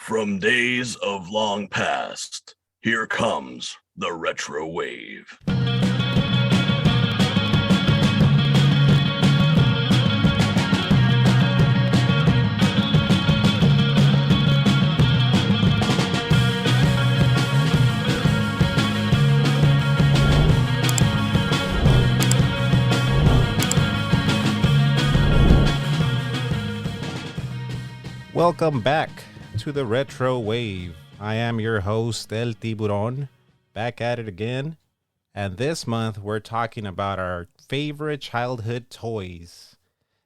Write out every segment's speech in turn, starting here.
From days of long past, here comes the retro wave. Welcome back to the Retro Wave. I am your host, El Tiburon, back at it again. And this month, we're talking about our favorite childhood toys.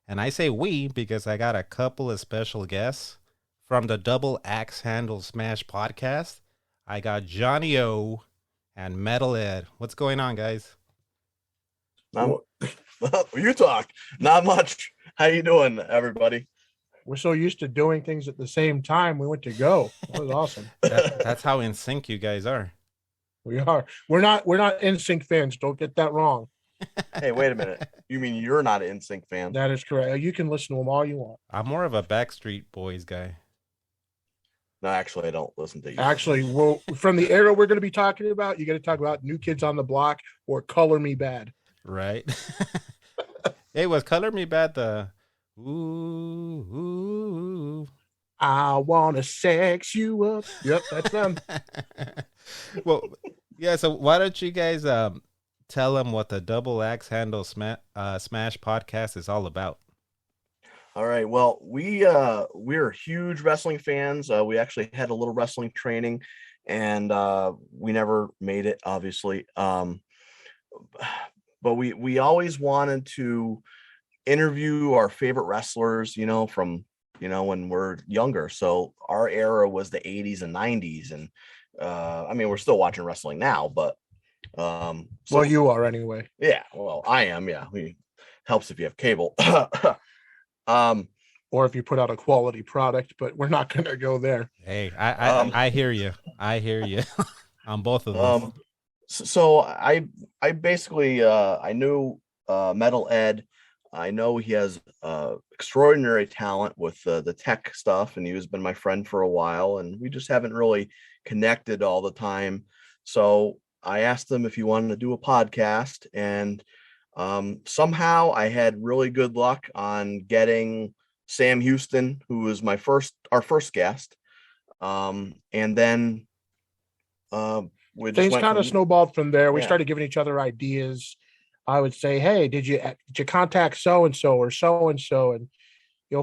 And I say we because I got a couple of special guests from the Double Axe Handle Smash podcast. I got Johnny O and Metal Ed. What's going on, guys? You talk. Not much. How you doing, everybody? We're so used to doing things at the same time. We went to go. That was awesome. That's how in sync you guys are. We are. We're not NSYNC fans. Don't get that wrong. Hey, wait a minute. You mean you're not an NSYNC fan? That is correct. You can listen to them all you want. I'm more of a Backstreet Boys guy. No, actually, I don't listen to you. Actually, well, from the era we're going to be talking about, you got to talk about New Kids on the Block or Color Me Bad. Right. Hey, was Color Me Bad the ooh, I want to sex you up. Yep, that's them. Well, yeah, so why don't you guys tell them what the Double Axe Handle Smash podcast is all about? All right. Well, we're huge wrestling fans. We actually had a little wrestling training, and we never made it, obviously. But we always wanted to interview our favorite wrestlers, from when we're younger. So our era was the 80s and 90s, and we're still watching wrestling now, but well, you are anyway. Yeah, well, I am. Yeah, it helps if you have cable. Or if you put out a quality product, but we're not going to go there. Hey, I hear you. I hear you on both of them. So I basically I knew Metal Ed. I know he has extraordinary talent with the tech stuff, and he has been my friend for a while, and we just haven't really connected all the time. So I asked him if he wanted to do a podcast, and somehow I had really good luck on getting Sam Houston, who was our first guest, and then things kind of snowballed from there. We started giving each other ideas. I would say, hey, did you contact so-and-so or so-and-so? And,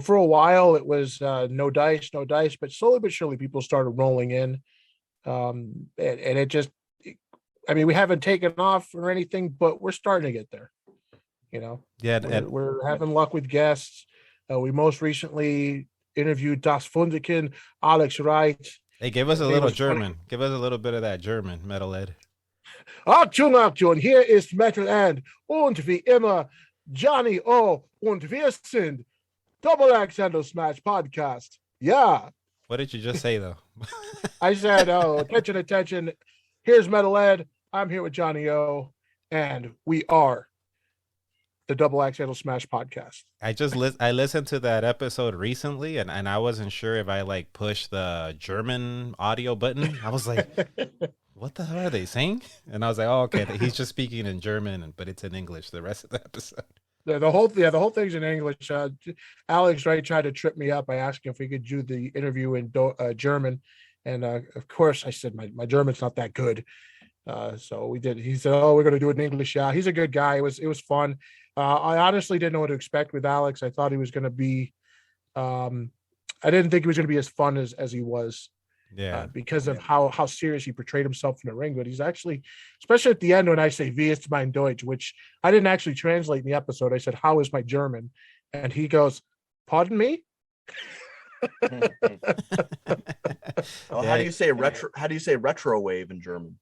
for a while it was no dice, but slowly but surely people started rolling in. And it just, we haven't taken off or anything, but we're starting to get there, Yeah. We're having luck with guests. We most recently interviewed Das Fundiken, Alex Wright. Hey, give us a little German. Give us a little bit of that German, Metal Ed. Achtung, hier ist Metal Ed und wie immer Johnny O und wir sind Double Axe Handle Smash Podcast. Yeah. What did you just say, though? I said, attention. Here's Metal Ed. I'm here with Johnny O, and we are the Double Axe Handle Smash Podcast. I listened to that episode recently, and I wasn't sure if I pushed the German audio button. I was like, what the hell are they saying? And I was like, oh, okay, he's just speaking in German, but it's in English the rest of the episode. The whole thing's in English. Alex Wright tried to trip me up by asking if we could do the interview in German, and of course I said my German's not that good. So we did. He said, "Oh, we're going to do it in English." Yeah, he's a good guy. It was fun. I honestly didn't know what to expect with Alex. I thought he was going to be. I didn't think he was going to be as fun as he was. Yeah, because of how serious he portrayed himself in the ring. But he's actually, especially at the end when I say "Wie ist mein Deutsch," which I didn't actually translate in the episode. I said, "How is my German?" And he goes, "Pardon me." Well, how do you say retro? How do you say retro wave in German?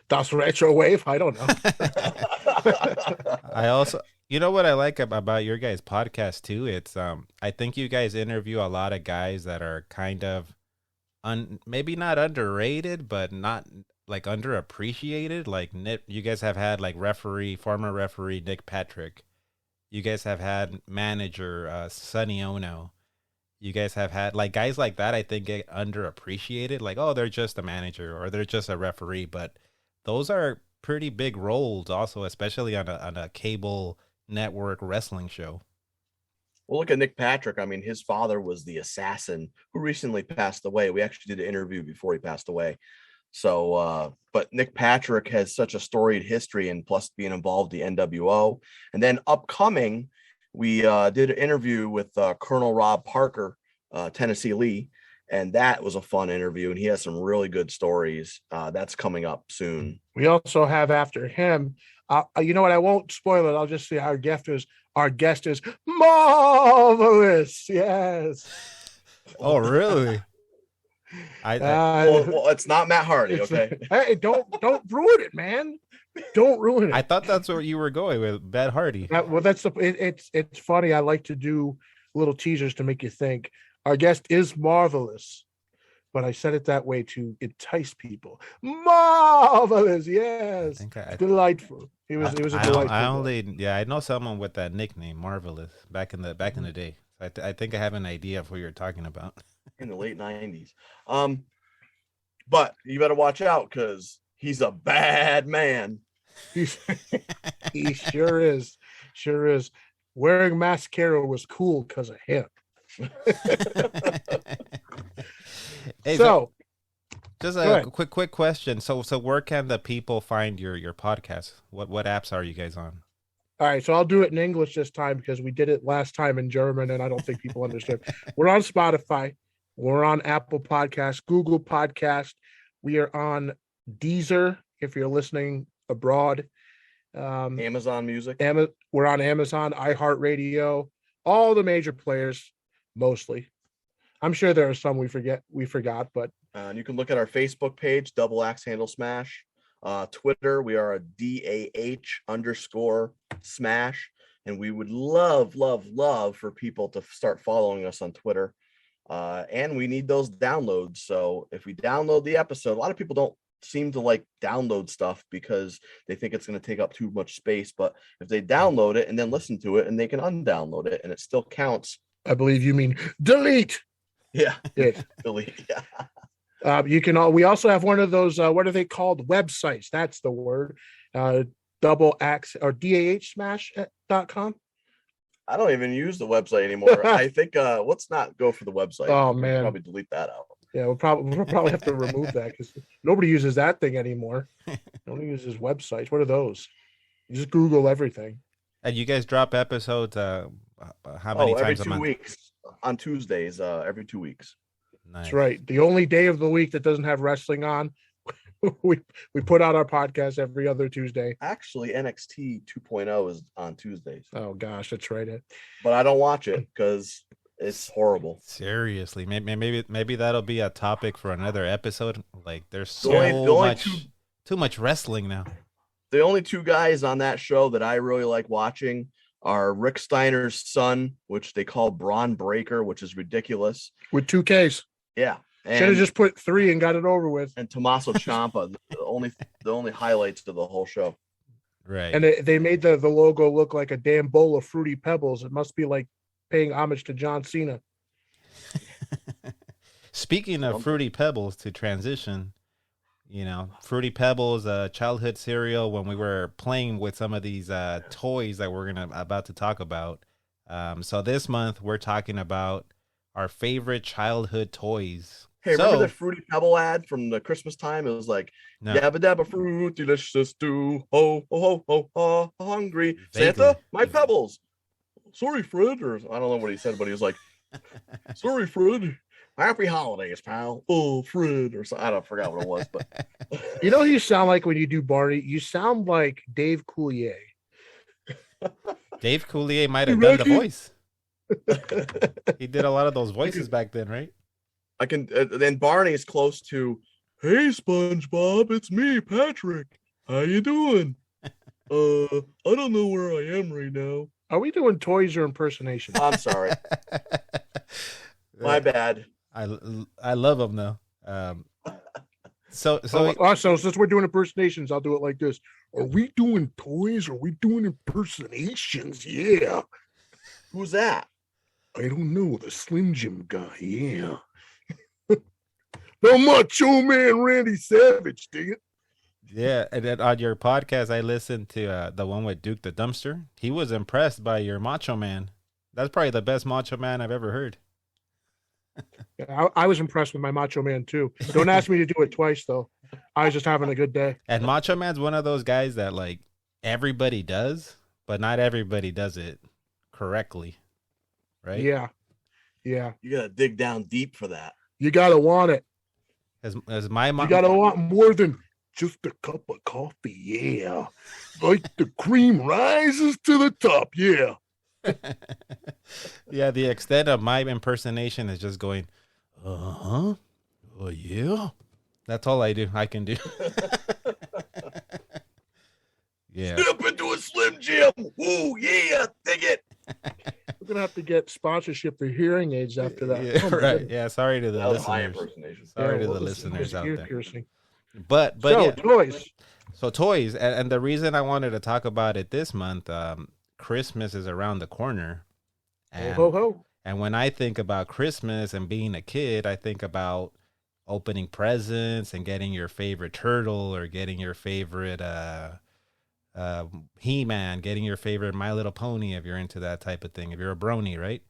Das Retro Wave. I don't know. I also, what I like about your guys' podcast too? It's I think you guys interview a lot of guys that are kind of maybe not underrated, but not underappreciated. Like you guys have had former referee Nick Patrick. You guys have had manager Sonny Ono. you guys have had? Like guys like that, I think get underappreciated. Like, oh, they're just a manager or they're just a referee, but those are pretty big roles, also, especially on a cable network wrestling show. Well, look at Nick Patrick. I mean, his father was the assassin who recently passed away. We actually did an interview before he passed away. So, but Nick Patrick has such a storied history, and plus being involved in the NWO. And then upcoming, we did an interview with Colonel Rob Parker, Tennessee Lee, and that was a fun interview. And he has some really good stories. That's coming up soon. We also have after him, you know what? I won't spoil it. I'll just say our guest is marvelous. Yes. Oh, really? Well, it's not Matt Hardy, okay? Hey, don't ruin it, man. Don't ruin it. I thought that's where you were going with Matt Hardy. Well, it's funny. I like to do little teasers to make you think. Our guest is marvelous, but I said it that way to entice people. Marvelous, yes, delightful. He was a delightful. I know someone with that nickname, Marvelous, back in the day. I think I have an idea of who you're talking about. In the late 90s. But you better watch out because he's a bad man. He sure is. Sure is. Wearing mascara was cool because of him. Hey, so just a quick question. So where can the people find your podcast? What apps are you guys on? All right, so I'll do it in English this time because we did it last time in German and I don't think people understood. We're on Spotify. We're on Apple Podcasts, Google Podcast. We are on Deezer if you're listening abroad. Amazon Music. We're on Amazon, iHeartRadio, all the major players, mostly. I'm sure there are some we forgot, but and you can look at our Facebook page, Double Axe Handle Smash. Twitter, we are a DAH_Smash, and we would love for people to start following us on Twitter. And we need those downloads. So if we download the episode, a lot of people don't seem to like download stuff because they think it's going to take up too much space. But if they download it and then listen to it, and they can undownload it and it still counts. I believe you mean delete. Yeah. Delete. Yeah. We also have one of those, what are they called? Websites. That's the word. Double Axe or DAHsmash.com. I don't even use the website anymore. I think let's not go for the website. Oh man, probably delete that out. Yeah, we'll probably have to remove that because nobody uses that thing anymore. Nobody uses websites. What are those? You just Google everything. And you guys drop episodes how many times a month? Every 2 weeks on Tuesdays. Every 2 weeks. Nice. That's right. The only day of the week that doesn't have wrestling on. we put out our podcast every other Tuesday. Actually, NXT 2.0 is on Tuesdays. Oh gosh, that's right. But I don't watch it because it's horrible. Seriously, maybe that'll be a topic for another episode. Like, there's too much wrestling now. The only two guys on that show that I really like watching are Rick Steiner's son, which they call Braun Breaker, which is ridiculous. With 2 Ks. Yeah. Should have just put 3 and got it over with. And Tommaso Ciampa, the only highlights to the whole show. Right. And they made the logo look like a damn bowl of Fruity Pebbles. It must be like paying homage to John Cena. Speaking of Fruity Pebbles, to transition, Fruity Pebbles, childhood cereal, when we were playing with some of these toys that we're about to talk about. So this month we're talking about our favorite childhood toys. Hey, remember the Fruity Pebble ad from the Christmas time? It was like, Yabba dabba fruit, delicious stew, ho, ho, ho, ho, hungry. Vaguely. Santa, my pebbles. Sorry, Fred. Or I don't know what he said, but he was like, sorry, Fred. Happy holidays, pal. Oh, Fred. Or something. I forgot what it was. But you know who you sound like when you do Barney? You sound like Dave Coulier. Dave Coulier might have done the voice. He did a lot of those voices back then, right? I can. Then Barney is close to, hey, SpongeBob, it's me, Patrick. How you doing? I don't know where I am right now. Are we doing toys or impersonations? I'm sorry. My bad. I love them though. So since we're doing impersonations, I'll do it like this. Are we doing toys? Or are we doing impersonations? Yeah. Who's that? I don't know, the Slim Jim guy, yeah. The Macho Man Randy Savage, dig it? Yeah, and then on your podcast, I listened to the one with Duke the Dumpster. He was impressed by your Macho Man. That's probably the best Macho Man I've ever heard. Yeah, I was impressed with my Macho Man too. Don't ask me to do it twice though. I was just having a good day. And Macho Man's one of those guys that like everybody does, but not everybody does it correctly, right? Yeah, yeah. You gotta dig down deep for that. You gotta want it. As my You gotta want more than just a cup of coffee. Yeah, like the cream rises to the top. Yeah. Yeah, the extent of my impersonation is just going, uh-huh. Oh yeah. That's all I do. I can do. Yeah. Step into a Slim Jim. Ooh, yeah, dig it. We're gonna have to get sponsorship for hearing aids after that. Yeah, Oh, my right. goodness. Yeah, sorry to the That was my listeners. impersonation. Sorry to Yeah, the well, listeners it's out ear there. piercing. But So yeah. toys. So toys, and the reason I wanted to talk about it this month, Christmas is around the corner, and Ho ho ho. and when I think about Christmas and being a kid, I think about opening presents and getting your favorite turtle or getting your favorite He-Man, getting your favorite My Little Pony if you're into that type of thing. If you're a brony, right?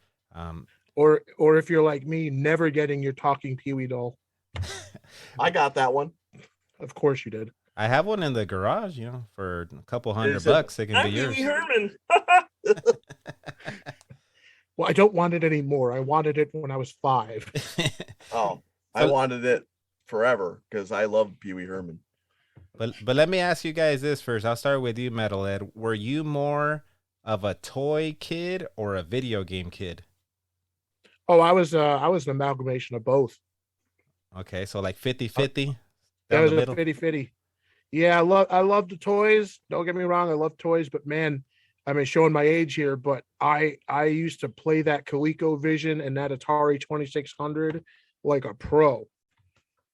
Or if you're like me, never getting your talking Pee-wee doll. I got that one. Of course you did. I have one in the garage, for a couple $100 Is it- bucks. It can be I'm yours. Pee Wee Herman. Well, I don't want it anymore. I wanted it when I was 5. Oh, I wanted it forever because I love Pee Wee Herman. But let me ask you guys this first. I'll start with you, Metalhead. Were you more of a toy kid or a video game kid? Oh, I was an amalgamation of both. Okay, so like 50-50 That down was the a middle. fitty. Yeah, I love the toys. Don't get me wrong, I love toys, but man, I mean, showing my age here, but I used to play that ColecoVision and that Atari 2600 like a pro.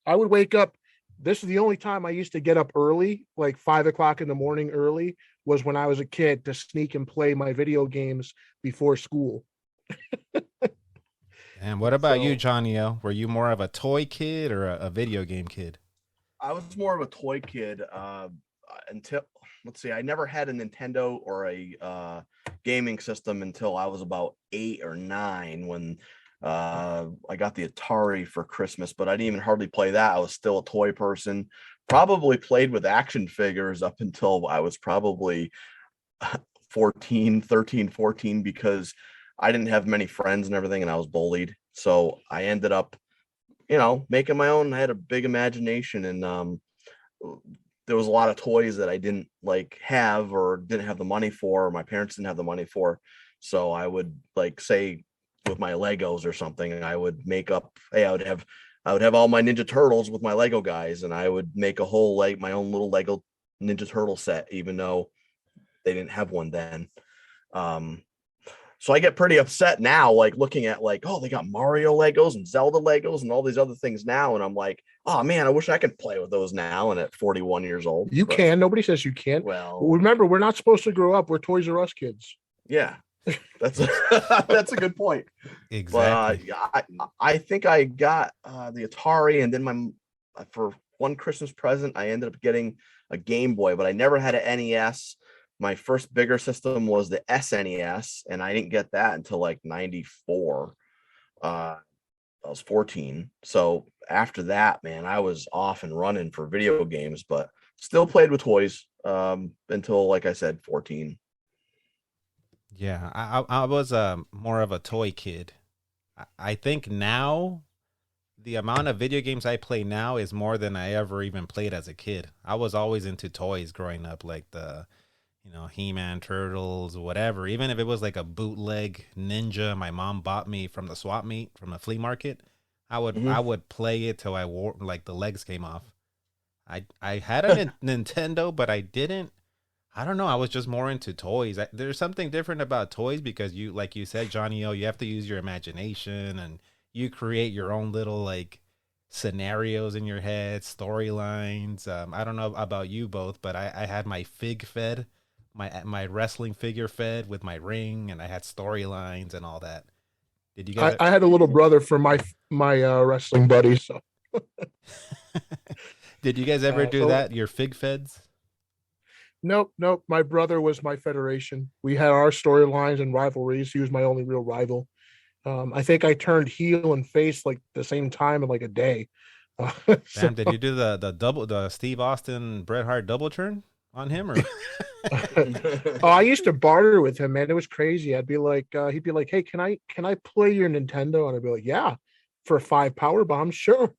I would wake up. This is the only time I used to get up early, like 5 o'clock in the morning early, was when I was a kid to sneak and play my video games before school. And what about So- you, Johnny O? Were you more of a toy kid or a video game kid? I was more of a toy kid until, let's see, I never had a Nintendo or a gaming system until I was about 8 or 9 when I got the Atari for Christmas, but I didn't even hardly play that. I was still a toy person. Probably played with action figures up until I was probably 13, 14, because I didn't have many friends and everything, and I was bullied. So I ended up, making my own. I had a big imagination, and there was a lot of toys that I didn't have or didn't have the money for, or my parents didn't have the money for. So I would say with my Legos or something, I would make up, hey, I would have all my Ninja Turtles with my Lego guys, and I would make a whole my own little Lego Ninja Turtle set, even though they didn't have one then. So I get pretty upset now, looking at oh, they got Mario Legos and Zelda Legos and all these other things now. And I'm like, oh man, I wish I could play with those now. And at 41 years old, You can. Nobody says you can't. Well, Remember, we're not supposed to grow up. We're Toys R Us kids. yeah, that's that's a good point. Exactly. But I think I got the Atari, and then for one Christmas present, I ended up getting a Game Boy, but I never had an NES. My first bigger system was the SNES, and I didn't get that until 94. I was 14. So after that, man, I was off and running for video games, but still played with toys until, like I said, 14. Yeah, I was more of a toy kid. I think now the amount of video games I play now is more than I ever even played as a kid. I was always into toys growing up, like the He-Man, Turtles, whatever. Even if it was like a bootleg Ninja my mom bought me from the swap meet, from the flea market, I would play it till I wore the legs came off. I had a Nintendo, but I don't know. I was just more into toys. There's something different about toys because like you said, Johnny O, you have to use your imagination and you create your own little scenarios in your head, storylines. I don't know about you both, but I had my fig fed, my wrestling figure fed with my ring, and I had storylines and all that. Did you guys? I had a little brother for my wrestling buddy. So Did you guys ever do that? Your fig feds? nope. My brother was my federation. We had our storylines and rivalries. He was my only real rival. I think I turned heel and face like the same time in like a day. Damn, did you do the Steve Austin Bret Hart double turn on him or? Oh, I used to barter with him, man. It was crazy. I'd be like, he'd be like, "Hey, can I play your Nintendo?" And I'd be like, "Yeah, for 5 power bombs, sure."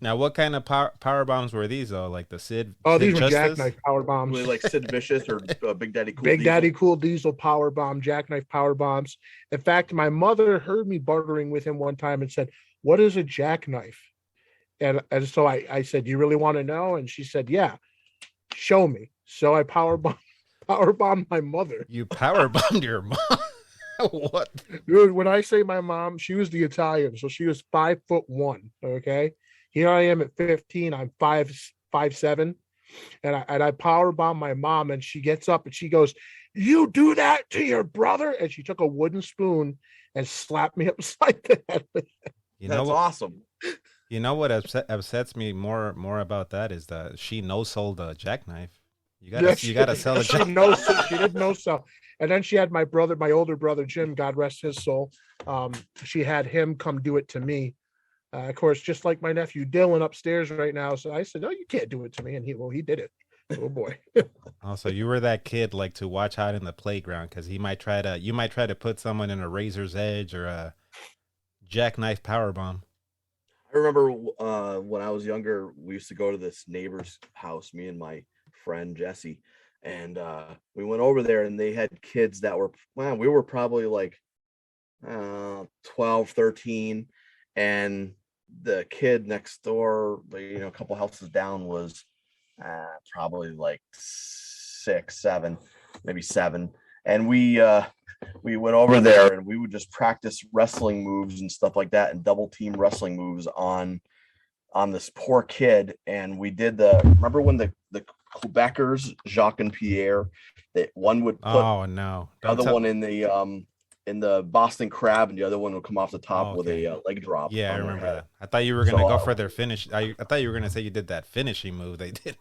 Now, what kind of power bombs were these though? Like the Sid? Oh, Sid these were Justice? jackknife power bombs. Really like Sid Vicious or Big Daddy Cool Big Diesel? Daddy Cool Diesel power bomb, jackknife power bombs. In fact, my mother heard me bartering with him one time and said, "What is a jackknife?" And so I said, "You really want to know?" And she said, "Yeah, show me." So I power bombed my mother. You power bombed your mom? What? Dude, when I say my mom, she was the Italian, so she was 5'1". Okay, here I am at 15. I'm 5'7", and I power bomb my mom, and she gets up and she goes, "You do that to your brother?" And she took a wooden spoon and slapped me upside the head with it. That's awesome. You know what upsets me more about that is that she no-sold a jackknife. You gotta sell a jackknife. She did no sell. And then she had my older brother Jim, God rest his soul. She had him come do it to me. Of course, just like my nephew Dylan upstairs right now. So I said, "No, you can't do it to me." And he did it. Oh boy. Oh, so you were that kid like to watch out in the playground because you might try to put someone in a razor's edge or a jackknife power bomb. I remember when I was younger, we used to go to this neighbor's house, me and my friend Jesse, and we went over there and they had kids that were, wow, we were probably like 12, 13, and the kid next door, a couple houses down, was probably like 6, 7, maybe 7, and we went over there and we would just practice wrestling moves and stuff like that and double team wrestling moves on this poor kid. And we did remember when the Quebecers, Jacques and Pierre, that one would put the other one in the Boston Crab and the other one would come off the top with a leg drop. Yeah, I remember that. I thought you were going to go for their finish. I thought you were going to say you did that finishing move they did.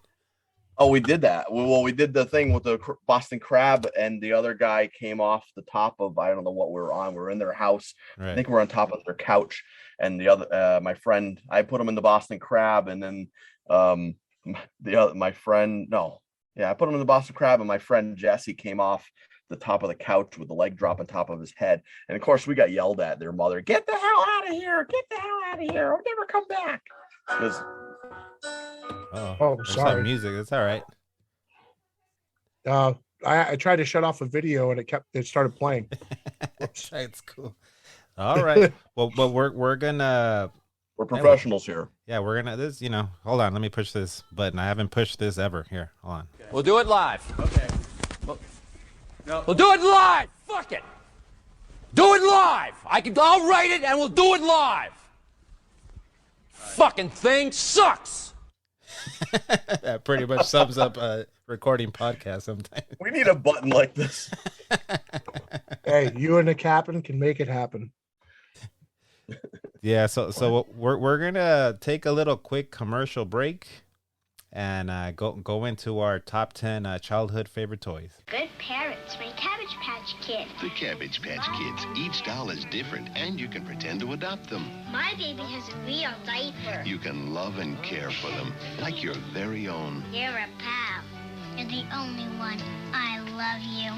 Oh, we did that. Well, we did the thing with the Boston Crab, and the other guy came off the top of, I don't know what we were on. We were in their house. Right. I think we were on top of their couch. And the other, my friend, I put him in the Boston Crab, and then I put him in the Boston Crab, and my friend Jesse came off the top of the couch with the leg drop on top of his head. And of course, we got yelled at. Their mother, "Get the hell out of here! Get the hell out of here! I'll never come back." Sorry. Music. That's all right. I tried to shut off a video and it started playing. It's cool. All right. Well, but we're gonna. We're professionals here. Yeah, we're gonna hold on. Let me push this button. I haven't pushed this ever. Here, hold on. Okay. We'll do it live. Okay. We'll do it live. Fuck it. Do it live. I'll write it and we'll do it live. Fucking thing sucks. That pretty much sums up recording podcast sometimes. We need a button like this. Hey, you and the captain can make it happen. Yeah, so we're gonna take a little quick commercial break and go into our top 10 childhood favorite toys. Good parents make Cabbage Patch Kids. The Cabbage Patch Kids. Each doll is different, and you can pretend to adopt them. My baby has a real diaper. You can love and care for them, like your very own. You're a pal. You're the only one. I love you.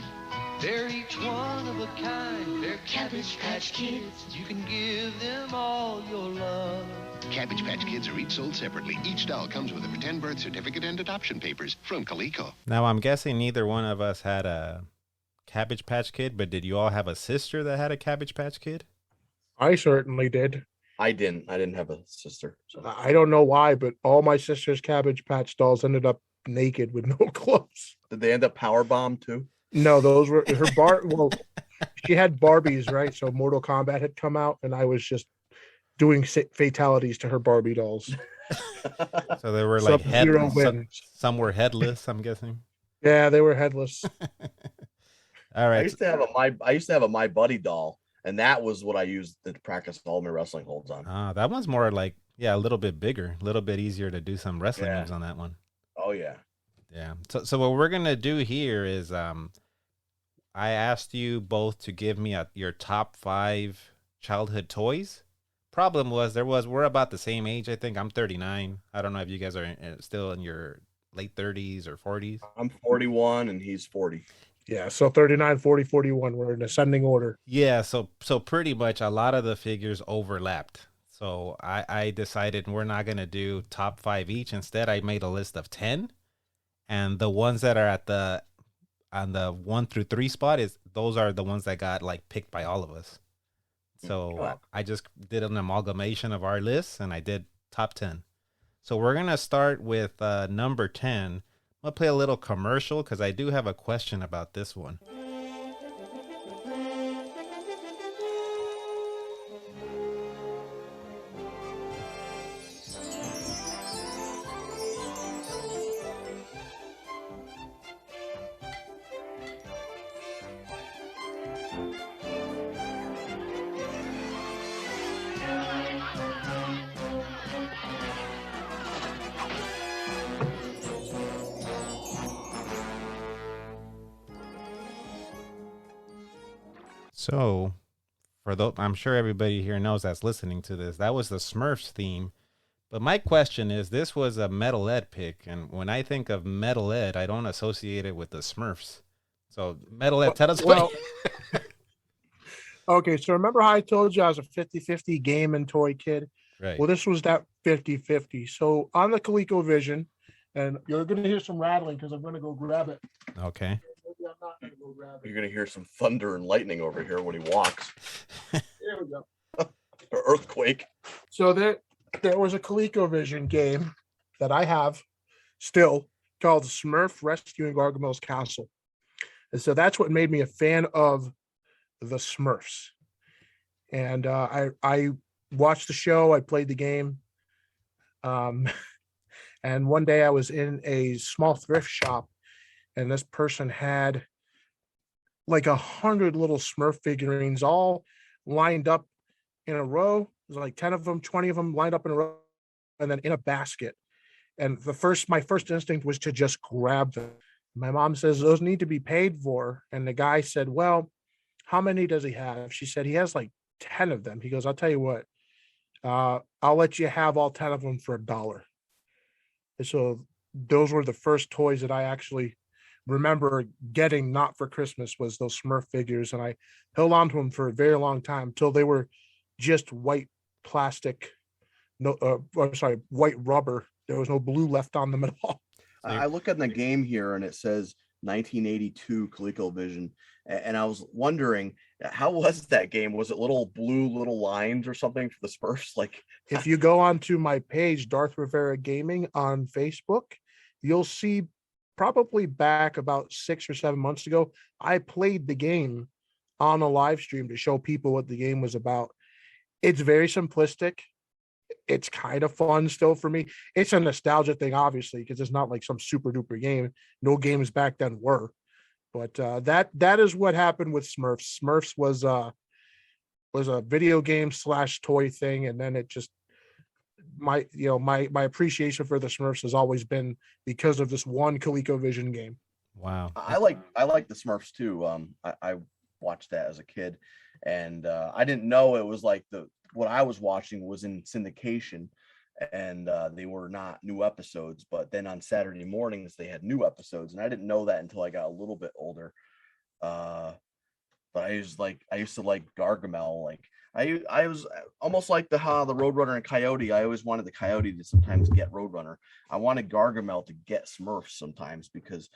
They're each one of a kind. They're Cabbage Patch Kids. You can give them all your love. Cabbage Patch Kids are each sold separately. Each doll comes with a pretend birth certificate and adoption papers from Coleco. Now, I'm guessing neither one of us had a Cabbage Patch Kid, but did you all have a sister that had a Cabbage Patch Kid? I certainly did. I didn't have a sister. So. I don't know why, but all my sister's Cabbage Patch dolls ended up naked with no clothes. Did they end up powerbombed too? No, those were her well, she had Barbies, right? So Mortal Kombat had come out, and I was just doing fatalities to her Barbie dolls. So they were like headless. Some were headless, I'm guessing. Yeah, they were headless. All I right. used to have a My Buddy doll, and that was what I used to practice all my wrestling holds on. That one's more like, yeah, a little bit bigger, a little bit easier to do some wrestling Yeah. moves on that one. Oh yeah. Yeah. So what we're gonna do here is I asked you both to give me your top 5 childhood toys. Problem was we're about the same age. I think I'm 39. I don't know if you guys are still in your late 30s or 40s. I'm 41 and he's 40. Yeah, so 39, 40, 41. We're in ascending order. Yeah, so pretty much a lot of the figures overlapped. So I decided we're not gonna do top 5 each. Instead, I made a list of 10, and the ones that are on the 1 through 3 spot those are the ones that got like picked by all of us. So I just did an amalgamation of our lists, and I did top 10. So we're gonna start with number 10. I'm gonna play a little commercial because I do have a question about this one. So, I'm sure everybody here knows that's listening to this. That was the Smurfs theme. But my question is, this was a Metal Ed pick, and when I think of Metal Ed, I don't associate it with the Smurfs. So, Metal Ed, tell us what. Okay, so remember how I told you I was a 50-50 game and toy kid? Right. Well, this was that 50-50. So on the ColecoVision, and you're going to hear some rattling because I'm going to go grab it. Okay. Maybe I'm not going to go grab it. You're gonna hear some thunder and lightning over here when he walks. There we go. Or earthquake. So there was a ColecoVision game that I have still called Smurf Rescuing Gargamel's Castle. And so that's what made me a fan of the Smurfs. And I watched the show, I played the game. And one day I was in a small thrift shop, and this person had like 100 little Smurf figurines all lined up in a row. There's like 10 of them, 20 of them lined up in a row, and then in a basket. And my first instinct was to just grab them. My mom says those need to be paid for. And the guy said, well, how many does he have? She said he has like 10 of them. He goes, I'll tell you what, I'll let you have all 10 of them for $1. And so those were the first toys that I actually remember getting, not for Christmas, was those Smurf figures. And I held on to them for a very long time until they were just white plastic. White rubber. There was no blue left on them at all. I look at the game here and it says 1982 ColecoVision, and I was wondering, how was that game? Was it little lines or something for the Smurfs? Like, if you go onto my page, Darth Rivera Gaming on Facebook, you'll see probably back about 6 or 7 months ago, I played the game on a live stream to show people what the game was about. It's very simplistic. It's kind of fun still for me. It's a nostalgia thing, obviously, because it's not like some super duper game. No games back then were. But that is what happened with Smurfs. Smurfs was a video game / toy thing, and then it just my appreciation for the Smurfs has always been because of this one ColecoVision game. Wow. I like the Smurfs too. I watched that as a kid, and I didn't know it was like what I was watching was in syndication, and they were not new episodes. But then on Saturday mornings they had new episodes, and I didn't know that until I got a little bit older. But I used to like Gargamel. Like I was almost like the Roadrunner and Coyote. I always wanted the Coyote to sometimes get Roadrunner. I wanted Gargamel to get Smurfs sometimes because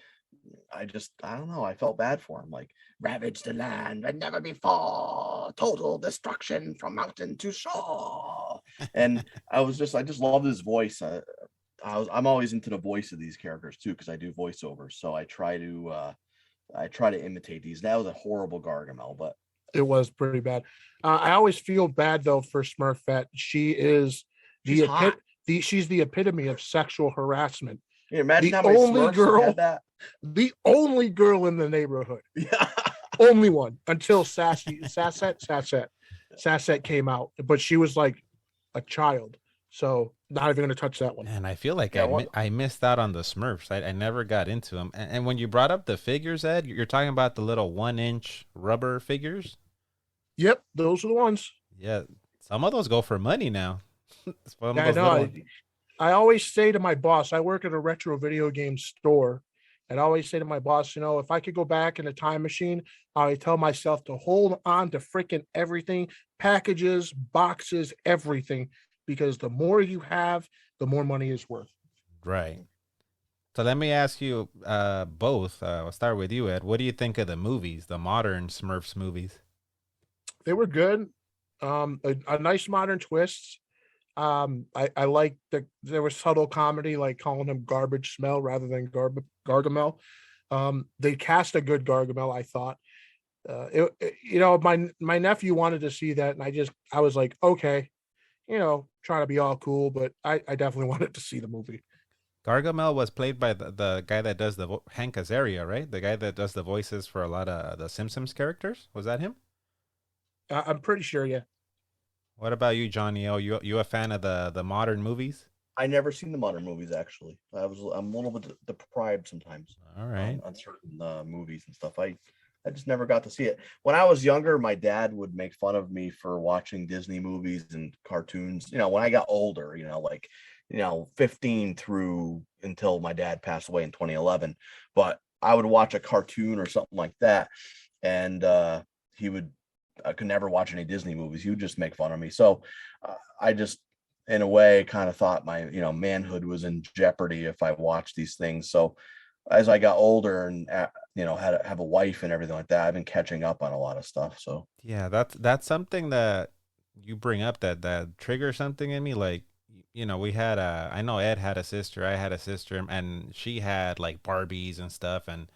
I don't know. I felt bad for him. Like, ravage the land and never before, total destruction from mountain to shore. And I just loved his voice. I'm always into the voice of these characters too, because I do voiceovers. So I try to imitate these. That was a horrible Gargamel, but it was pretty bad. I always feel bad though for Smurfette. She's the epitome of sexual harassment. Imagine how many Smurfs had that. The only girl in the neighborhood. Yeah. Only one until Sasset came out, but she was like a child, so not even gonna touch that one. And I feel like Yeah, what? I missed out on the Smurfs. I never got into them. And when you brought up the figures, Ed, you're talking about the little 1-inch rubber figures. Yep, those are the ones. Yeah, some of those go for money now. Some of Yeah, I those know. little- I always say to my boss, I work at a retro video game store, and I always say to my boss, if I could go back in a time machine, I would tell myself to hold on to freaking everything, packages, boxes, everything, because the more you have, the more money is worth. Right. So let me ask you both. I'll start with you, Ed. What do you think of the movies, the modern Smurfs movies? They were good. A nice modern twist. I like that there was subtle comedy, like calling him Garbage Smell rather than Gargamel. They cast a good Gargamel, I thought. My nephew wanted to see that, and I was like, okay, trying to be all cool, but I definitely wanted to see the movie. Gargamel was played by the guy that does the Hank Azaria, right? The guy that does the voices for a lot of the Simpsons characters. Was that him? I'm pretty sure, yeah. What about you, Johnny? Oh, you a fan of the modern movies? I never seen the modern movies actually. I'm a little bit deprived sometimes. All right. On certain movies and stuff. I just never got to see it. When I was younger, my dad would make fun of me for watching Disney movies and cartoons. When I got older, 15 through until my dad passed away in 2011. But I would watch a cartoon or something like that, and I could never watch any Disney movies. He would just make fun of me. So I just, in a way, kind of thought my, manhood was in jeopardy if I watched these things. So as I got older and, have a wife and everything like that, I've been catching up on a lot of stuff. So yeah, that's something that you bring up that triggers something in me. Like, we had I know Ed had a sister, I had a sister, and she had like Barbies and stuff. And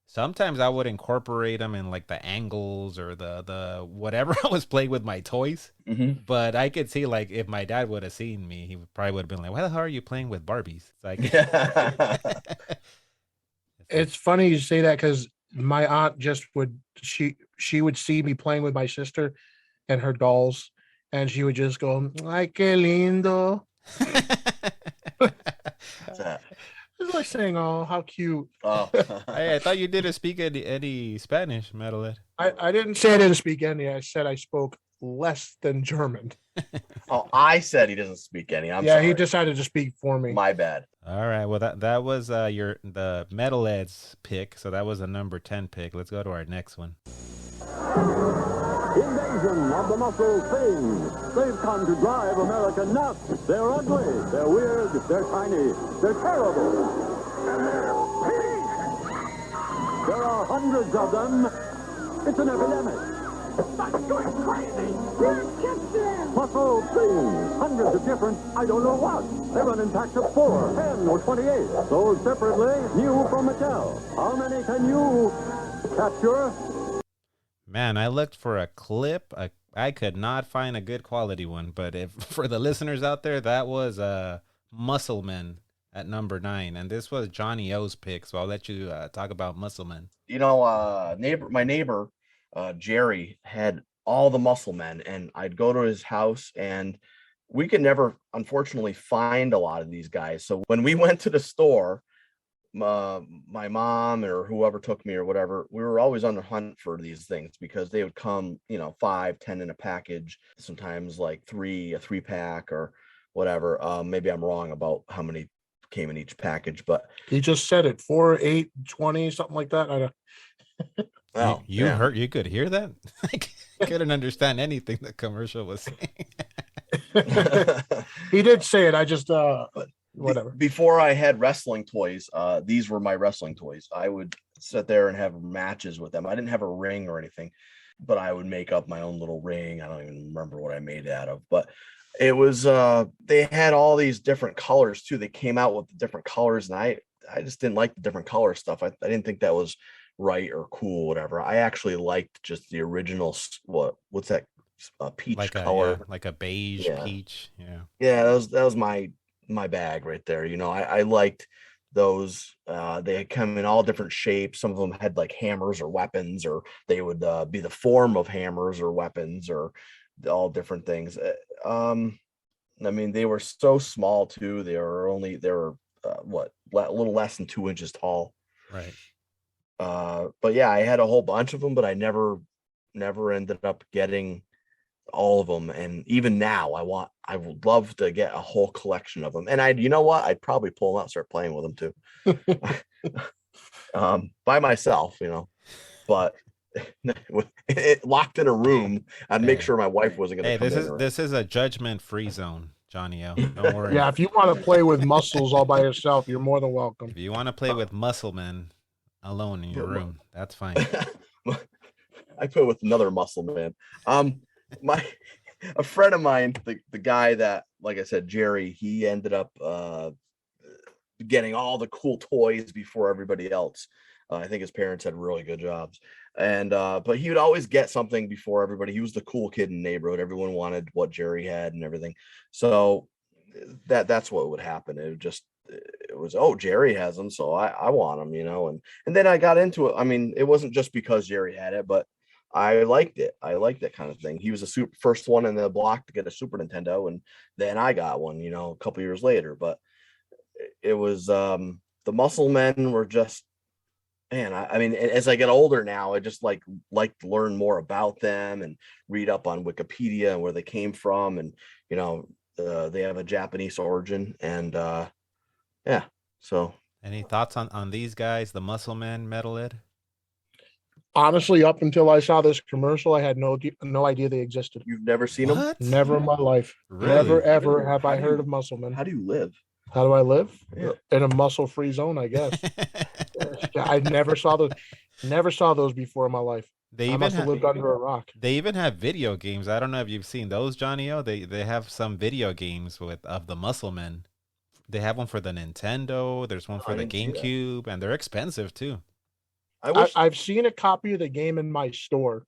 sometimes I would incorporate them in like the angles or the whatever I was playing with my toys. Mm-hmm. But I could see, like, if my dad would have seen me, he probably would have been like, "Why the hell are you playing with Barbies?" It's like, It's funny you say that because my aunt she would see me playing with my sister and her dolls, and she would just go, "Ay, qué lindo." What's that? It's like saying, "Oh, how cute." Oh. Hey, I thought you didn't speak any Spanish, Metalhead. I didn't say I didn't speak any. I said I spoke less than German. Oh, I said he doesn't speak any. I'm yeah, sorry. he decided to speak for me. My bad. All right, well that was the Metalhead's pick, so that was a number 10 pick. Let's go to our next one. Invasion of the muscle things. They've come to drive America nuts. They're ugly, they're weird, they're tiny, they're terrible. And they're pink. There are hundreds of them. It's an epidemic. That's going crazy. Catch them. Muscle things. Hundreds of different, I don't know what. They run in packs of 4, 10, or 28. Sold separately, new from Mattel. How many can you capture? Man, I looked for a clip. I could not find a good quality one, but if for the listeners out there, that was Muscleman at number 9, and this was Johnny O's pick. So I'll let you talk about Muscleman. My neighbor, Jerry, had all the Muscle Men, and I'd go to his house, and we could never, unfortunately, find a lot of these guys. So when we went to the store, my mom or whoever took me or whatever, we were always on the hunt for these things because they would come, 5, 10 in a package, sometimes like a 3-pack or whatever. Maybe I'm wrong about how many came in each package, but He just said it 4, 8, 20, something like that. I don't. oh, you yeah. heard? You could hear that? I couldn't understand anything the commercial was saying. He did say it. I just whatever. Before I had wrestling toys, these were my wrestling toys. I would sit there and have matches with them. I didn't have a ring or anything, but I would make up my own little ring. I don't even remember what I made it out of, but it was they had all these different colors too. They came out with the different colors, and I just didn't like the different color stuff. I didn't think that was right or cool, whatever. I actually liked just the original. What's that? Peach like color, like a beige peach. Yeah. Yeah, that was my bag right there. I liked those. They had come in all different shapes. Some of them had like hammers or weapons, or they would be the form of hammers or weapons, or all different things. I mean, they were so small too. They were what, a little less than 2 inches tall. Right. But yeah, I had a whole bunch of them, but I never ended up getting all of them. And even now, I would love to get a whole collection of them. And you know what? I'd probably pull them out, and start playing with them too, by myself, but it locked in a room. I'd make sure my wife wasn't going to come in. This is a judgment-free zone, Johnny O. Don't worry. Yeah, if you want to play with muscles all by yourself, you're more than welcome. If you want to play with muscle men alone in your room, that's fine. I play with another muscle man. A friend of mine, the guy that, like I said, Jerry, he ended up getting all the cool toys before everybody else. I think his parents had really good jobs, and but he would always get something before everybody. He was the cool kid in the neighborhood. Everyone wanted what Jerry had and everything. So that's what would happen. It was, oh, Jerry has them, so I want them, and then I got into it. I mean, it wasn't just because Jerry had it, but I liked it. I liked that kind of thing. He was the first one in the block to get a Super Nintendo, and then I got one, a couple years later. But it was the Muscle Men were just, man. I mean, as I get older now, I just like to learn more about them and read up on Wikipedia and where they came from, and they have a Japanese origin, and yeah. So, any thoughts on these guys, the Muscle Men, Metal Ed? Honestly, up until I saw this commercial, I had no idea they existed. You've never seen them? Never in my life. Really? Never, ever have I heard of Muscle Men. How do you live? How do I live? Yeah. In a muscle-free zone, I guess. I never saw those before in my life. I must have lived under a rock. They even have video games. I don't know if you've seen those, Johnny O. They have some video games of the Muscle Men. They have one for the Nintendo. There's one for the GameCube, and they're expensive too. I've seen a copy of the game in my store,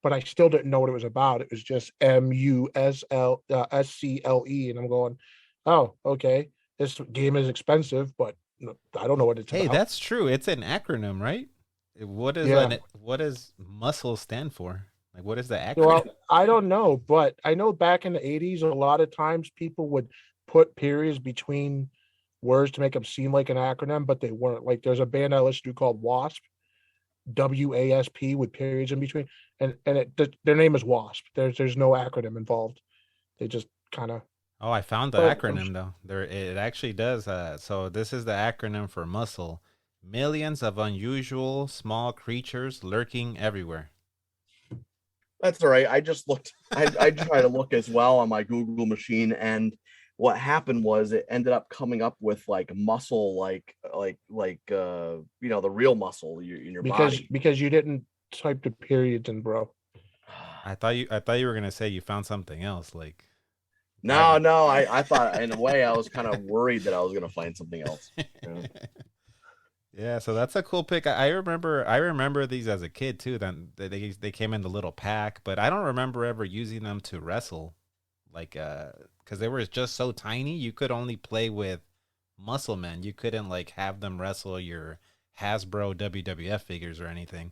but I still didn't know what it was about. It was just MUSCLE, and I'm going, oh, okay. This game is expensive, but I don't know what it's about. Hey, that's true. It's an acronym, right? What does muscle stand for? Like, what is the acronym? Well, I don't know, but I know back in the 80s, a lot of times people would put periods between words to make them seem like an acronym, but they weren't. Like, there's a band I listen to called Wasp, WASP, with periods in between, and their name is Wasp. There's no acronym involved. They just kind of. Oh, I found the acronym though. It actually does. So this is the acronym for muscle. Millions of unusual small creatures lurking everywhere. That's all right. I just looked. I tried to look as well on my Google machine, and what happened was it ended up coming up with like muscle, like the real muscle in your body. Because you didn't type the periods in, bro. I thought you were gonna say you found something else, like. No. I thought, in a way, I was kind of worried that I was gonna find something else. Yeah, so that's a cool pick. I remember these as a kid too. Then they came in the little pack, but I don't remember ever using them to wrestle, like because they were just so tiny. You could only play with Muscle Men. You couldn't like have them wrestle your Hasbro WWF figures or anything.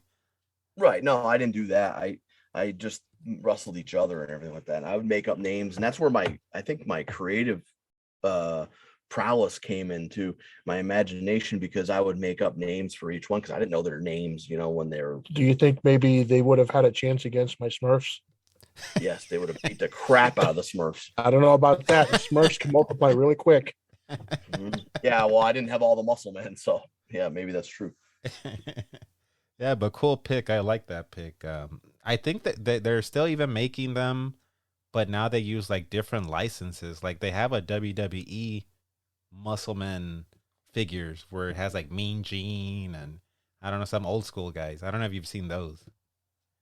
Right. No, I didn't do that. I just wrestled each other and everything like that. And I would make up names, and that's where I think my creative prowess came into my imagination, because I would make up names for each one because I didn't know their names, when they were. Do you think maybe they would have had a chance against my Smurfs? Yes, they would have beat the crap out of the Smurfs. I don't know about that. The Smurfs can multiply really quick. Mm-hmm. Yeah, well, I didn't have all the Muscle Men, so yeah, maybe that's true. Yeah, but cool pick. I like that pick. I think that they're still even making them, but now they use like different licenses. Like they have a WWE Muscleman figures where it has like Mean Gene and I don't know, some old school guys. I don't know if you've seen those.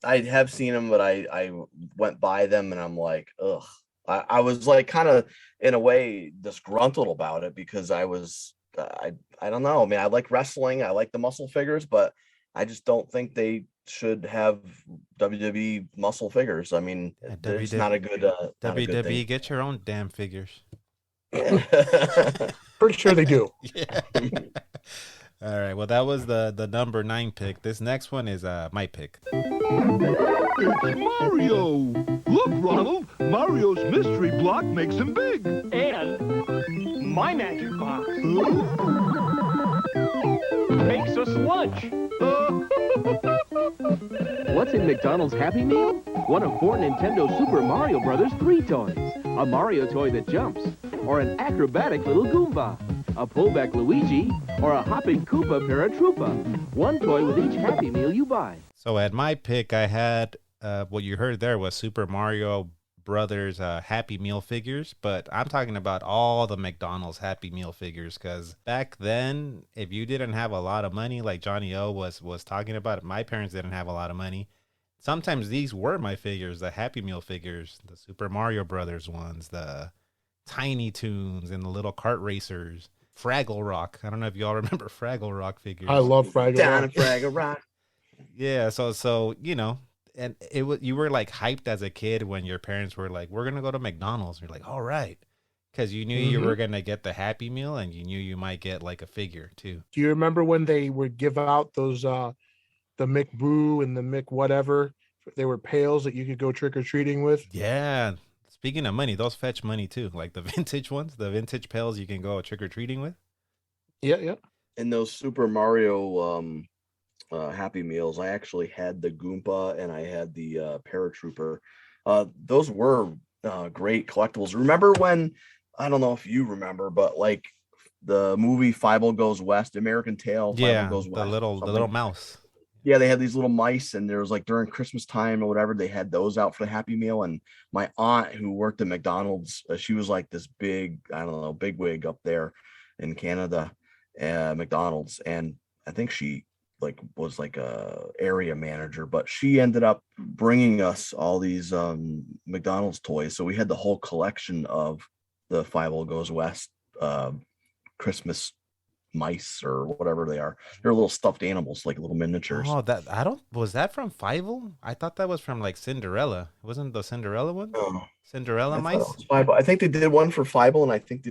I have seen them, but I went by them and I'm like, ugh. I was like kind of in a way disgruntled about it, because I don't know. I mean, I like wrestling, I like the muscle figures, but I just don't think they should have WWE muscle figures. I mean, it's not a good WWE, get your own damn figures. Pretty sure they do. Yeah. All right. Well, that was the number 9 pick. This next one is my pick. It's Mario! Look, Ronald, Mario's mystery block makes him big. And my magic box makes us lunch. What's in McDonald's Happy Meal? One of 4 Nintendo Super Mario Brothers 3 toys. A Mario toy that jumps, or an acrobatic little Goomba, a pullback Luigi, or a hopping Koopa Paratroopa. One toy with each Happy Meal you buy. So at my pick, I had what you heard there was Super Mario Brothers Happy Meal figures, but I'm talking about all the McDonald's Happy Meal figures, because back then, if you didn't have a lot of money, like Johnny O was talking about, my parents didn't have a lot of money. Sometimes these were my figures, the Happy Meal figures, the Super Mario Brothers ones, the Tiny Toons, and the little kart racers. Fraggle Rock. I don't know if y'all remember Fraggle Rock figures. I love Fraggle Down Rock. at Fraggle Rock. Yeah, so you know, and it was, you were like hyped as a kid when your parents were like, "We're gonna go to McDonald's." You're like, "All right," because you knew you were gonna get the Happy Meal, and you knew you might get like a figure too. Do you remember when they would give out those the McBoo and the Mc whatever? They were pails that you could go trick or treating with. Yeah. Speaking of money, those fetch money too. Like the vintage ones, the vintage pails you can go trick or treating with. Yeah, yeah. In those Super Mario Happy Meals, I actually had the Goomba and I had the Paratrooper. Those were great collectibles. Remember when, I don't know if you remember, but like the movie Fievel Goes West, American Tail, Yeah, Fievel Goes West, the little mouse. Yeah, they had these little mice, and there was like during Christmas time or whatever, they had those out for the Happy Meal. And my aunt, who worked at McDonald's, she was like this big, I don't know, big wig up there in Canada, McDonald's, and I think she like was like a area manager, but she ended up bringing us all these McDonald's toys. So we had the whole collection of the Fievel Goes West Christmas mice or whatever they are. They're little stuffed animals, like little miniatures. Oh, was that from Fievel? I thought that was from like Cinderella. Wasn't the Cinderella one? Oh, Cinderella I mice? thought it was Fievel. I think they did one for Fievel, and I think they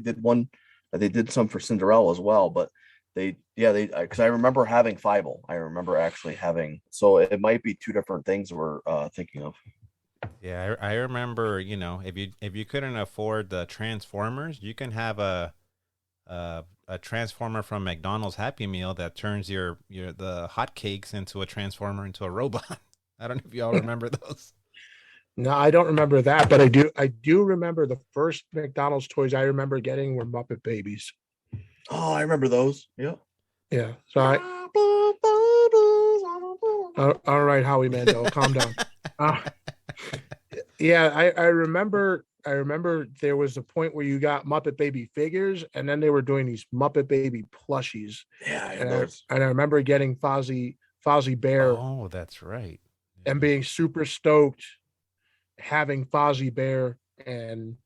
did some for Cinderella as well. But because I remember having Fievel. I remember actually having. So it might be two different things we're thinking of. Yeah, I remember. You know, if you couldn't afford the Transformers, you can have a Transformer from McDonald's Happy Meal that turns the hotcakes into a Transformer into a robot. I don't know if y'all remember those. No, I don't remember that, but I do remember the first McDonald's toys I remember getting were Muppet Babies. Oh, I remember those. Yeah. Yeah. So all right, Howie Mandel, calm down. Yeah, I remember there was a point where you got Muppet Baby figures, and then they were doing these Muppet Baby plushies. Yeah, and I remember getting Fozzie Bear. Oh, that's right. And being super stoked having Fozzie Bear and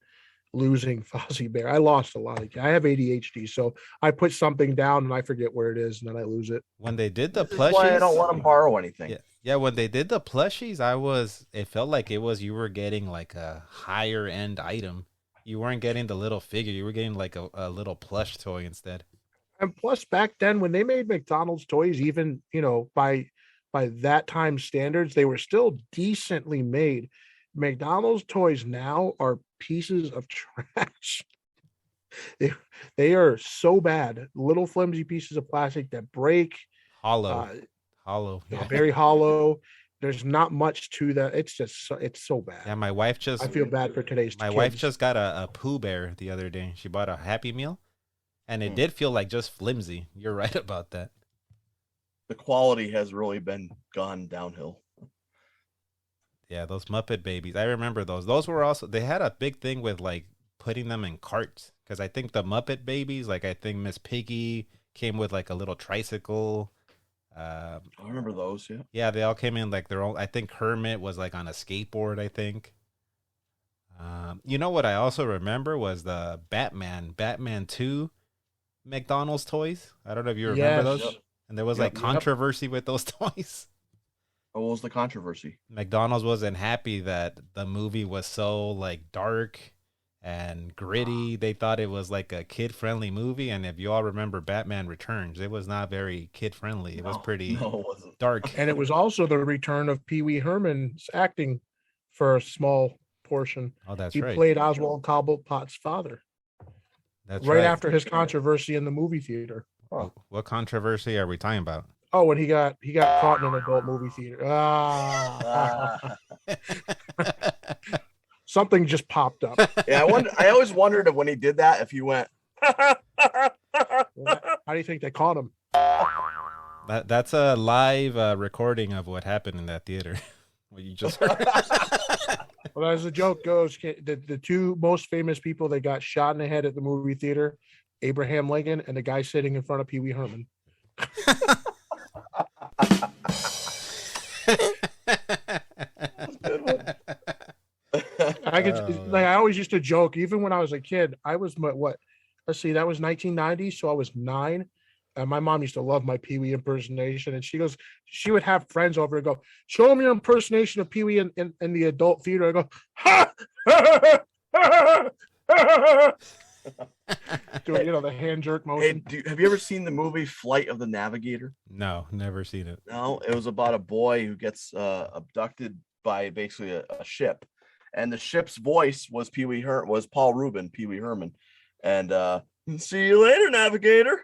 losing Fozzie Bear. I lost a lot. I have ADHD, so I put something down and I forget where it is, and then I lose it. When they did the That's why I plushies, don't let them borrow anything. yeah. When they did the plushies, it felt like you were getting like a higher end item. You weren't getting the little figure. You were getting like a little plush toy instead. And plus, back then when they made McDonald's toys, even by that time standards, they were still decently made. McDonald's toys now are pieces of trash. They are so bad. Little flimsy pieces of plastic that break. Hollow. Yeah, very hollow. There's not much to that. It's so bad. Yeah, my wife I feel bad for today's My kids. wife just got a Pooh Bear the other day. She bought a Happy Meal, and it did feel like just flimsy. You're right about that. The quality has really been gone downhill. Yeah, those Muppet Babies. I remember those. Those were also, they had a big thing with like putting them in carts, because I think the Muppet Babies, like I think Miss Piggy came with like a little tricycle. I remember those. Yeah. Yeah, they all came in like their own. I think Kermit was like on a skateboard, I think. You know what I also remember was the Batman 2 McDonald's toys. I don't know if you remember those. Yep. And there was like controversy with those toys. What was the controversy? McDonald's wasn't happy that the movie was so like dark and gritty. They thought it was like a kid-friendly movie, and if you all remember Batman Returns, it was not very kid-friendly. It was pretty it wasn't. dark. And it was also the return of Pee Wee Herman's acting for a small portion. Oh, that's he right. played Oswald Cobblepot's father. That's right right. after his controversy in the movie theater. What controversy are we talking about? Oh, when he got caught in an adult movie theater. Something just popped up. Yeah, I always wondered if when he did that, if he went. How do you think they caught him? That's a live recording of what happened in that theater. What you just heard. Well, as the joke goes, the two most famous people that got shot in the head at the movie theater, Abraham Lincoln and the guy sitting in front of Pee Wee Herman. I always used to joke, even when I was a kid. I was let's see, that was 1990, so I was 9. And my mom used to love my Pee Wee impersonation, and she would have friends over and go, "Show them your impersonation of Pee Wee in the adult theater." I go, "Ha!" Doing, the hand jerk motion. Hey, have you ever seen the movie Flight of the Navigator? No, never seen it. No, it was about a boy who gets abducted by basically a ship, and the ship's voice was was Paul Rubin, Pee Wee Herman, and see you later, navigator.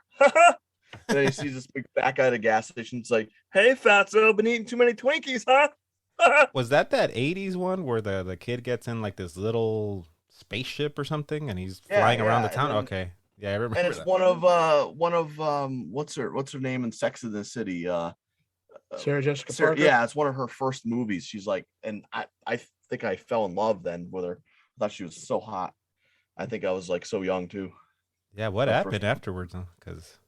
And then he sees this big fat guy at a gas station. It's like, "Hey, fatso, been eating too many Twinkies, huh?" Was that 80s one where the kid gets in like this little spaceship or something, and he's flying around the town? Then, okay, yeah, I remember. And it's that. one of what's her name in Sex and the City? Sarah Jessica Parker. Yeah, it's one of her first movies. She's like, and I think I fell in love then with her. I thought she was so hot. I think I was like so young too. Yeah, what happened afterwards? Because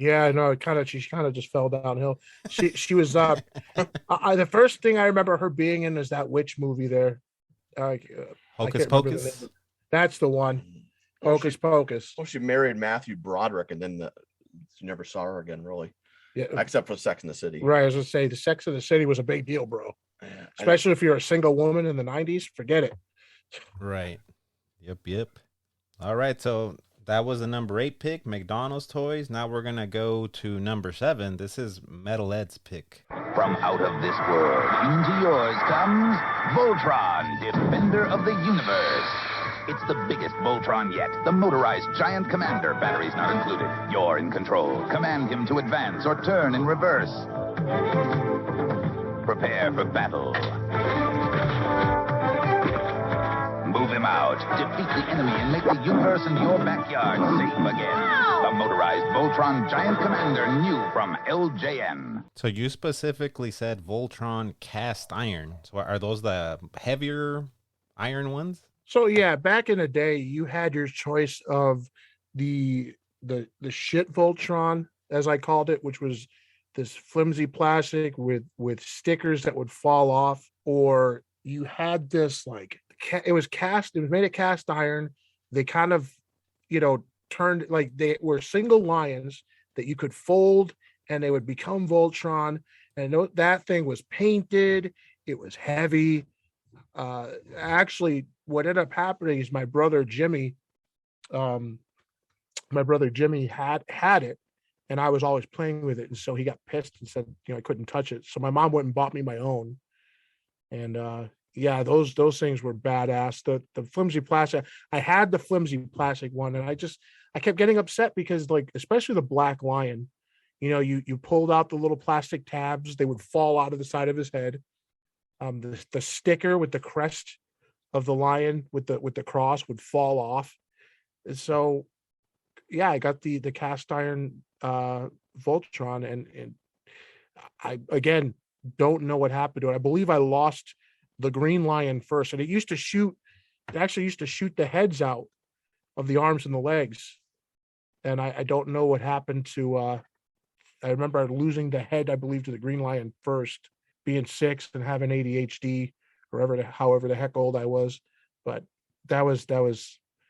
yeah, no, she kind of just fell downhill. She was the first thing I remember her being in is that witch movie there. Hocus Pocus. That's the one. Hocus Pocus. Oh, she married Matthew Broderick, and then you never saw her again, really. Yeah, except for Sex and the City. Right, as I say, the Sex and the City was a big deal, bro. Yeah, especially if you're a single woman in the 90s. Forget it. Right. Yep. All right, so that was the number 8 pick, McDonald's toys. Now we're gonna go to number 7. This is Metal Ed's pick. From out of this world, into yours comes Voltron, Defender of the Universe. It's the biggest Voltron yet, the motorized giant commander, batteries not included. You're in control. Command him to advance or turn in reverse. Prepare for battle. Move him out, defeat the enemy, and make the universe and your backyard safe again. The motorized Voltron Giant Commander, new from LJN. So you specifically said Voltron cast iron. So are those the heavier iron ones? So yeah, back in the day, you had your choice of the shit Voltron, as I called it, which was this flimsy plastic with stickers that would fall off, or you had this it was made of cast iron. They kind of, turned, like they were single lions that you could fold and they would become Voltron. And that thing was painted. It was heavy. Actually, what ended up happening is my brother Jimmy had it, and I was always playing with it. And so he got pissed and said, I couldn't touch it. So my mom went and bought me my own. And, yeah, those things were badass. The flimsy plastic. I had the flimsy plastic one, and I kept getting upset because, especially the Black Lion, you pulled out the little plastic tabs, they would fall out of the side of his head. The sticker with the crest of the lion with the cross would fall off. And so, yeah, I got the cast iron Voltron, and I again don't know what happened to it. I believe I lost the green lion first, and it actually used to shoot the heads out of the arms and the legs. And I don't know what happened to, I remember losing the head, I believe, to the green lion first, being 6 and having ADHD, or however the heck old I was. But that was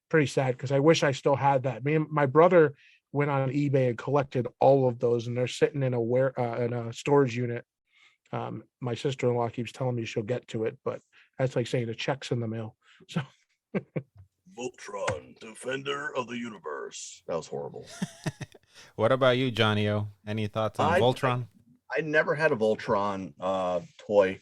pretty sad, because I wish I still had that. Me and my brother went on eBay and collected all of those, and they're sitting in a storage unit. My sister-in-law keeps telling me she'll get to it, but that's like saying a check's in the mail. So Voltron, defender of the universe. That was horrible. What about you, Johnny O? Any thoughts on Voltron? I never had a Voltron toy.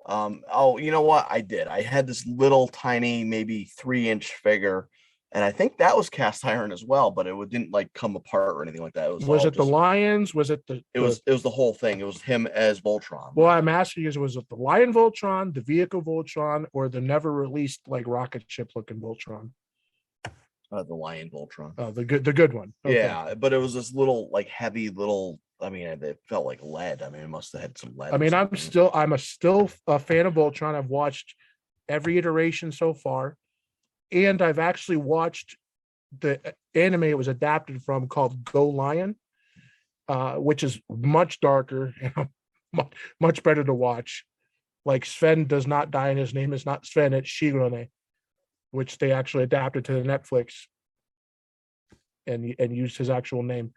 Oh, you know what? I did. I had this little tiny, maybe 3-inch figure, and I think that was cast iron as well, but it didn't like come apart or anything like that. Was it the lions? Was it the? It was the whole thing. It was him as Voltron. Well, I'm asking you, was it the lion Voltron, the vehicle Voltron, or the never released like rocket ship looking Voltron? The lion Voltron. Oh, the good one. Okay. Yeah, but it was this little like heavy little. I mean, it felt like lead. I mean, it must have had some lead. I mean, I'm still a fan of Voltron. I've watched every iteration so far, and I've actually watched the anime it was adapted from called Go Lion, which is much darker and much better to watch. Like Sven does not die, and his name is not Sven; it's Shirone, which they actually adapted to the Netflix and used his actual name.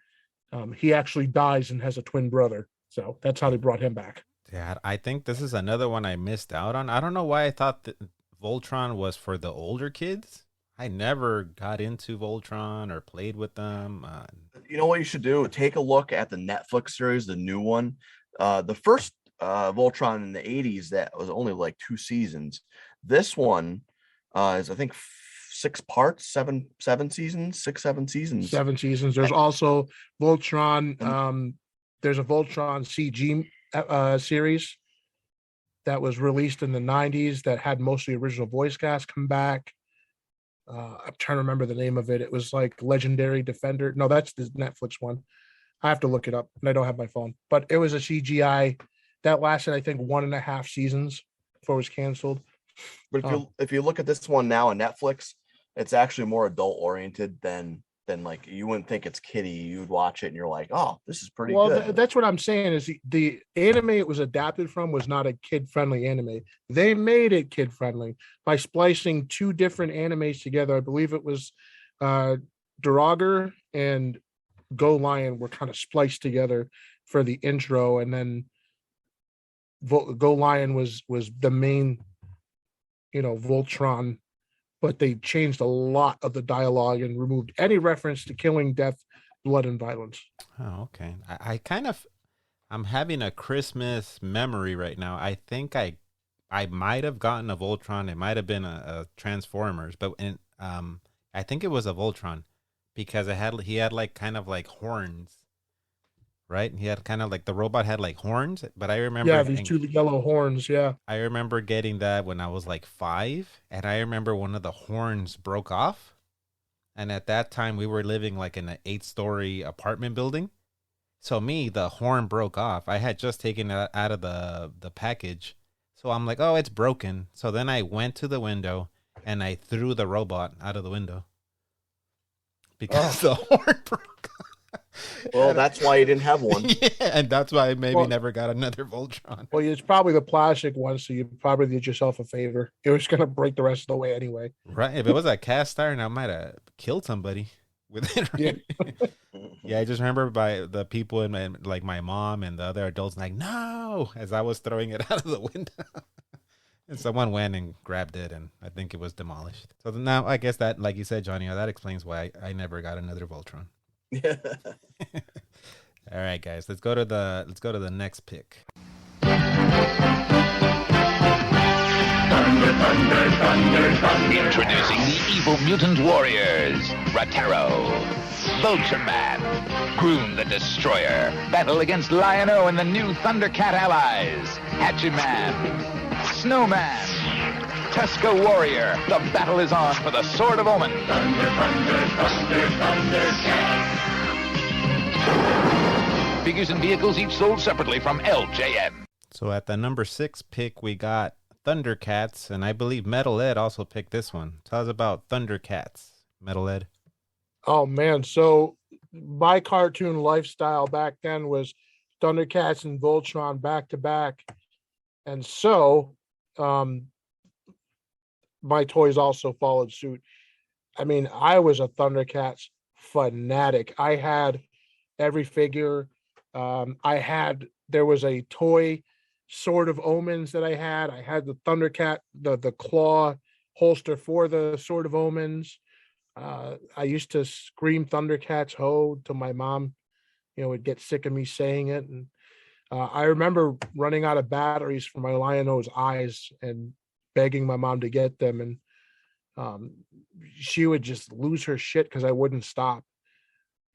He actually dies and has a twin brother. So that's how they brought him back. Yeah, I think this is another one I missed out on. I don't know why I thought that Voltron was for the older kids. I never got into Voltron or played with them. You know what you should do? Take a look at the Netflix series, the new one. The first Voltron in the 80s, that was only like 2 seasons. This one is, I think, 6 parts, 7 seasons, 7 seasons. 7 seasons. There's also Voltron. There's a Voltron CG series that was released in the 90s that had most of the original voice cast come back. I'm trying to remember the name of it. It was like Legendary Defender. No, that's the Netflix one. I have to look it up, and I don't have my phone. But it was a CGI that lasted, I think, 1.5 seasons before it was canceled. But if you look at this one now on Netflix, it's actually more adult oriented than like you wouldn't think it's kiddie. You'd watch it and you're like, oh, this is pretty good. Well, that's what I'm saying is the anime it was adapted from was not a kid-friendly anime. They made it kid-friendly by splicing 2 different animes together. I believe it was Duragar and Go Lion were kind of spliced together for the intro, and then Go Lion was the main, Voltron, but they changed a lot of the dialogue and removed any reference to killing, death, blood, and violence. Oh, okay. I'm having a Christmas memory right now. I think I might have gotten a Voltron. It might have been a Transformers, but I think it was a Voltron because he had like kind of like horns. Right? He had kind of like the robot had like horns, but I remember these 2 yellow horns. Yeah, I remember getting that when I was like 5, and I remember one of the horns broke off, and at that time we were living like in an 8-story apartment building. So the horn broke off. I had just taken it out of the package, so I'm like, oh, it's broken. So then I went to the window and I threw the robot out of the window because the horn broke off. Well, that's why you didn't have one. Yeah, and that's why I never got another Voltron. Well, it's probably the plastic one, so you probably did yourself a favor. It was going to break the rest of the way anyway. Right. If it was a cast iron, I might have killed somebody with it. Right? Yeah, I just remember by the people in my mom and the other adults like, no, as I was throwing it out of the window. And someone went and grabbed it, and I think it was demolished. So now I guess that, like you said, Johnny, that explains why I never got another Voltron. Yeah. All right, guys, let's go to the next pick. Introducing the evil mutant warriors, Rotaro, Vulture-Man, Groom the Destroyer, battle against Lion-O and the new Thundercat allies, Hatchet-Man, Snowman, Tusker Warrior. The battle is on for the Sword of Omen. Figures and vehicles each sold separately from LJN. So at the number 6 pick, we got Thundercats, and I believe Metal Ed also picked this one. Tell us about Thundercats, Metal Ed. Oh, man. So my cartoon lifestyle back then was Thundercats and Voltron back to back. And so my toys also followed suit. I mean, I was a Thundercats fanatic. I had every figure. There was a toy Sword of Omens that I had. I had the Thundercat, the claw holster for the Sword of Omens. I used to scream Thundercats ho till my mom, would get sick of me saying it. And I remember running out of batteries for my Lion-O's eyes and begging my mom to get them. And she would just lose her shit because I wouldn't stop.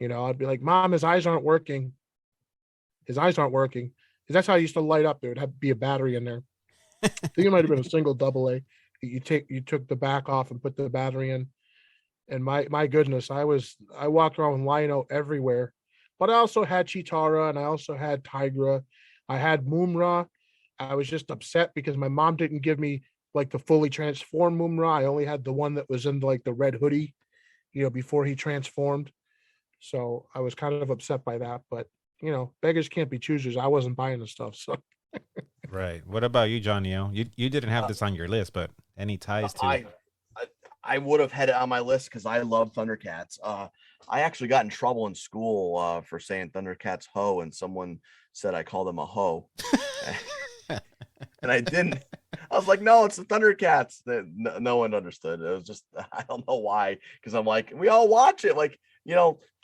I'd be like, Mom, his eyes aren't working. His eyes aren't working. Because that's how I used to light up. There would have to be a battery in there. I think it might have been a single AA. You took the back off and put the battery in. And my goodness, I walked around with Lion-O everywhere. But I also had Chitara and I also had Tigra. I had Moomra. I was just upset because my mom didn't give me like the fully transformed Moomra. I only had the one that was in like the red hoodie, before he transformed. So I was kind of upset by that. But beggars can't be choosers. I wasn't buying the stuff. So right. What about you, Johnny O? You didn't have this on your list, but any ties to I would have had it on my list because I love Thundercats. I actually got in trouble in school for saying Thundercats ho, and someone said I called them a hoe. And I didn't. I was like, no, it's the Thundercats. No one understood. It was just, I don't know why. Because I'm like, we all watch it. Like,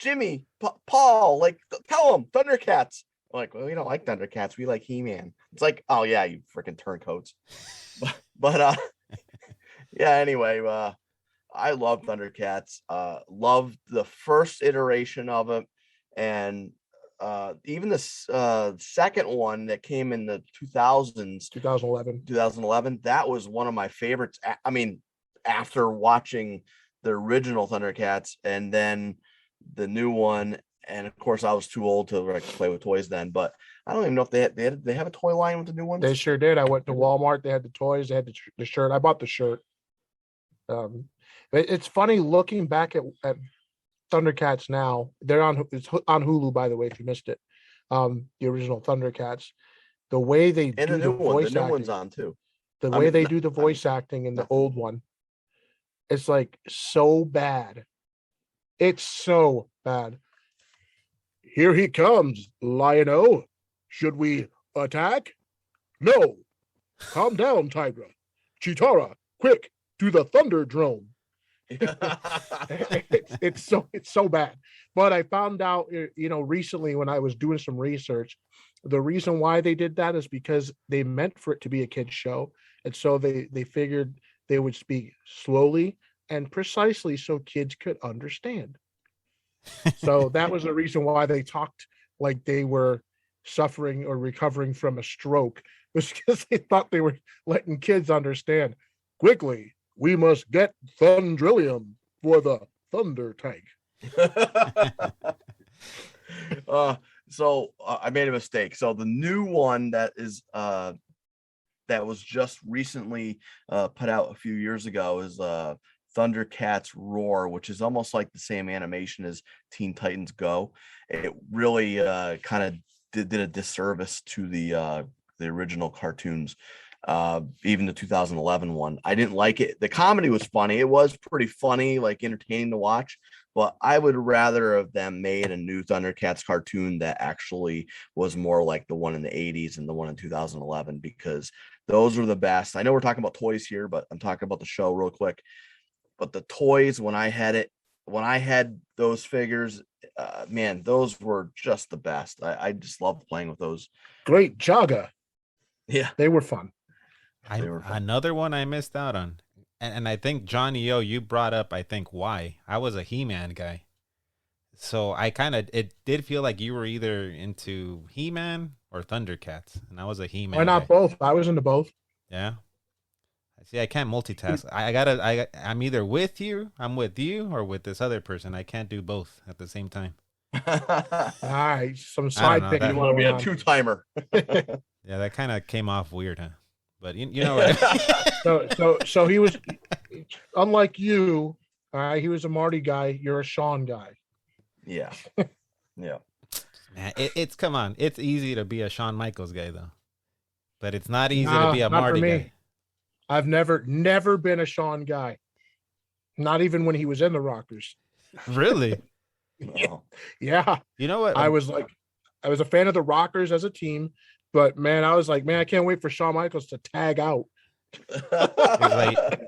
Jimmy, Paul, like, tell them Thundercats. I'm like, well, we don't like Thundercats. We like He-Man. It's like, oh, yeah, you freaking turncoats. But yeah, anyway, I love Thundercats. Loved the first iteration of it. And even the second one that came in the 2011, that was one of my favorites. I mean, after watching the original Thundercats and then the new one, and of course I was too old to play with toys then, but I don't even know if they have a toy line with the new ones. They sure did. I went to Walmart. They had the toys. They had the shirt. I bought the shirt. It's funny looking back at Thundercats now. It's on Hulu, by the way, if you missed it. The original Thundercats. The way they do the voice acting. The new one's on too. The way they do the voice acting in the old one, it's like so bad. It's so bad. Here he comes, Lion-O. Should we attack? No. Calm down, Tigra. Chitara, quick, to the Thunder Drone. It's so bad. But I found out, recently when I was doing some research, the reason why they did that is because they meant for it to be a kid's show. And so they figured they would speak slowly and precisely so kids could understand. So that was the reason why they talked like they were suffering or recovering from a stroke, was because they thought they were letting kids understand. Quickly, we must get Thundrillium for the Thunder Tank. So I made a mistake. So the new one that was just recently put out a few years ago is Thundercats Roar, which is almost like the same animation as Teen Titans Go. It really kind of did a disservice to the original cartoons. Even the 2011 one, I didn't like it. The comedy was funny. It was pretty funny, like entertaining to watch, but I would rather have them made a new Thundercats cartoon that actually was more like the one in the 80s and the one in 2011, because those were the best. I know we're talking about toys here, but I'm talking about the show real quick. But the toys, when I had those figures, man, those were just the best. I just loved playing with those. Great Jaga. Yeah, they were fun. Another one I missed out on, and I think Johnny O, you brought up, I think, why I was a He-Man guy. So it did feel like you were either into He-Man or Thundercats, and I was a He-Man. Why not both? I was into both. Yeah. See, I can't multitask. I'm either with you, or with this other person. I can't do both at the same time. All right, some side thing. You want to be a two-timer. Yeah, that kind of came off weird, huh? But you know what I mean. So he was, unlike you, he was a Marty guy. You're a Sean guy. Yeah. Yeah. Man, come on. It's easy to be a Shawn Michaels guy, though. But it's not easy to be a Marty guy. I've never been a Sean guy. Not even when he was in the Rockers. Really? Yeah. You know what? I was a fan of the Rockers as a team, but man, I was like, man, I can't wait for Shawn Michaels to tag out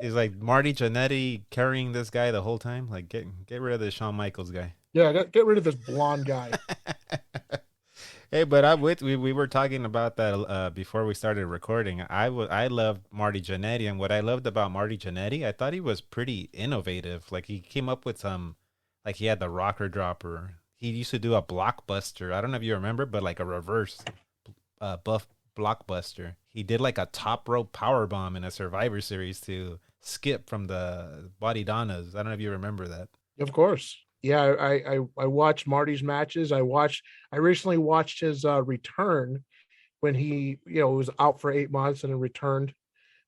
Is like Marty Jannetty carrying this guy the whole time. Like get rid of this Shawn Michaels guy. Yeah, get rid of this blonde guy. Hey, but we were talking about that before we started recording. I loved Marty Jannetty, and what I loved about Marty Jannetty, I thought he was pretty innovative. Like he came up with some, like he had the rocker dropper. He used to do a blockbuster. I don't know if you remember, but like a reverse buff blockbuster. He did like a top rope power bomb in a Survivor Series to skip from the Body Donnas. I don't know if you remember that. Of course. Yeah, I watched Marty's matches. I recently watched his return when he, was out for 8 months and then returned.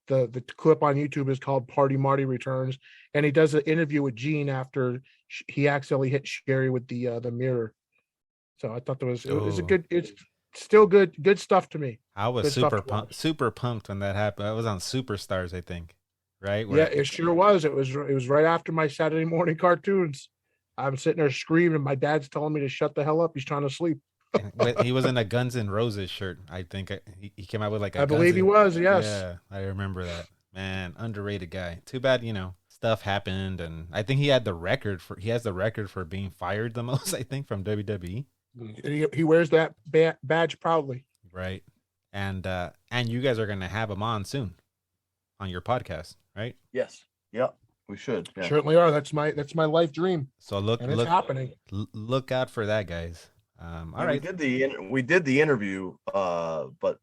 The clip on YouTube is called Party Marty Returns, and he does an interview with Gene after he accidentally hit Sherry with the mirror. So I thought it was a good. It's still good stuff to me. I was super pumped when that happened. I was on Superstars, I think, right? Yeah, it sure was. It was right after my Saturday morning cartoons. I'm sitting there screaming. My dad's telling me to shut the hell up. He's trying to sleep. He was in a Guns N' Roses shirt. I think he came out with like a. I believe he was. Yes. Yeah, I remember that. Man, underrated guy. Too bad, stuff happened, and I think he has the record for being fired the most. I think from WWE. He wears that badge proudly. Right, and you guys are gonna have him on soon, on your podcast, right? Yes. Yep. We should. Yeah. Certainly are. That's my life dream. So it's happening. Look out for that, guys. All right. We did the interview, but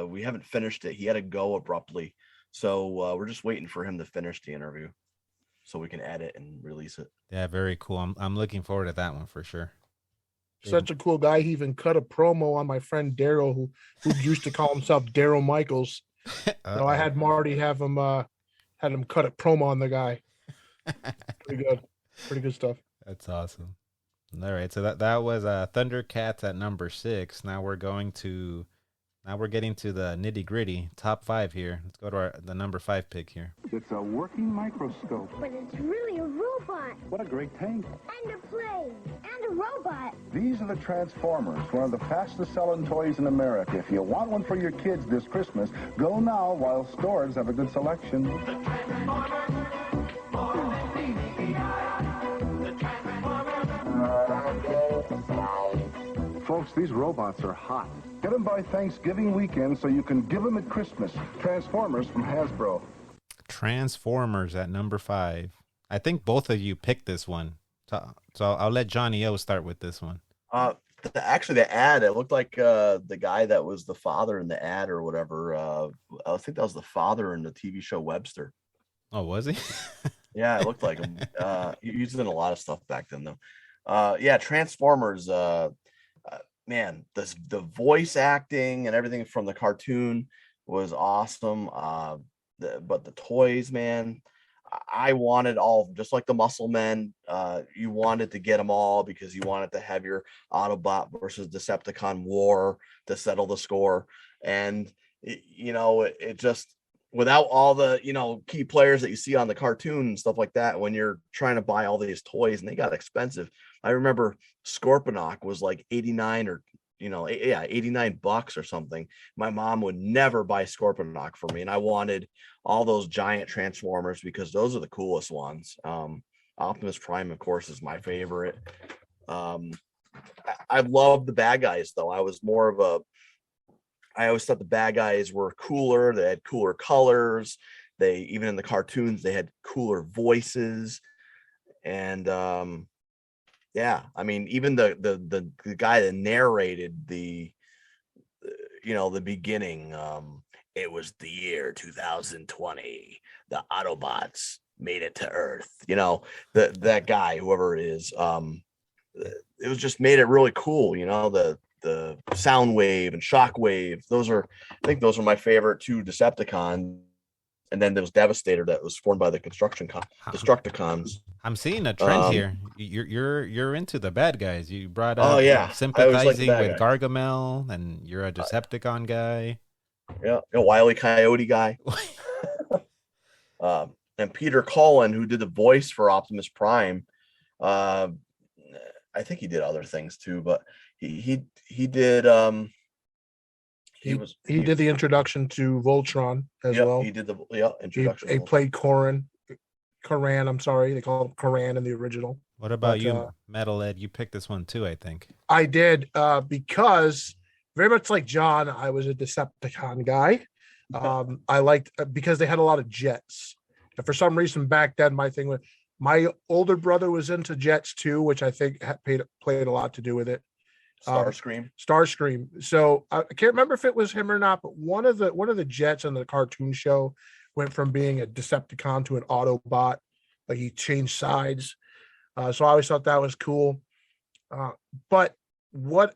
we haven't finished it. He had to go abruptly, so we're just waiting for him to finish the interview, so we can edit and release it. Yeah, very cool. I'm looking forward to that one for sure. Such a cool guy. He even cut a promo on my friend Daryl, who used to call himself Daryl Michaels. I had Marty have him cut a promo on the guy. Pretty good stuff. That's awesome. All right, so that was Thundercats at number 6. Now we're getting to the nitty gritty top 5 here. Let's go to the number 5 pick here. It's a working microscope. But it's really a robot. What a great tank. And a plane. And a robot. These are the Transformers, one of the fastest selling toys in America. If you want one for your kids this Christmas, go now while stores have a good selection. The Transformers. Folks, these robots are hot. Get them by Thanksgiving weekend so you can give them at Christmas. Transformers from Hasbro. Transformers at number 5. I think both of you picked this one. So I'll let Johnny O start with this one. Actually, the ad, it looked like the guy that was the father in the ad or whatever. I think that was the father in the TV show Webster. Oh, was he? Yeah, it looked like him. He was in a lot of stuff back then, though. Yeah, Transformers. Man, the voice acting and everything from the cartoon was awesome. But the toys, man, I wanted all of them, just like the Muscle Men. You wanted to get them all because you wanted to have your Autobot versus Decepticon war to settle the score. And it just, without all the key players that you see on the cartoon and stuff like that, when you're trying to buy all these toys, and they got expensive. I remember Scorponok was like 89 or $89 or something. My mom would never buy Scorponok for me, and I wanted all those giant Transformers because those are the coolest ones. Optimus Prime, of course, is my favorite. I love the bad guys, though. I always thought the bad guys were cooler. They had cooler colors. Even in the cartoons, they had cooler voices. And yeah, I mean, even the guy that narrated the beginning, it was the year 2020. The Autobots made it to Earth. That guy, whoever it is, it was just made it really cool. The Soundwave and Shockwave. I think those are my favorite 2 Decepticons. And then there was Devastator that was formed by the Destructicons. I'm seeing a trend here. You're into the bad guys. You brought up sympathizing with Gargamel, and you're a Decepticon guy. Yeah, Wile E. Coyote guy. And Peter Cullen, who did the voice for Optimus Prime. I think he did other things too, but he did He did the introduction to Voltron as well. He did the introduction. He played Koran. I'm sorry, they call him Koran in the original. What about you, Metal Ed? You picked this one too, I think. I did because very much like John, I was a Decepticon guy. I liked because they had a lot of jets. And for some reason back then, my older brother was into jets too, which I think played a lot to do with it. Starscream. So I can't remember if it was him or not, but one of the jets in the cartoon show went from being a Decepticon to an Autobot. Like he changed sides. So I always thought that was cool. But what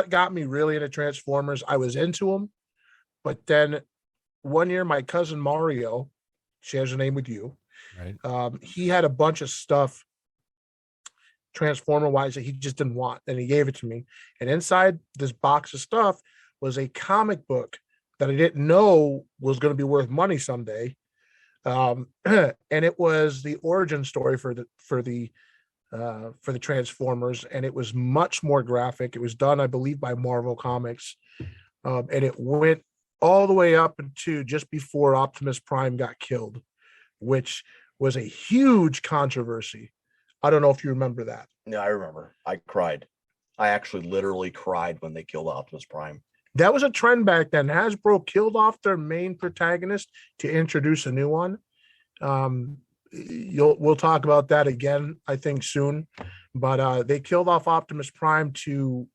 got me really into Transformers, I was into them, but then one year my cousin Mario shares a name with you. Right. He had a bunch of stuff Transformer wise that he just didn't want, and he gave it to me. And inside this box of stuff was a comic book that I didn't know was going to be worth money someday. And it was the origin story for the Transformers, and it was much more graphic. It was done, I believe, by Marvel Comics, and it went all the way up into just before Optimus Prime got killed, which was a huge controversy. I don't know if you remember that. Yeah, I remember. I cried. I actually literally cried when they killed Optimus Prime. That was a trend back then. Hasbro killed off their main protagonist to introduce a new one. We'll talk about that again, I think, soon. But they killed off Optimus Prime to,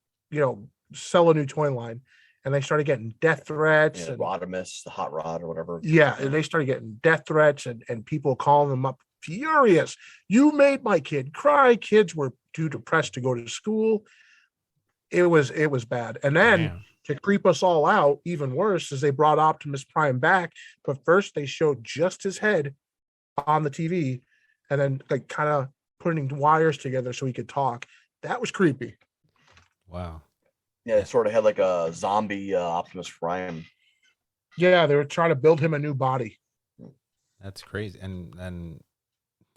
sell a new toy line, and they started getting death threats. And Rodimus, the hot rod or whatever. Yeah, and they started getting death threats and people calling them up furious. You made my kid cry. Kids were too depressed to go to school. It was bad. And then to creep us all out, even worse, is they brought Optimus Prime back, but first they showed just his head on the TV, and then like kind of putting wires together so he could talk. That was creepy. Wow. Yeah, it sort of had like a zombie Optimus Prime. Yeah, they were trying to build him a new body. That's crazy. And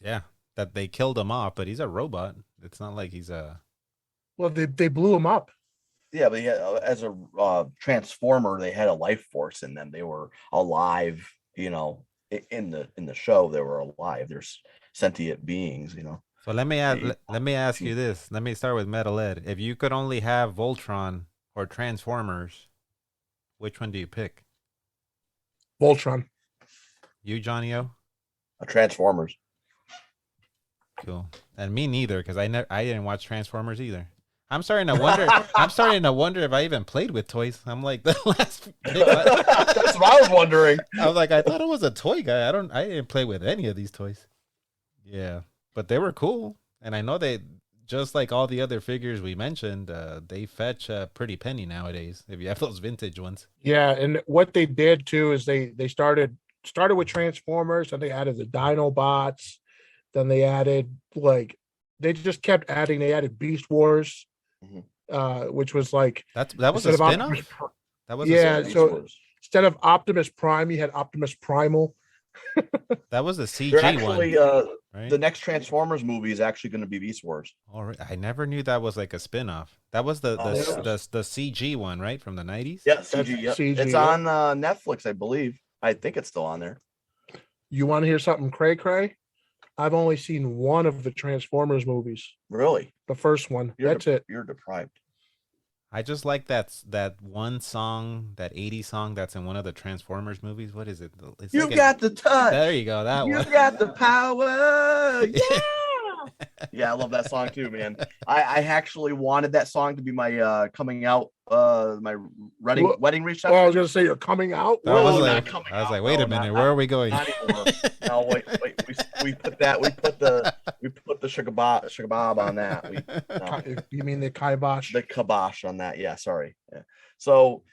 yeah, that they killed him off, but he's a robot. It's not like he's a... Well, they blew him up. Yeah, but as a Transformer, they had a life force in them. They were alive, in the show. They were alive. They're sentient beings, So let me ask you this. Let me start with Metal Ed. If you could only have Voltron or Transformers, which one do you pick? Voltron. You, Johnny O? Transformers. Cool. And me neither, because I didn't watch Transformers either. I'm starting to wonder if I even played with toys. I'm like the last. That's what I was wondering. I was like, I thought I was a toy guy. I didn't play with any of these toys. Yeah, but they were cool, and I know they, just like all the other figures we mentioned, they fetch a pretty penny nowadays if you have those vintage ones. Yeah, and what they did too is they started with Transformers, and they added the Dinobots. Then they added they just kept adding. They added Beast Wars. Which was like that was a spin-off? That was so instead of Optimus Prime, you had Optimus Primal. That was a CG one. Right? The next Transformers movie is actually going to be Beast Wars. All right. I never knew that was like a spin-off. That was the CG one, right? From the 90s? Yeah, CG. Yep. CG, it's on Netflix, I believe. I think it's still on there. You want to hear something cray-cray? I've only seen one of the Transformers movies. Really? The first one. That's it. You're deprived. I just like that one song, that 80s song that's in one of the Transformers movies. What is it? It's you got the touch. There you go. That one. You got the power. Yeah. Yeah, I love that song too, man. I actually wanted that song to be my coming out, my wedding reception. Well, I was gonna say you're coming out. I was like, wait a minute, where are we going? No, wait. We put the sugar on that. You mean the kibosh? The kibosh on that. Yeah, sorry. Yeah. So,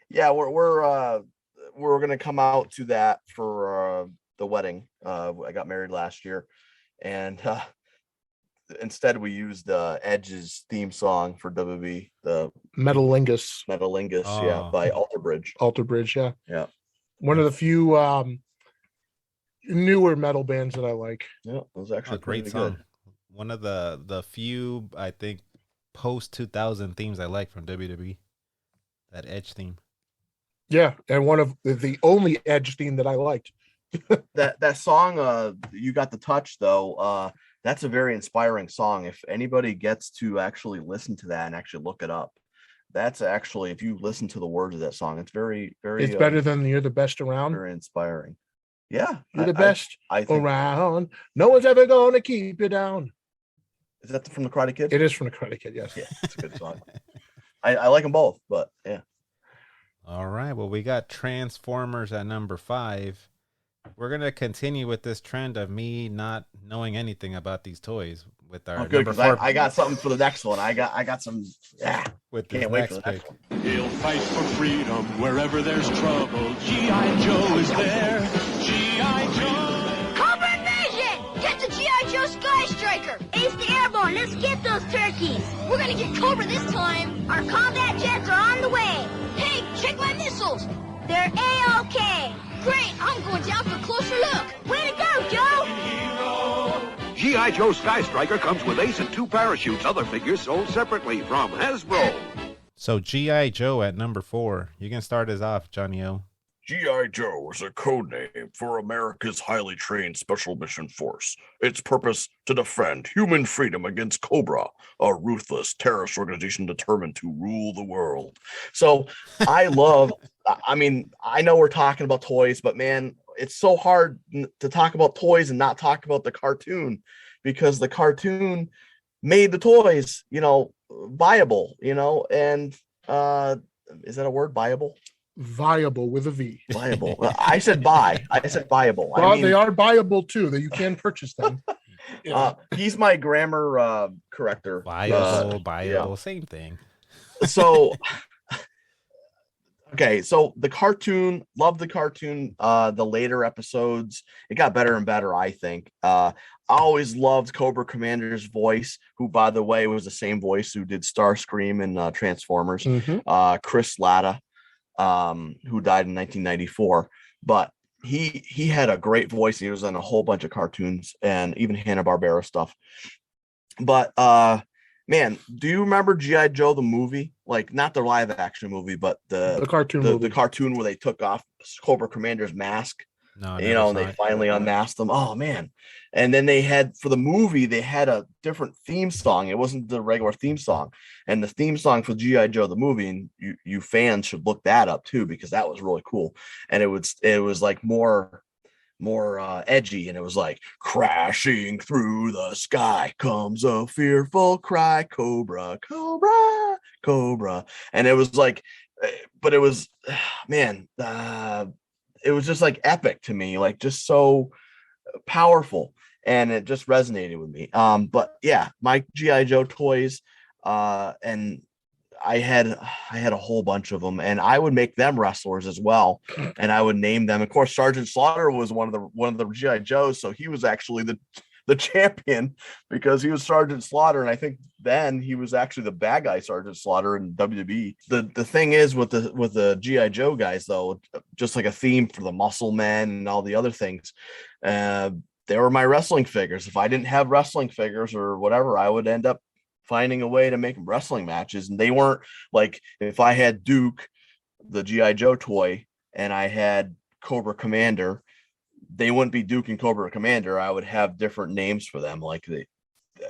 yeah, we're gonna come out to that for the wedding. I got married last year, and instead we used Edge's theme song for WWE, the Metalingus. Yeah, by Alter Bridge. Yeah. One of the few newer metal bands that I like. Yeah, it was actually a great song. Good. One of the few, I think, post 2000 themes I like from WWE. That Edge theme. Yeah, and one of the only Edge theme that I liked. That song, You Got the Touch, though, that's a very inspiring song. If anybody gets to actually listen to that and actually look it up, that's actually, if you listen to the words of that song, it's very, very. It's better than You're the Best Around. Very inspiring. Yeah, You're the best I think, around. No one's ever going to keep you down. Is that from the Karate Kid? It is from the Karate Kid. Yes. Yeah, it's a good song. I like them both, but yeah. All right. Well, we got Transformers at number 5. We're gonna continue with this trend of me not knowing anything about these toys with our good, number 4. I got something for the next one. I got some. Yeah, with can't wait for the next one. He'll fight for freedom wherever there's trouble. G.I. Joe is there. G.I. Joe. Cobra Invasion! Get the G.I. Joe Sky Striker! Ace the Airborne, let's get those turkeys! We're gonna get Cobra this time! Our combat jets are on the way! Hey, check my missiles! They're A-OK! Great, I'm going down for a closer look! Way to go, Joe! G.I. Joe Sky Striker comes with Ace and 2 parachutes. Other figures sold separately from Hasbro. So G.I. Joe at number 4. You can start us off, Johnny O. G.I. Joe is a code name for America's highly trained special mission force. Its purpose to defend human freedom against Cobra, a ruthless terrorist organization determined to rule the world. So I know we're talking about toys, but man, it's so hard to talk about toys and not talk about the cartoon, because the cartoon made the toys, viable, and is that a word, viable? Viable with a V. Viable. I said buy. I said viable. Well, they are viable too, that you can purchase them. He's my grammar corrector. Viable, same thing. So, okay, so the cartoon, love the cartoon. The later episodes, it got better and better, I think. I always loved Cobra Commander's voice, who, by the way, was the same voice who did Starscream and Transformers. Mm-hmm. Chris Latta, who died in 1994, but he had a great voice. He was in a whole bunch of cartoons and even Hanna-Barbera stuff. But man, do you remember G.I. Joe the movie? Like, not the live action movie, but the cartoon movie. The cartoon where they took off Cobra Commander's mask. No, and they finally unmasked them. Oh man. And then they had, for the movie, they had a different theme song. It wasn't the regular theme song. And the theme song for G.I. Joe the movie, and you fans should look that up too, because that was really cool. And it was like more edgy, and it was like, crashing through the sky comes a fearful cry, Cobra, Cobra, Cobra. And it was like, but it was, man, it was just like epic to me, like just so powerful, and it just resonated with me. But yeah, my G.I. Joe toys, and I had a whole bunch of them, and I would make them wrestlers as well, and I would name them. Of course, Sergeant Slaughter was one of the G.I. Joes, so he was actually the champion, because he was Sergeant Slaughter, and I think then he was actually the bad guy Sergeant Slaughter in WWE. The thing is with the G.I. Joe guys, though, just like a theme for the Muscle Men and all the other things, they were my wrestling figures. If I didn't have wrestling figures or whatever, I would end up finding a way to make wrestling matches. And they weren't like, if I had Duke, the G.I. Joe toy, and I had Cobra Commander, they wouldn't be Duke and Cobra Commander. I would have different names for them. Like,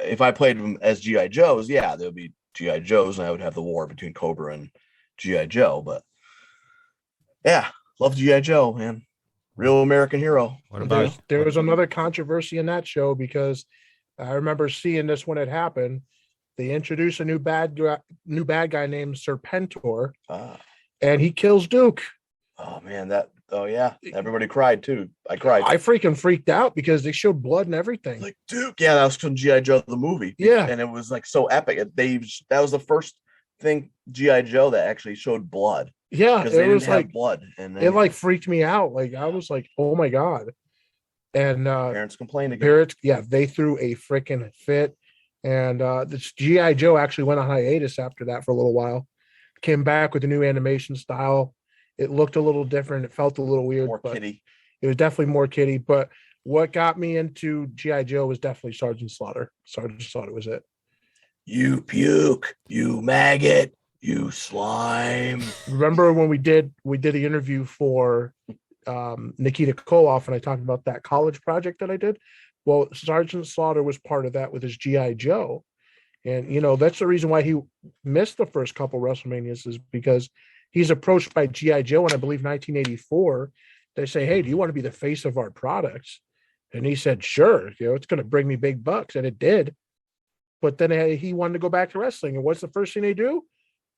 if I played them as G.I. Joes, yeah, they'll be G.I. Joes, and I would have the war between Cobra and G.I. Joe. But yeah, love G.I. Joe, man. Real American hero. What about there was another controversy in that show, because I remember seeing this when it happened. They introduced a new bad guy named Serpentor, and he kills Duke. Oh man, yeah, everybody cried too. I cried. I freaking freaked out because they showed blood and everything. Like, Duke, yeah, that was from G.I. Joe the movie. Yeah, and it was like so epic. That was the first thing G.I. Joe that actually showed blood. Yeah, because they didn't have blood, and it like freaked me out. Like, I was like, oh my god. And parents complained again. Parents, yeah, they threw a freaking fit. And this G.I. Joe actually went on hiatus after that for a little while. Came back with a new animation style. It looked a little different. It felt a little weird. More kiddie. It was definitely more kiddie. But what got me into G.I. Joe was definitely Sergeant Slaughter. Sergeant Slaughter was it. You puke, you maggot. You slime. Remember when we did the interview for Nikita Koloff, and I talked about that college project that I did? Well, Sergeant Slaughter was part of that with his G.I. Joe. And, that's the reason why he missed the first couple WrestleManias, is because he's approached by G.I. Joe in, I believe, 1984. They say, hey, do you want to be the face of our products? And he said, sure, it's going to bring me big bucks. And it did. But then he wanted to go back to wrestling. And what's the first thing they do?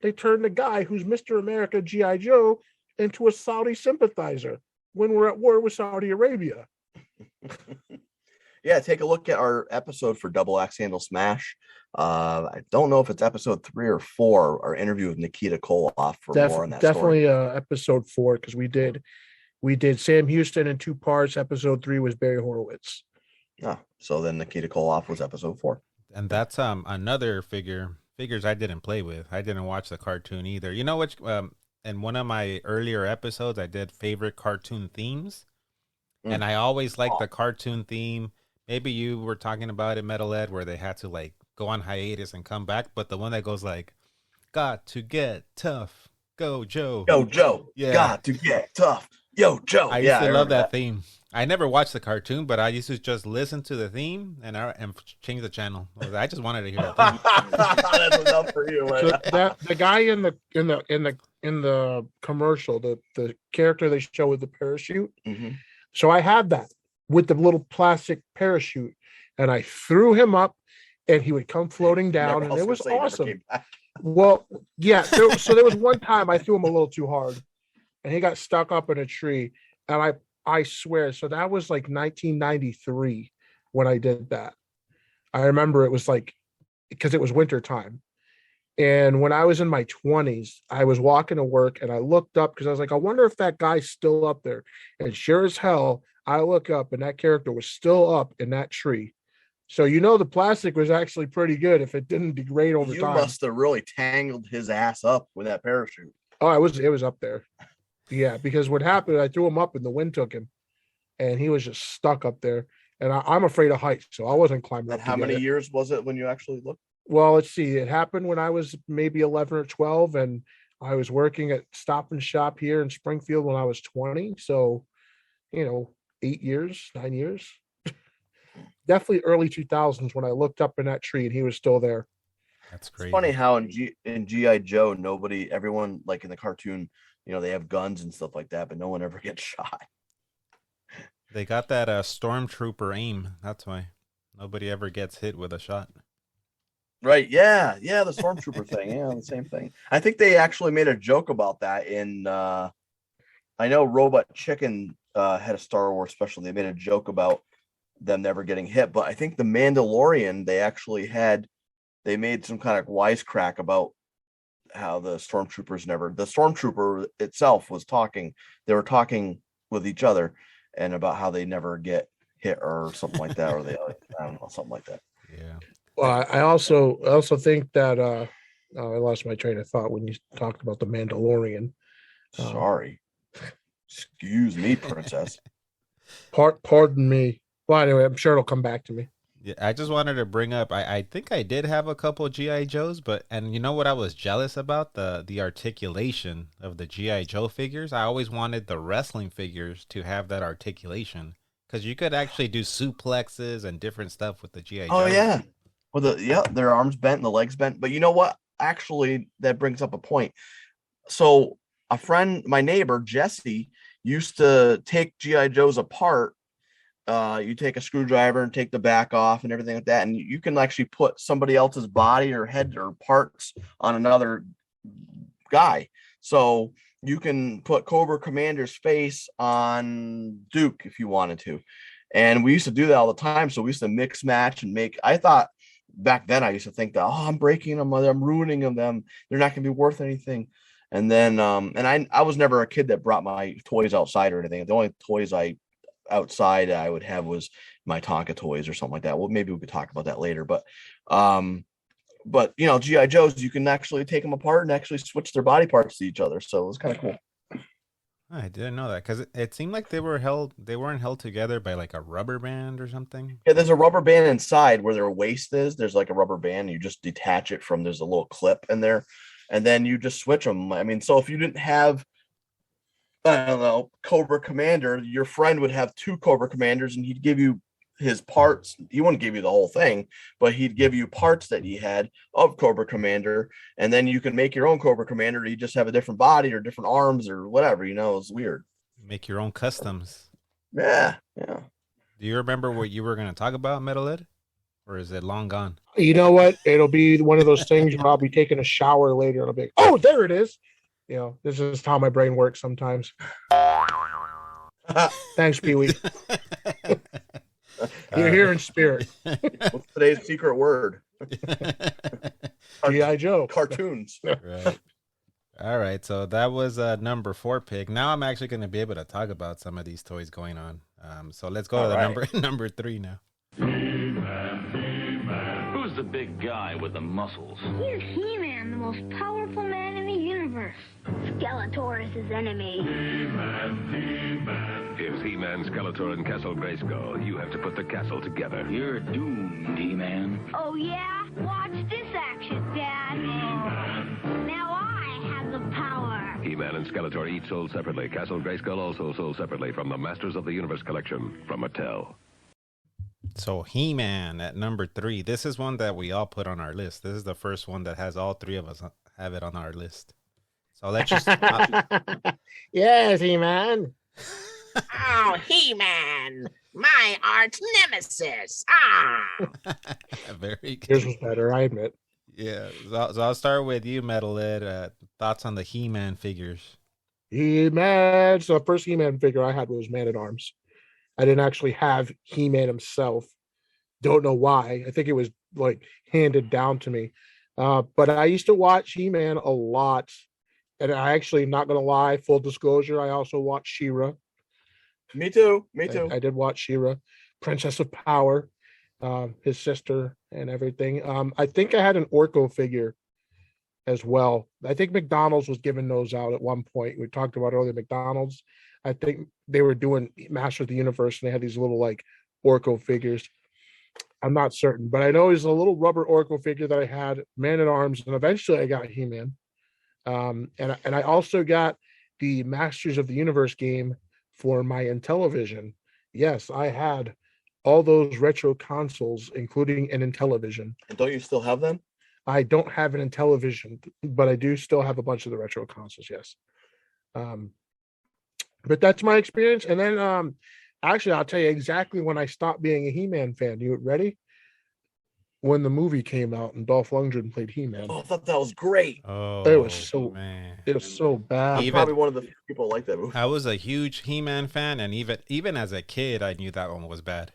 They turn the guy who's Mr. America, G.I. Joe, into a Saudi sympathizer when we're at war with Saudi Arabia. Yeah, take a look at our episode for Double Axe Handle Smash. I don't know if it's episode 3 or 4, our interview with Nikita Koloff for more on that definitely story. Episode 4, because we did Sam Houston in 2 parts. Episode 3 was Barry Horowitz. So then Nikita Koloff was episode 4. And that's another figures I didn't play with. I didn't watch the cartoon either. You know which in one of my earlier episodes I did favorite cartoon themes. And I always liked the cartoon theme. Maybe you were talking about it, Metal Ed, where they had to like go on hiatus and come back, but the one that goes like, got to get tough. Go Joe. Go Joe. Yeah. Got to get tough. Yo, Joe. I used to love that theme. I never watched the cartoon, but I used to just listen to the theme and change the channel. I just wanted to hear it. That's enough for you. So the guy in the commercial, the character they show with the parachute. Mm-hmm. So I had that with the little plastic parachute, and I threw him up, and he would come floating down, and it was awesome. Well, yeah. So there was one time I threw him a little too hard, and he got stuck up in a tree, and I swear. So that was like 1993 when I did that. I remember it was like, because it was winter time. And when I was in my 20s, I was walking to work and I looked up because I was like, I wonder if that guy's still up there. And sure as hell, I look up and that character was still up in that tree. So, the plastic was actually pretty good if it didn't degrade over time. You must have really tangled his ass up with that parachute. Oh, it was up there. Yeah, because what happened, I threw him up and the wind took him and he was just stuck up there. And I'm afraid of heights, so I wasn't climbing up. And how many years was it when you actually looked? Well, let's see. It happened when I was maybe 11 or 12, and I was working at Stop and Shop here in Springfield when I was 20. So, 8 years, 9 years. Definitely early 2000s when I looked up in that tree and he was still there. That's crazy. It's funny how in G.I. Joe, everyone like in the cartoon, they have guns and stuff like that, but no one ever gets shot. They got that stormtrooper aim. That's why nobody ever gets hit with a shot. Right. Yeah. Yeah. The stormtrooper thing. Yeah. The same thing. I think they actually made a joke about that in, I know Robot Chicken had a Star Wars special. They made a joke about them never getting hit, but I think the Mandalorian, they made some kind of wisecrack about how the stormtrooper itself was talking. They were talking with each other and about how they never get hit or something like that, or I don't know, something like that. Yeah. Well, I also think that I lost my train of thought when you talked about the Mandalorian. Sorry. Excuse me, princess. Pardon me. Well, anyway, I'm sure it'll come back to me. Yeah, I just wanted to bring up, I think I did have a couple of G.I. Joes, and you know what I was jealous about? The articulation of the G.I. Joe figures. I always wanted the wrestling figures to have that articulation, because you could actually do suplexes and different stuff with the G.I. Joe. Oh, yeah. Well, their arms bent and the legs bent. But you know what? Actually, that brings up a point. So a friend, my neighbor, Jesse, used to take G.I. Joes apart. You take a screwdriver and take the back off and everything like that. And you can actually put somebody else's body or head or parts on another guy. So you can put Cobra Commander's face on Duke if you wanted to. And we used to do that all the time. So we used to mix, match, and make. I thought back then I used to think that, I'm breaking them, I'm ruining them. They're not going to be worth anything. And then, and I was never a kid that brought my toys outside or anything. The only toys outside I would have was my Tonka toys or something like that. Well, maybe we could talk about that later, but G.I. Joes, you can actually take them apart and actually switch their body parts to each other. So it was kind of cool. I didn't know that, because it seemed like they weren't held together by like a rubber band or something. Yeah, there's a rubber band inside where their waist is. There's like a rubber band. You just detach it from, there's a little clip in there. and then you just switch them. I mean, so if you didn't have, I don't know, Cobra Commander, your friend would have 2 Cobra Commanders, and he'd give you his parts. He wouldn't give you the whole thing, but he'd give you parts that he had of Cobra Commander, and then you can make your own Cobra Commander. You just have a different body or different arms or whatever. It's weird. Make your own customs. Yeah. Do you remember what you were going to talk about, Metalhead? Or is it long gone? You know what? It'll be one of those things where I'll be taking a shower later and I'll be like, oh, there it is. This is how my brain works sometimes. Thanks, Pee-wee. You're here in spirit. What's today's secret word? G.I. Joe. Cartoons. Right. All right. So that was a number 4 pick. Now I'm actually going to be able to talk about some of these toys going on. So let's go to the number 3 now. Who's the big guy with the muscles? He's He-Man, the most powerful man in the universe. Skeletor is his enemy. If He-Man, Skeletor, and Castle Grayskull, you have to put the castle together. You're doomed, He-Man. Oh, yeah? Watch this action, Dad. Now I have the power. He-Man and Skeletor each sold separately. Castle Grayskull also sold separately from the Masters of the Universe collection from Mattel. So He-Man at number 3. This is one that we all put on our list. This is the first one that has all 3 of us have it on our list. So let's just... Yes, He-Man. Oh, He-Man, my arch nemesis. Very good. Yours was better, I admit. Yeah, so I'll start with you, Metalhead. Thoughts on the He-Man figures? He-Man. So the first He-Man figure I had was Man-at-Arms. I didn't actually have He-Man himself. Don't know why. I think it was like handed down to me. But I used to watch He-Man a lot. And I actually, not going to lie, full disclosure, I also watched She-Ra. Me too. I did watch She-Ra. Princess of Power, his sister and everything. I think I had an Orko figure as well. I think McDonald's was giving those out at one point. We talked about earlier, McDonald's. I think they were doing Master of the Universe, and they had these little like Orko figures. I'm not certain, but I know it was a little rubber Orko figure that I had, Man-at-Arms, and eventually I got He-Man. And I also got the Masters of the Universe game for my Intellivision. Yes, I had all those retro consoles, including an Intellivision. And don't you still have them? I don't have an Intellivision, but I do still have a bunch of the retro consoles. Yes. But that's my experience. And then, actually, I'll tell you exactly when I stopped being a He-Man fan. You ready? When the movie came out and Dolph Lundgren played He-Man. Oh, I thought that was great. Oh, it was so bad. I'm probably one of the few people like that movie. I was a huge He-Man fan, and even as a kid, I knew that one was bad.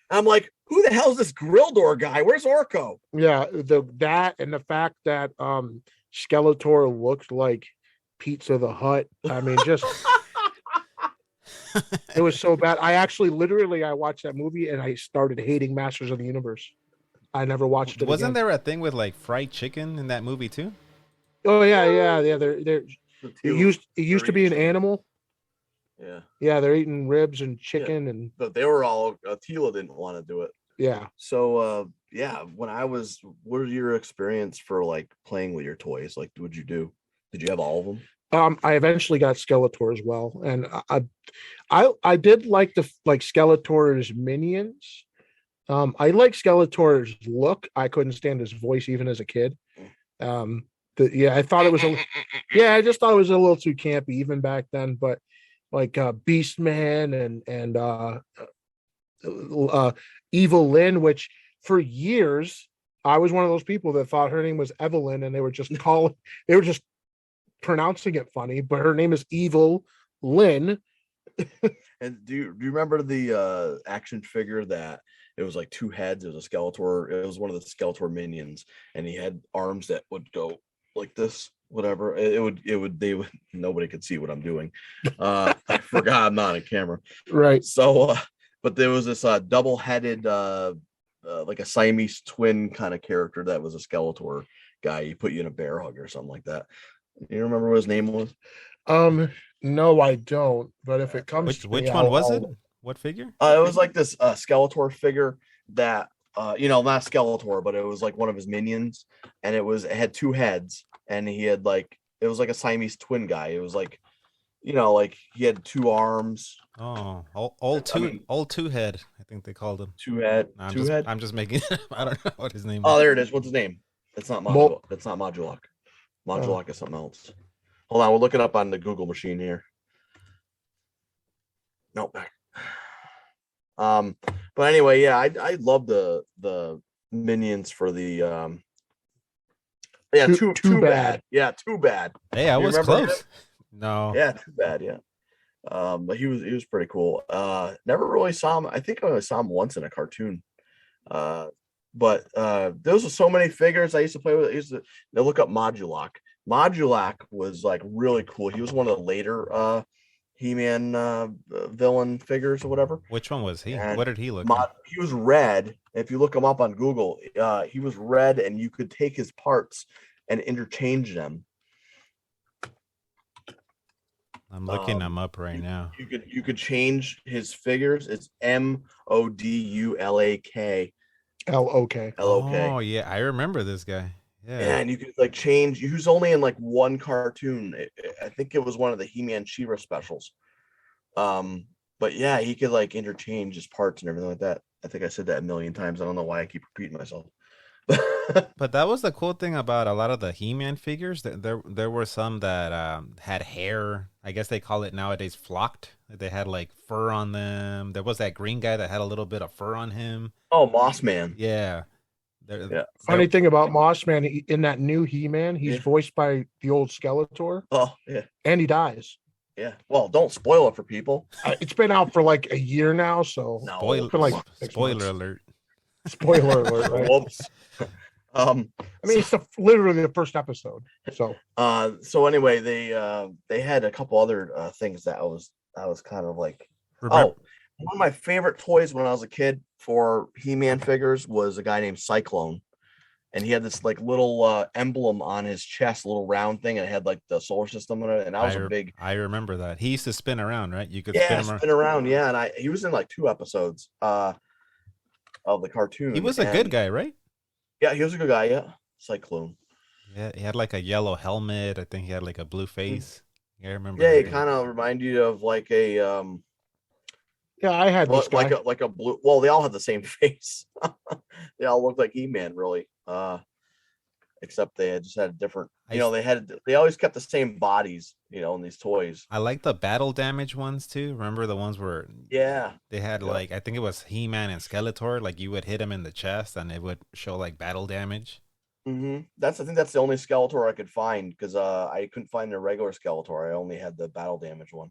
I'm like, who the hell's this grill door guy? Where's Orko? Yeah, that and the fact that Skeletor looked like Pizza the Hut. I mean, just it was so bad. I actually I watched that movie and I started hating Masters of the Universe. I never watched it. Wasn't there a thing with like fried chicken in that movie too? Oh yeah. It used to be an animal. Yeah, they're eating ribs and chicken, and but they were all Tila didn't want to do it. Yeah. So what was your experience for like playing with your toys? Like, what'd you do? Did you have all of them? I eventually got Skeletor as well, and I did like Skeletor's minions. I like Skeletor's look. I couldn't stand his voice even as a kid. I thought it was I just thought it was a little too campy even back then. But like Beastman and Evil Lynn, which for years I was one of those people that thought her name was Evelyn, and they were just pronouncing it funny, but her name is Evil Lynn. And do you remember the action figure that it was like 2 heads? It was a Skeletor. It was one of the Skeletor minions, and he had arms that would go like this. Whatever nobody could see what I'm doing. I forgot I'm not on camera. Right. So, but there was this double-headed, like a Siamese twin kind of character that was a Skeletor guy. He put you in a bear hug or something like that. You remember what his name was? No, I don't. But if it comes which one was it? What figure? It was like this Skeletor figure that not Skeletor, but it was like one of his minions, and it had two heads, and he had like it was like a Siamese twin guy. It was like, like he had two arms. Oh, old two head. I think they called him two head. No, two head. I'm just making. I don't know what his name. Oh, is. there it is. What's his name? It's not Modulok. It's not Modulok. Modulok is something else. Hold on, we'll look it up on the Google machine here. Nope. But anyway, yeah, I love the minions for the too bad. Yeah, too bad. Hey, I was close. No. Yeah, too bad. Yeah. But he was pretty cool. Never really saw him. I think I only saw him once in a cartoon. But those were so many figures I used to play with. I used to look up Modulok. Modulok was like really cool. He was one of the later He-Man villain figures or whatever. Which one was he? And what did he look like? He was red. If you look him up on Google, he was red, and you could take his parts and interchange them. I'm looking them up right now. You could change his figures. It's Modulak. L-O-K. Oh yeah, I remember this guy. Yeah, and you could like change. He was only in like one cartoon. I think it was one of the He-Man She-Ra specials. But yeah, he could like interchange his parts and everything like that. I think I said that a million times. I don't know why I keep repeating myself. But that was the cool thing about a lot of the He-Man figures. There were some that had hair. I guess they call it nowadays flocked. They had like fur on them. There was that green guy that had a little bit of fur on him. Oh, Moss Man. Yeah. Funny thing about Moss Man, in that new He-Man, he's voiced by the old Skeletor. Oh, yeah. And he dies. Yeah. Well, don't spoil it for people. It's been out for like a year now, so spoiler alert. Spoiler alert, right? Whoops. I mean, it's literally the first episode. So anyway, they had a couple other things that I was kind of like, one of my favorite toys when I was a kid for He-Man figures was a guy named Cyclone, and he had this like little emblem on his chest, a little round thing, and it had like the solar system in it. And I remember that. He used to spin around, right? You could spin around. Yeah, and he was in like 2 episodes of the cartoon. He was a good guy, right? Yeah, he was a good guy. Yeah, Cyclone. Yeah, he had like a yellow helmet. I think he had like a blue face. Yeah, I remember. Yeah, he kind of reminded you of like a Yeah, I had this guy. like a blue. Well, they all had the same face. They all looked like He-Man, really. Except they just had a different. They always kept the same bodies, in these toys. I like the battle damage ones too. Remember the ones where they had like, I think it was He-Man and Skeletor. Like you would hit him in the chest and it would show like battle damage. Mm-hmm. I think that's the only Skeletor I could find, because I couldn't find a regular Skeletor. I only had the battle damage one.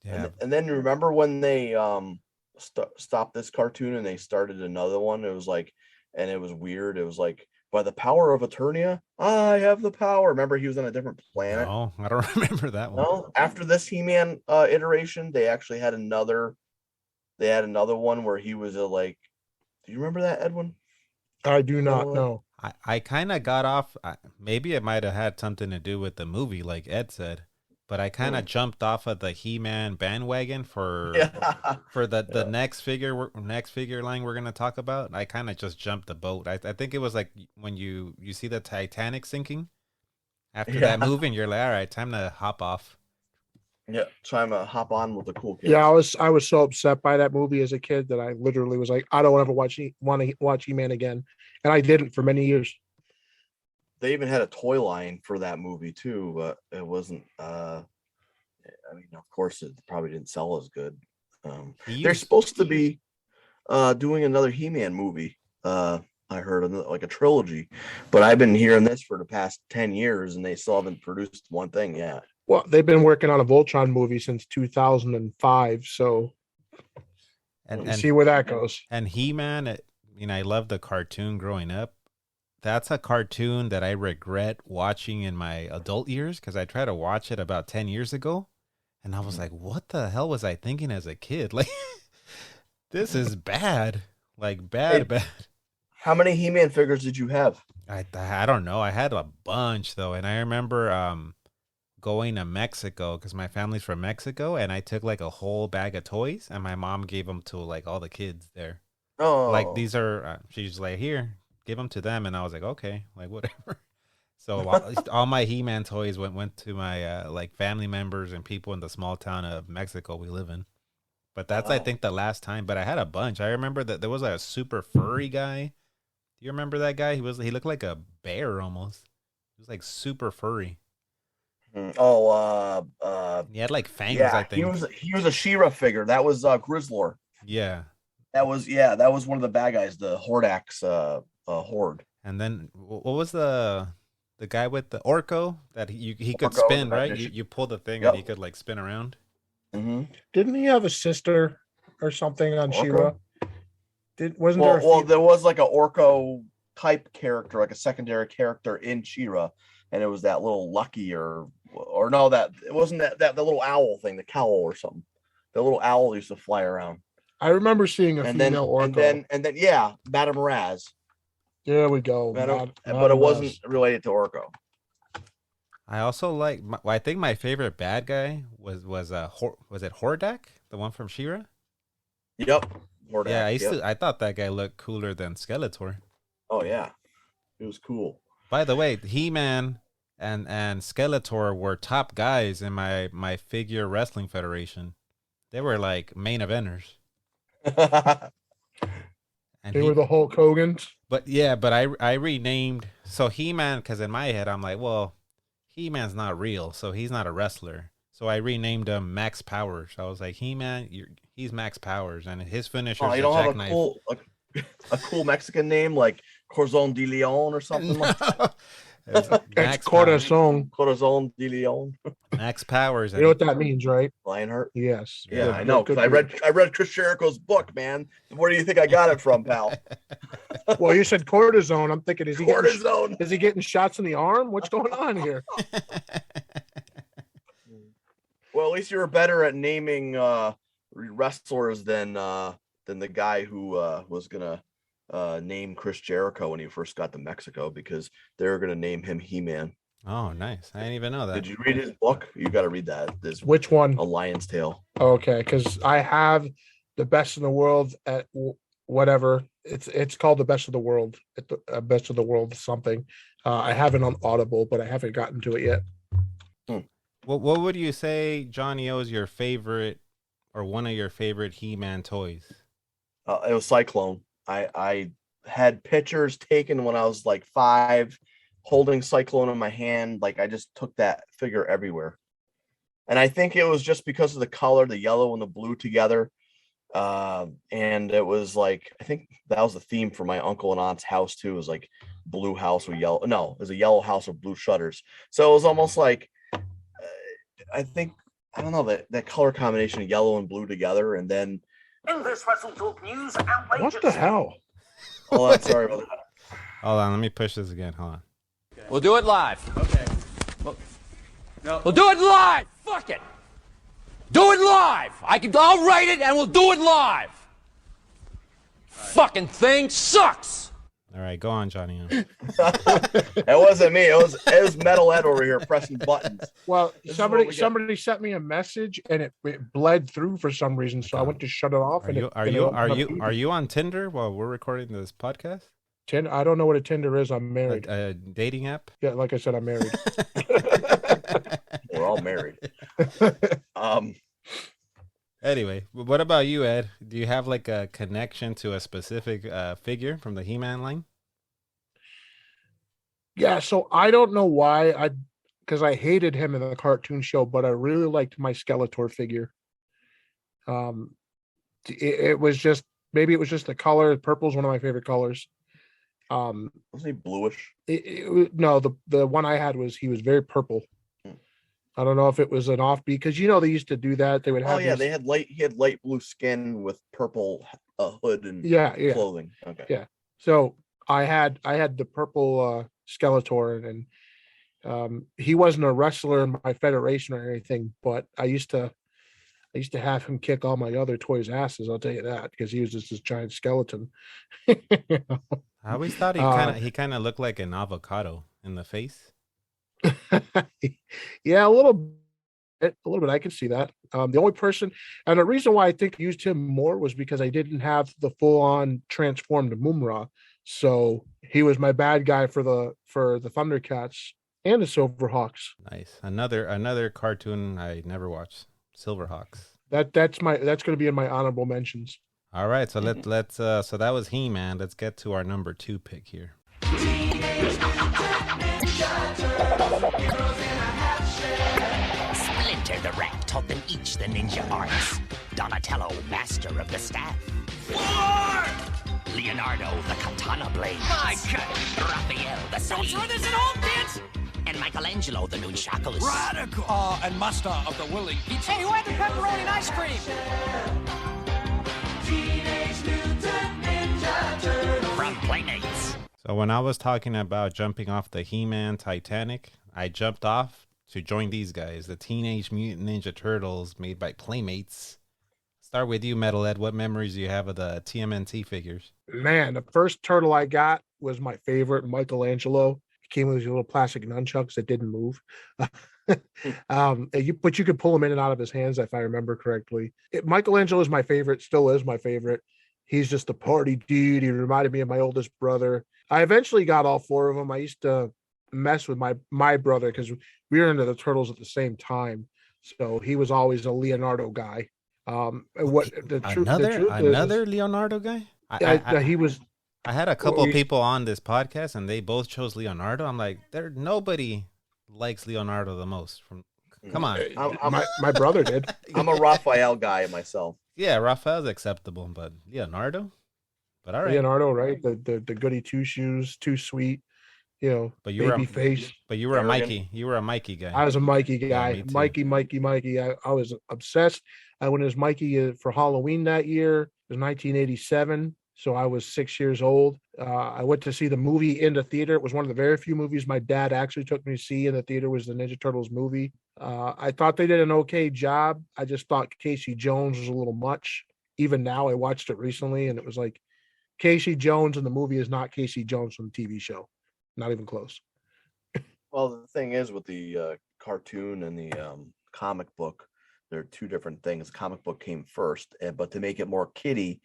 Yeah. And then remember when they stopped this cartoon and they started another one? It was like, and it was weird. It was like, by the power of Eternia, I have the power. Remember, he was on a different planet. No, I don't remember that one. No, after this He-Man iteration, they actually had another. They had another one where he was like. Do you remember that, Edwin? I do not know. I kind of got off. Maybe it might have had something to do with the movie, like Ed said. But I kind of jumped off of the He-Man bandwagon for the next figure line we're gonna talk about. I kind of just jumped the boat. I think it was like when you see the Titanic sinking after that movie, and you're like, all right, time to hop off. Yeah, time to hop on with the cool kids. Yeah, I was so upset by that movie as a kid that I literally was like, I don't ever want to watch He-Man again, and I didn't for many years. They even had a toy line for that movie too, but it wasn't. I mean, of course, it probably didn't sell as good. They're supposed to be doing another He-Man movie. I heard like a trilogy, but I've been hearing this for the past 10 years, and they still haven't produced one thing yet. Well, they've been working on a Voltron movie since 2005, so and see where that goes. And He-Man, I love the cartoon growing up. That's a cartoon that I regret watching in my adult years, because I tried to watch it about 10 years ago, and I was like, what the hell was I thinking as a kid? Like, this is bad. Like, bad. How many He-Man figures did you have? I don't know. I had a bunch, though, and I remember going to Mexico, because my family's from Mexico, and I took like a whole bag of toys, and my mom gave them to like all the kids there. Like Oh, these are, she's like, here, give them to them, and I was like, okay, like whatever. So all my He-Man toys went to my like family members and people in the small town of Mexico we live in. But that's I wow. think the last time. But I had a bunch. I remember that there was a super furry guy. Do you remember that guy? He looked like a bear almost. He was like super furry. Oh, He had like fangs, I yeah, think. he was a She-Ra figure. That was Grizzlor. Yeah. That was one of the bad guys, the Hordax horde. And then what was the guy with the Orko that he could Orko, spin, the right? magician. You pull the thing Yep. and he could like spin around. Mm-hmm. Didn't he have a sister or something on Orko? She-Ra? Wasn't there? Well, there was like a Orko type character, like a secondary character in She-Ra, and it was that little Lucky or no, that it wasn't that the little owl thing, the cowl or something. The little owl used to fly around. I remember seeing a And then female Orko. and then yeah, Madame Raz. There we go. But it Madame wasn't Raz. related to Orko. I also like. I think my favorite bad guy was it Hordak, the one from She-Ra? Yep. Hordak, Yeah, I thought that guy looked cooler than Skeletor. Oh yeah, it was cool. By the way, He-Man and Skeletor were top guys in my figure wrestling federation. They were like main eventers. And They were the Hulk Hogans. But yeah, but I renamed so He-Man because in my head I'm like, well, He-Man's not real, so he's not a wrestler. So I renamed him Max Powers. I was like, He-Man, he's Max Powers, and his finisher is Oh, you a don't have jackknife. a cool Mexican name like Corazon de Leon or something like that. It's Corazon. Corazon de Leon. Max Powers. You know what that means, right? Lionheart. Yes. Yeah, Good- I know. good Because I read Chris Jericho's book, man. Where do you think I got it from, pal? Well, you said cortisone. I'm thinking, is he Cortisone. Is he getting shots in the arm? What's going on here? Well, at least you were better at naming wrestlers than the guy who was gonna name Chris Jericho when he first got to Mexico, because they were gonna name him He-Man. Oh, nice. I didn't even know that. Did you read his book? You got to read that. Which one? A Lion's Tale. Okay, because I have the best in the world at whatever it's called, the best of the world at the best of the world something. I have it on Audible, but I haven't gotten to it yet. What would you say, Johnny O, is your favorite or one of your favorite He-Man toys? It was Cyclone. I had pictures taken when I was like 5, holding Cyclone in my hand. Like I just took that figure everywhere. And I think it was just because of the color, the yellow and the blue together. And it was like, I think that was the theme for my uncle and aunt's house too. It was like blue house with yellow. No, it was a yellow house with blue shutters. So it was almost like, I think, I don't know, that color combination of yellow and blue together. And then In this Wrestle Talk news, What the hell? Oh, I'm sorry about that. Hold on, let me push this again. Hold on. We'll do it live. Okay. We'll do it live. Fuck it. Do it live. I'll write it and we'll do it live. Fucking thing sucks. All right, go on, Johnny. That wasn't me. It was Metal Ed over here pressing buttons. Well, This is somebody what we somebody sent me a message and it bled through for some reason, so I went to shut it off. Are you on Tinder while we're recording this podcast? Tinder? I don't know what a Tinder is. I'm married. A dating app? Yeah, like I said, I'm married. We're all married. Anyway, what about you, Ed? Do you have like a connection to a specific figure from the He-Man line? Yeah, so I don't know why because I hated him in the cartoon show, but I really liked my Skeletor figure. It was just, maybe it was just the color. Purple is one of my favorite colors. Wasn't he bluish? No, the one I had he was very purple. I don't know if it was an offbeat, because they used to do that. They would have. Oh yeah, he had light blue skin with purple hood and clothing. Okay. Yeah. So I had the purple Skeletor, and he wasn't a wrestler in my federation or anything, but I used to have him kick all my other toys' asses. I'll tell you that, because he was just this giant skeleton. I always thought he kind of looked like an avocado in the face. Yeah, a little A little bit, I can see that. The only person, and the reason why I think I used him more was because I didn't have the full-on transformed Mumra, so he was my bad guy for the Thundercats and the Silverhawks. Nice. Another cartoon I never watched. Silverhawks. That's going to be in my honorable mentions. All right, so let's so that was He-Man. Let's get to our number 2 pick here. Splinter the Rat taught them each the ninja arts. Donatello, master of the staff. Leonardo, the katana blade. My God. Raphael, the Don't sleeve. throw this at home, kids! And Michelangelo, the nunchakus. Radical. And master of the willing pizza. Hey, who had the pepperoni and ice cream? Teenage Mutant Ninja Turtles. From Playmates. So when I was talking about jumping off the He-Man Titanic, I jumped off to join these guys, the Teenage Mutant Ninja Turtles, made by Playmates. Start with you, Metal Ed. What memories do you have of the TMNT figures? Man, the first turtle I got was my favorite, Michelangelo. It came with these little plastic nunchucks that didn't move. But you could pull him in and out of his hands, if I remember correctly. Michelangelo is my favorite, still is my favorite. He's just a party dude. He reminded me of my oldest brother. I eventually got all 4 of them. I used to mess with my brother because we were into the turtles at the same time. So he was always a Leonardo guy. Another Leonardo guy? He was. I had a couple of people on this podcast, and they both chose Leonardo. I'm like, nobody likes Leonardo the most. Come on, my brother did. I'm a Raphael guy myself. Yeah, Raphael's acceptable, but Leonardo. But all right, Leonardo, right? The goody two shoes, too sweet. But you baby face. But you were a Mikey. You were a Mikey guy. I was a Mikey guy. Yeah, Mikey. I was obsessed. I went as Mikey for Halloween that year. It was 1987. So I was 6 years old. I went to see the movie in the theater. It was one of the very few movies my dad actually took me to see in the theater was the Ninja Turtles movie. I thought they did an okay job. I just thought Casey Jones was a little much. Even now, I watched it recently, and it was like Casey Jones in the movie is not Casey Jones from the TV show. Not even close. Well, the thing is with the cartoon and the comic book, they're two different things. The comic book came first, but to make it more kiddie,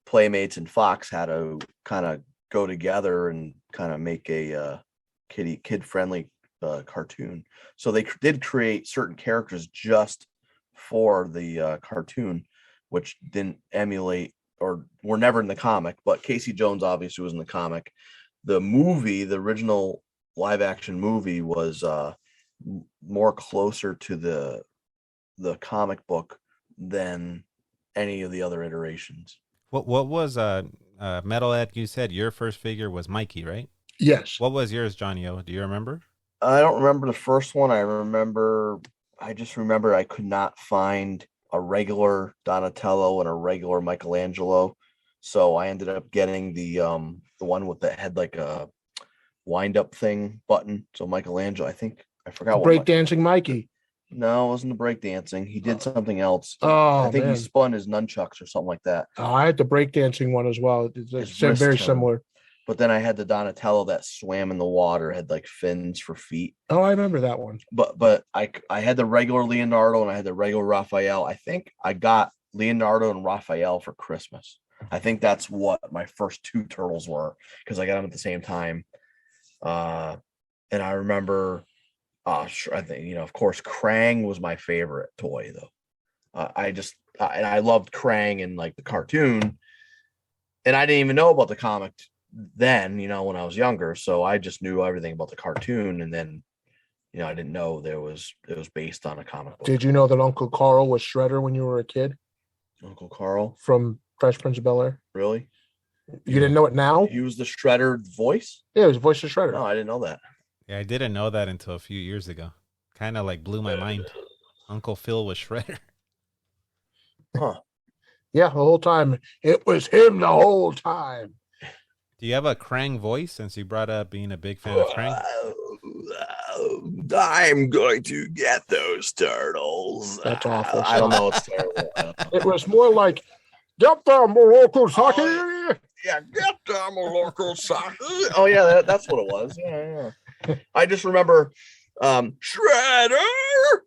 Playmates and Fox had to kind of go together and kind of make a kid-friendly cartoon. So they did create certain characters just for the cartoon, which didn't emulate or were never in the comic. But Casey Jones obviously was in the comic. The movie, the original live-action movie, was more closer to the comic book than any of the other iterations. What was Metal Ed? You said your first figure was Mikey, right? Yes. What was yours, Johnny O? Do you remember? I don't remember the first one. I just remember I could not find a regular Donatello and a regular Michelangelo, so I ended up getting the one with that had like a wind-up thing button. So Michelangelo, I forgot what. Breakdancing Mikey. No, it wasn't the breakdancing. He did something else. Oh, I think he spun his nunchucks or something like that. Oh, I had the breakdancing one as well. It's very similar. But then I had the Donatello that swam in the water, had like fins for feet. Oh, I remember that one. But I had the regular Leonardo and I had the regular Raphael. I think I got Leonardo and Raphael for Christmas. I think that's what my first 2 turtles were because I got them at the same time. And I remember, I think, of course, Krang was my favorite toy, though. And I loved Krang in like the cartoon. And I didn't even know about the comic then, when I was younger. So I just knew everything about the cartoon. And then, I didn't know it was based on a comic book. Did you know that Uncle Carl was Shredder when you were a kid? Uncle Carl? From Fresh Prince of Bel-Air. Really? You didn't know it now? He was the Shredder voice? Yeah, he was the voice of Shredder. No, I didn't know that. Yeah, I didn't know that until a few years ago. Kind of like blew my mind. Uncle Phil was Shredder. Huh. Yeah, the whole time. It was him the whole time. Do you have a Krang voice since you brought up being a big fan of Krang? I'm going to get those turtles. That's awful. I don't know. It's terrible. It was more like, get them, local sake. Yeah, get them, local sake. Oh, yeah, that's what it was. Yeah. I just remember Shredder,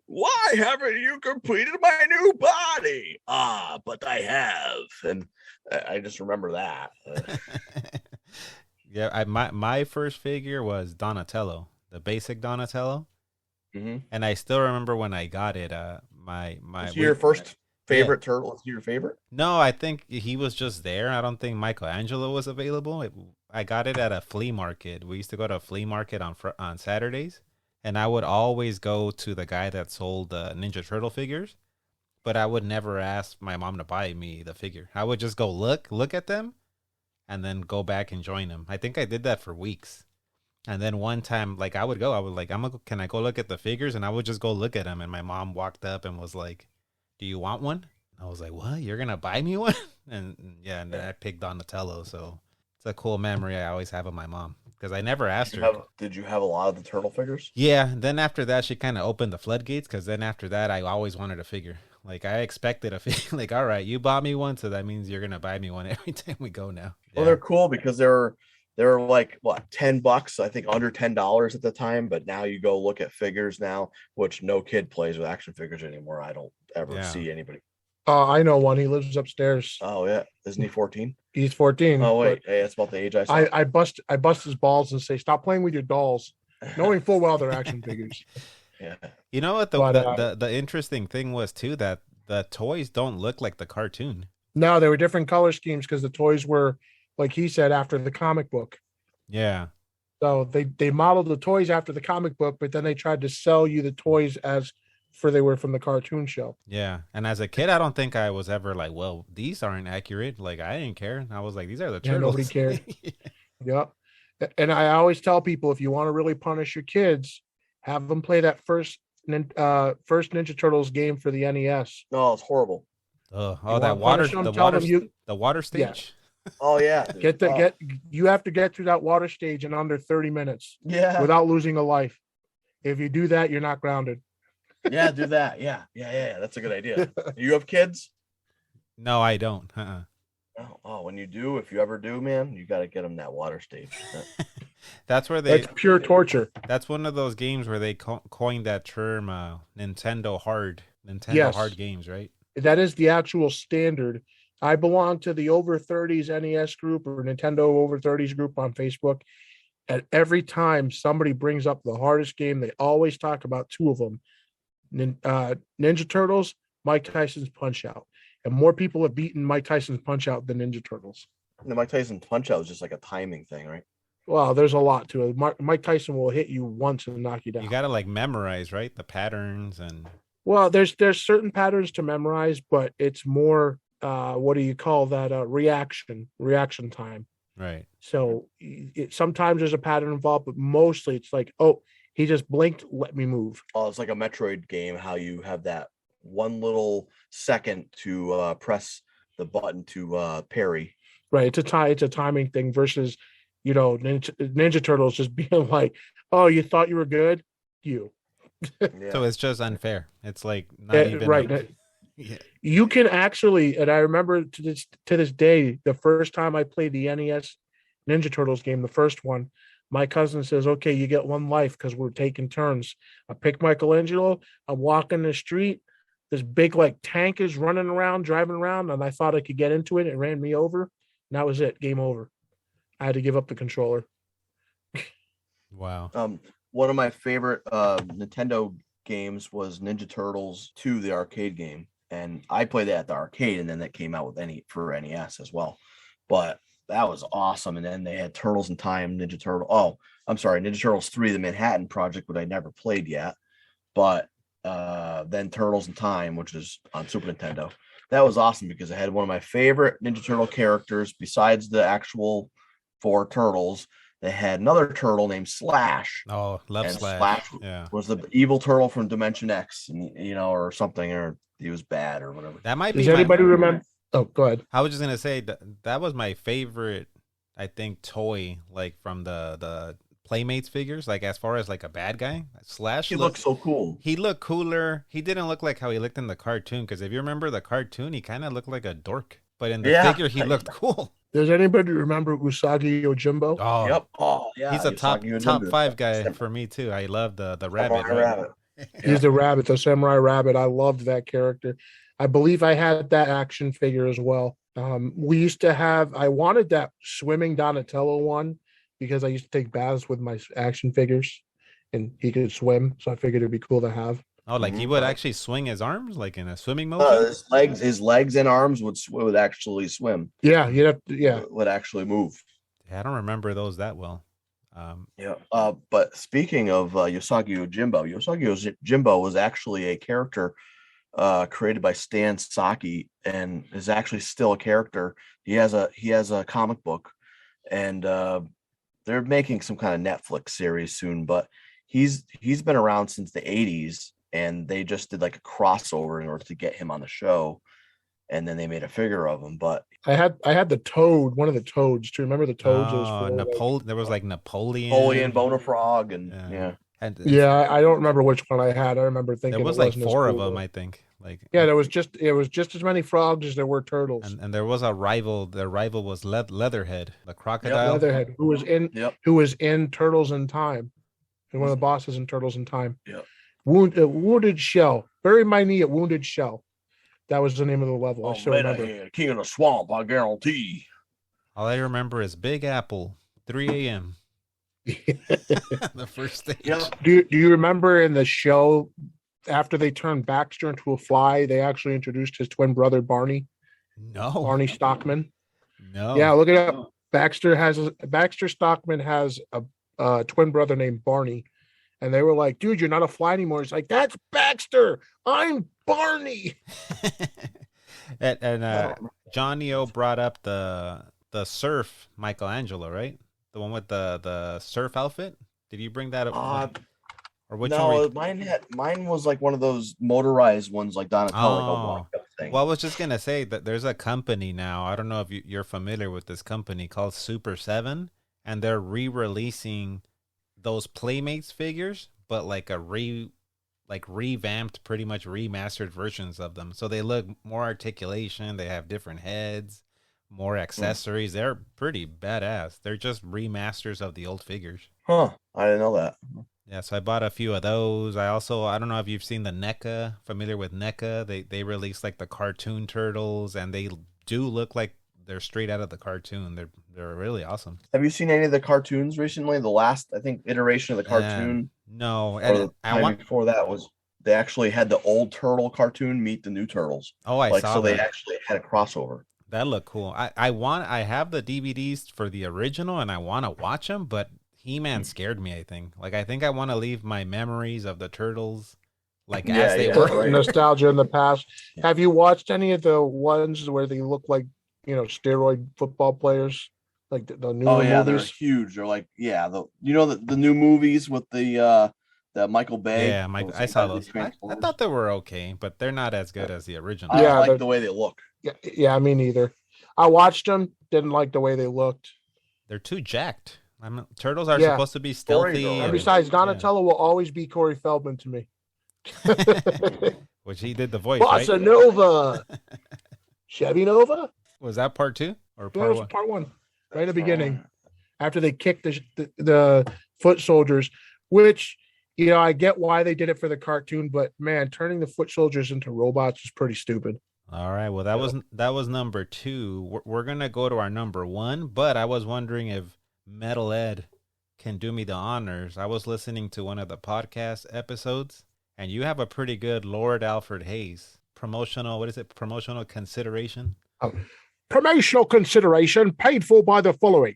why haven't you completed my new body? Ah, but I have. And I just remember that. Yeah, my first figure was Donatello, the basic Donatello. And I still remember when I got it. Was he your first favorite turtle? Was he your favorite? No, I think he was just there. I don't think Michelangelo was available. I got it at a flea market. We used to go to a flea market on Saturdays, and I would always go to the guy that sold Ninja Turtle figures, but I would never ask my mom to buy me the figure. I would just go look at them, and then go back and join them. I think I did that for weeks. And then one time, like I would like, can I go look at the figures? And I would just go look at them. And my mom walked up and was like, "Do you want one?" I was like, "What? You're gonna buy me one?" And then I picked Donatello. So it's a cool memory I always have of my mom because I never asked her. Did you have a lot of the turtle figures? Yeah. Then after that, she kind of opened the floodgates because then after that, I always wanted a figure. Like I expected a figure. Like, all right, you bought me one, so that means you're gonna buy me one every time we go now. Well, they're cool because they're like what, $10, I think, under $10 at the time. But now you go look at figures now, which no kid plays with action figures anymore. I don't ever see anybody. I know one. He lives upstairs. Oh yeah, isn't he 14? He's 14. Oh wait, hey, that's about the age I saw. I bust his balls and say, "Stop playing with your dolls," knowing full well they're action figures. Yeah. You know what? The interesting thing was too that the toys don't look like the cartoon. No, they were different color schemes because the toys were, like he said, after the comic book. Yeah. So they modeled the toys after the comic book, but then they tried to sell you the toys as for they were from the cartoon show. Yeah. And as a kid, I don't think I was ever like, well, these aren't accurate. Like I didn't care. I was like, these are the turtles. Nobody cared. Yep. And I always tell people, if you want to really punish your kids, have them play that first Ninja Turtles game for the NES. No, it's horrible. That water, the water stage. Yeah. Oh yeah. You have to get through that water stage in under 30 minutes. Yeah. Without losing a life. If you do that, you're not grounded. Yeah, do that. Yeah. That's a good idea. You have kids? No, I don't. Oh, when you do, if you ever do, man, you got to get them that water stage. That's That's pure torture. That's one of those games where they coined that term, Nintendo hard games, right? That is the actual standard. I belong to the over 30s NES group or Nintendo over 30s group on Facebook. And every time somebody brings up the hardest game, they always talk about two of them. Ninja Turtles, Mike Tyson's Punch-Out. And more people have beaten Mike Tyson's Punch-Out than Ninja Turtles. The Mike Tyson Punch-Out is just like a timing thing, right? Well, there's a lot to it. Mike Tyson will hit you once and knock you down. You got to like memorize, right? The patterns and... Well, there's certain patterns to memorize, but it's more, what do you call that? Reaction time. Right. So sometimes there's a pattern involved, but mostly it's like, oh, he just blinked, let me move. Oh, it's like a Metroid game, how you have that one little second to press the button to parry. Right. It's a timing thing versus, Ninja Turtles just being like, oh, you thought you were good? You. Yeah. So it's just unfair. It's like not even right. Yeah. You can actually, and I remember to this day, the first time I played the NES Ninja Turtles game, the first one, my cousin says, "Okay, you get one life because we're taking turns." I pick Michelangelo. I'm walking the street. This big tank is running around, driving around, and I thought I could get into it. It ran me over. And that was it. Game over. I had to give up the controller. Wow. One of my favorite Nintendo games was Ninja Turtles 2, the arcade game. And I played that at the arcade, and then that came out for NES as well. But that was awesome. And then they had Turtles in Time, Ninja Turtles 3, the Manhattan Project, which I never played yet. But then Turtles in Time, which is on Super Nintendo. That was awesome because I had one of my favorite Ninja Turtle characters besides the actual 4 turtles. They had another turtle named Slash. Oh, love Slash. Slash was the evil turtle from Dimension X, and or something, or he was bad or whatever. That might be. Does anybody remember? Oh, go ahead. I was just gonna say that was my favorite, I think, toy from the Playmates figures. As far as a bad guy, Slash. He looked so cool. He looked cooler. He didn't look like how he looked in the cartoon. Because if you remember the cartoon, he kind of looked like a dork. But in the figure, he looked cool. Does anybody remember Usagi Yojimbo? Oh, Yep. Oh, yeah. he's a top Usagi top Yojimbo. 5 guy for me too. I love the rabbit. Samurai Right? Rabbit. He's the rabbit, the samurai rabbit. I loved that character. I believe I had that action figure as well. We used to have. I wanted that swimming Donatello one because I used to take baths with my action figures, and he could swim. So I figured it'd be cool to have. Oh, like he would actually swing his arms like in a swimming motion? His legs and arms would actually swim. Yeah, you'd have to, yeah. Would actually move. Yeah, I don't remember those that well. Yeah. But speaking of Usagi Yojimbo was actually a character created by Stan Saki and is actually still a character. He has a comic book, and they're making some kind of Netflix series soon. But he's been around since the 80s, and they just did like a crossover in order to get him on the show, and then they made a figure of him. But I had the Toad, one of the Toads. Do you remember the Toads? There was like Napoleon, Bonafrog, and yeah. And yeah, I don't remember which one I had. I remember thinking there was it like wasn't as 4 of cool. them, I think. Like Yeah, it was just as many frogs as there were turtles. and there was a rival. Their rival was Leatherhead, the crocodile. Leatherhead, who was in Turtles in Time, and one of the bosses in Turtles in Time. Yep. Wounded Shell. Bury my knee at Wounded Shell. That was the name of the level. I still remember. King of the Swamp, I guarantee. All I remember is Big Apple, 3 a.m. The first stage. Do you remember in the show after they turned Baxter into a fly, they actually introduced his twin brother Barney? No. Barney Stockman. No. Yeah, look it up. Baxter Stockman has a twin brother named Barney, and they were like, "Dude, you're not a fly anymore." It's like, "That's Baxter. I'm Barney." and Johnny O brought up the surf Michelangelo, right? The one with the surf outfit. Did you bring that up? Or which one? Mine was like one of those motorized ones, like Donatello, like a walk-up thing. Well, I was just gonna say that there's a company now. I don't know if you're familiar with this company called Super 7, and they're re-releasing those Playmates figures, but like revamped, pretty much remastered versions of them. So they look more articulation. They have different heads, more accessories. They're pretty badass. They're just remasters of the old figures. Huh? I didn't know that. Yeah, so I bought a few of those. I don't know if you've seen the NECA, familiar with NECA. They released like the cartoon turtles, and they do look like they're straight out of the cartoon. They're really awesome. Have you seen any of the cartoons recently? The last, I think, iteration of the cartoon. No, and before that was they actually had the old turtle cartoon meet the new turtles. Oh, I saw so that. They actually had a crossover. That looked cool. I have the DVDs for the original, and I want to watch them, but He-Man scared me, I think. Like, I think I want to leave my memories of the turtles as they were. Nostalgia in the past. Have you watched any of the ones where they look like, steroid football players? Like the new movies? They're huge. They're like, the new movies with the Michael Bay. Yeah, I saw those. I thought they were okay, but they're not as good as the original. I like the way they look. Yeah, me neither. I watched them, didn't like the way they looked. They're too jacked. Turtles are supposed to be stealthy. And besides, Donatello will always be Corey Feldman to me. Which he did the voice, Bossa right? Nova. Chevy Nova? Was that part 2 or part 1? Part 1. Right in the beginning. After they kicked the foot soldiers, which, I get why they did it for the cartoon, but man, turning the foot soldiers into robots is pretty stupid. All right. Well, that was number 2. We're going to go to our number 1, but I was wondering if Metal Ed can do me the honors. I was listening to one of the podcast episodes, and you have a pretty good Lord Alfred Hayes promotional consideration. Promotional consideration paid for by the following.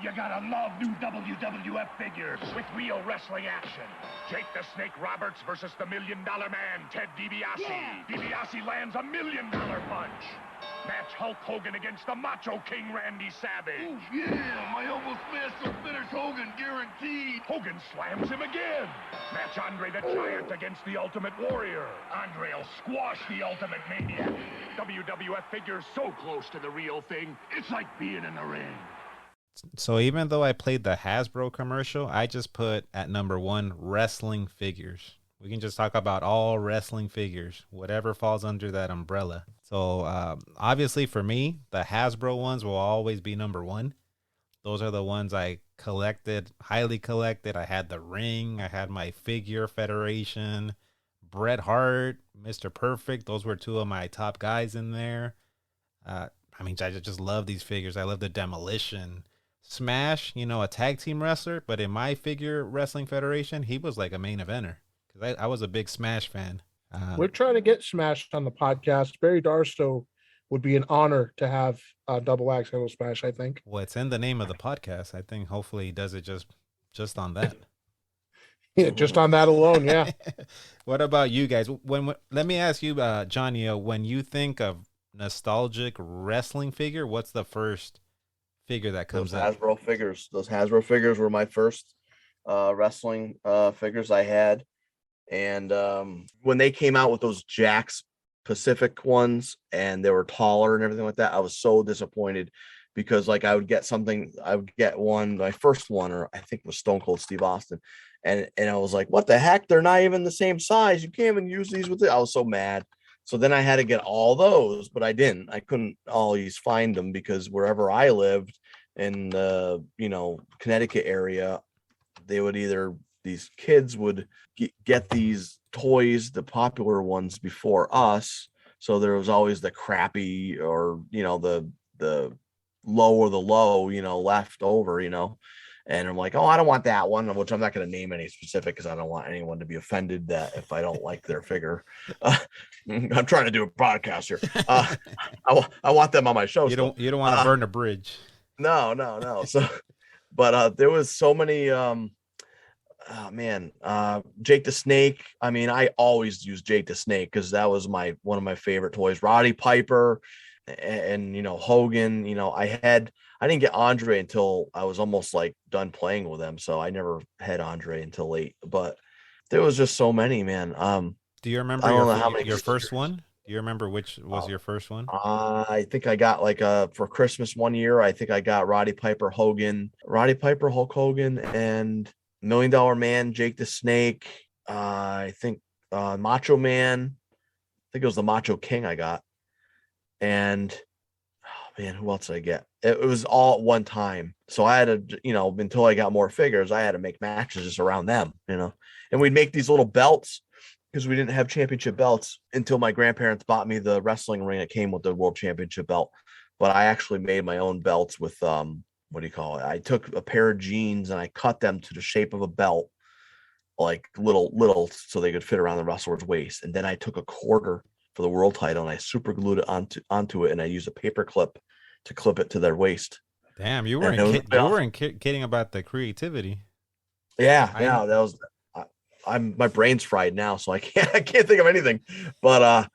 You gotta love new WWF figures with real wrestling action. Jake the Snake Roberts versus the $1 Million Man, Ted DiBiase. Yeah. DiBiase lands $1 million punch. Match Hulk Hogan against the Macho King Randy Savage. Oh, yeah, my elbow smash will finish Hogan, guaranteed. Hogan slams him again. Match Andre the Giant against the Ultimate Warrior. Andre will squash the Ultimate Maniac. WWF figures so close to the real thing, it's like being in the ring. So even though I played the Hasbro commercial, I just put at number 1 wrestling figures. We can just talk about all wrestling figures, whatever falls under that umbrella. So obviously for me, the Hasbro ones will always be number one. Those are the ones I collected, highly collected. I had the ring. I had my figure Federation, Bret Hart, Mr. Perfect. Those were two of my top guys in there. I mean, I just love these figures. I love the Demolition. Smash, a tag team wrestler, but in my figure wrestling federation, he was like a main eventer because I was a big Smash fan. We're trying to get Smash on the podcast. Barry Darstow would be an honor to have double axe handle Smash, I think. Well, it's in the name of the podcast. I think hopefully he does it just on that. Yeah, just on that alone, yeah. What about you guys? Let me ask you, Johnny, when you think of nostalgic wrestling figure, what's the first figure that comes up? Hasbro figures. Those Hasbro figures were my first wrestling figures I had. And when they came out with those Jakks Pacific ones and they were taller and everything like that, I was so disappointed because like I would get one, my first one, or I think it was Stone Cold Steve Austin. And I was like, what the heck? They're not even the same size. You can't even use these with it. I was so mad. So then I had to get all those, but I didn't. I couldn't always find them because wherever I lived in the, Connecticut area, these kids would get these toys, the popular ones before us. So there was always the crappy or, the low, left over, and I'm like, oh, I don't want that one, which I'm not going to name any specific because I don't want anyone to be offended that if I don't like their figure. I'm trying to do a podcast here. I want them on my show. You don't want to burn a bridge. No. So, but there was so many, Jake the Snake. I mean, I always use Jake the Snake because that was one of my favorite toys. Roddy Piper and Hogan. I didn't get Andre until I was almost like done playing with them, so I never had Andre until late. But there was just so many, man. Do you remember your first one? Do you remember which was your first one? I think I got for Christmas one year. I think I got Roddy Piper, Hulk Hogan, and $1 Million Man, Jake the Snake. I think Macho Man. I think it was the Macho King I got. And who else did I get? It was all at one time. So I had to, until I got more figures, I had to make matches just around them, and we'd make these little belts because we didn't have championship belts until my grandparents bought me the wrestling ring that came with the world championship belt. But I actually made my own belts with, what do you call it? I took a pair of jeans and I cut them to the shape of a belt, like little, so they could fit around the wrestler's waist. And then I took a quarter for the world title and I super glued it onto it. And I used a paper clip to clip it to their waist. Damn, you weren't kidding about the creativity. Yeah, that was. My brain's fried now, so I can't think of anything. But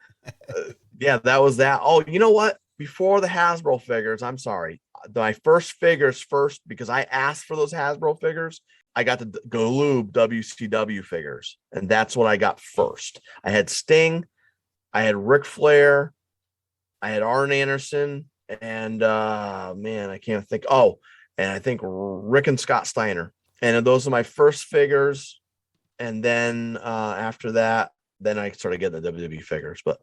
yeah, that was that. Oh, you know what? Before the Hasbro figures, I'm sorry, my first figures first because I asked for those Hasbro figures. I got the Galoob WCW figures, and that's what I got first. I had Sting, I had Ric Flair, I had Arn Anderson. And I can't think. Oh, and I think Rick and Scott Steiner. And those are my first figures. And then after that, then I started getting the WWE figures. But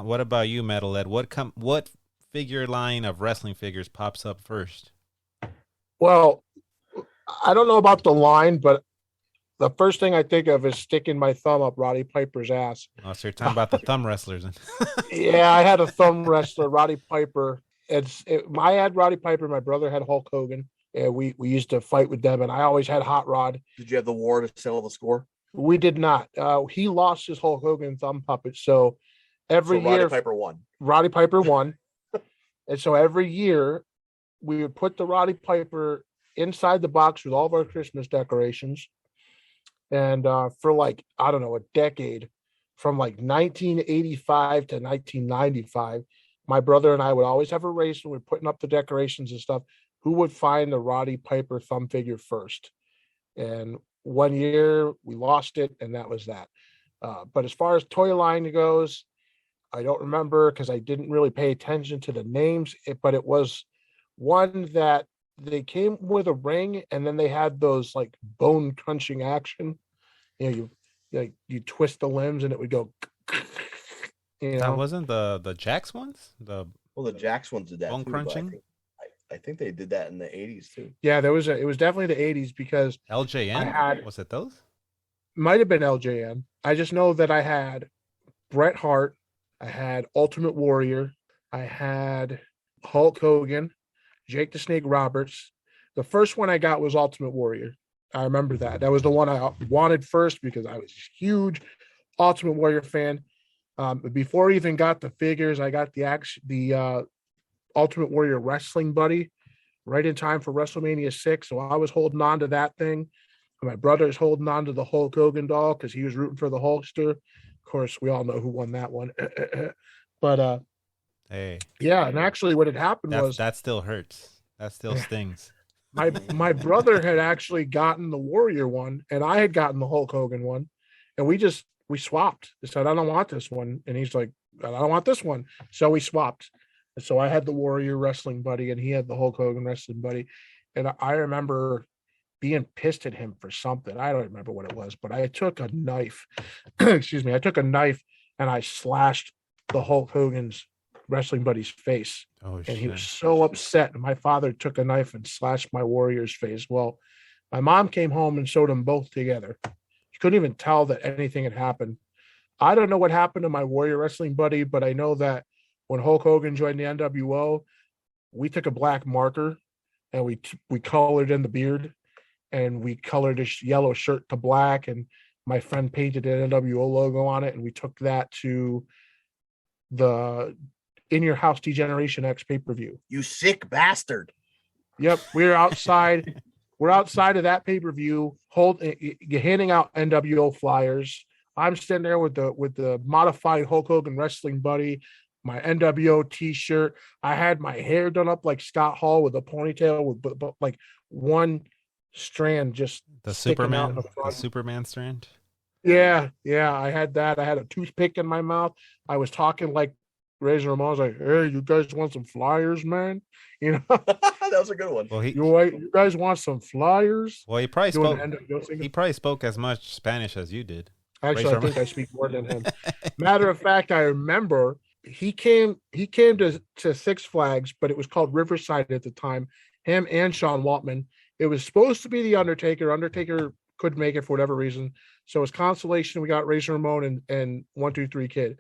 what about you, Metal Ed? What figure line of wrestling figures pops up first? Well, I don't know about the line, but the first thing I think of is sticking my thumb up Roddy Piper's ass. Oh, so you're talking about the thumb wrestlers. Yeah, I had a thumb wrestler, Roddy Piper. I had Roddy Piper. My brother had Hulk Hogan. And we used to fight with them, and I always had Hot Rod. Did you have the war to settle the score? We did not. He lost his Hulk Hogan thumb puppet. So every year, Roddy Piper won. Roddy Piper won. And so every year, we would put the Roddy Piper inside the box with all of our Christmas decorations. And for a decade, from 1985 to 1995, my brother and I would always have a race when we're putting up the decorations and stuff. Who would find the Roddy Piper thumb figure first? And one year we lost it, and that was that. But as far as toy line goes, I don't remember because I didn't really pay attention to the names, but it was one that they came with a ring, and then they had those bone crunching action. You twist the limbs and it would go, You That know, wasn't the Jax ones. The Well, the Jax ones did that bone too, but crunching. I think they did that in the 80s too. yeah, it was definitely the 80s because I LJN had was it those? might have been LJN. I just know that I had Bret Hart, I had Ultimate Warrior, I had Hulk Hogan, Jake the Snake Roberts. The first one I got was Ultimate Warrior. I remember that. That was the one I wanted first because I was a huge Ultimate Warrior fan. Before I even got the figures, I got the Ultimate Warrior wrestling buddy right in time for WrestleMania 6. So I was holding on to that thing. My brother's holding on to the Hulk Hogan doll because he was rooting for the Hulkster. Of course, we all know who won that one. But Hey, yeah, and actually what had happened was that still hurts. That still stings. my brother had actually gotten the Warrior one, and I had gotten the Hulk Hogan one, and we swapped. I said, I don't want this one, and he's like, I don't want this one. So we swapped. And so I had the Warrior wrestling buddy, and he had the Hulk Hogan wrestling buddy. And I remember being pissed at him for something. I don't remember what it was, but I took a knife. Excuse me. I took a knife and I slashed the Hulk Hogan's wrestling buddy's face. Oh, and he was so upset. And my father took a knife and slashed my Warrior's face. Well, my mom came home and showed them both together. You couldn't even tell that anything had happened. I don't know what happened to my Warrior wrestling buddy, but I know that when Hulk Hogan joined the NWO, we took a black marker and we colored in the beard, and we colored his yellow shirt to black, and my friend painted an NWO logo on it, and we took that to the In Your House Degeneration X pay-per-view. You sick bastard. Yep, we're outside. We're outside of that pay-per-view, handing out NWO flyers. I'm standing there with the modified Hulk Hogan wrestling buddy, my NWO T-shirt. I had my hair done up like Scott Hall with a ponytail with like one strand just the sticking out in Superman, the front. the Superman strand. Yeah, I had that. I had a toothpick in my mouth. I was talking like Razor Ramon. I was like, "Hey, you guys want some flyers, man?" You know, that was a good one. Well, you guys want some flyers? Well, he probably Doing spoke. He probably spoke as much Spanish as you did. Actually, I think I speak more than him. Matter of fact, I remember he came to Six Flags, but it was called Riverside at the time. Him and Sean Waltman. It was supposed to be the Undertaker. Undertaker couldn't make it for whatever reason. So as consolation, we got Razor Ramon and 1-2-3 Kid.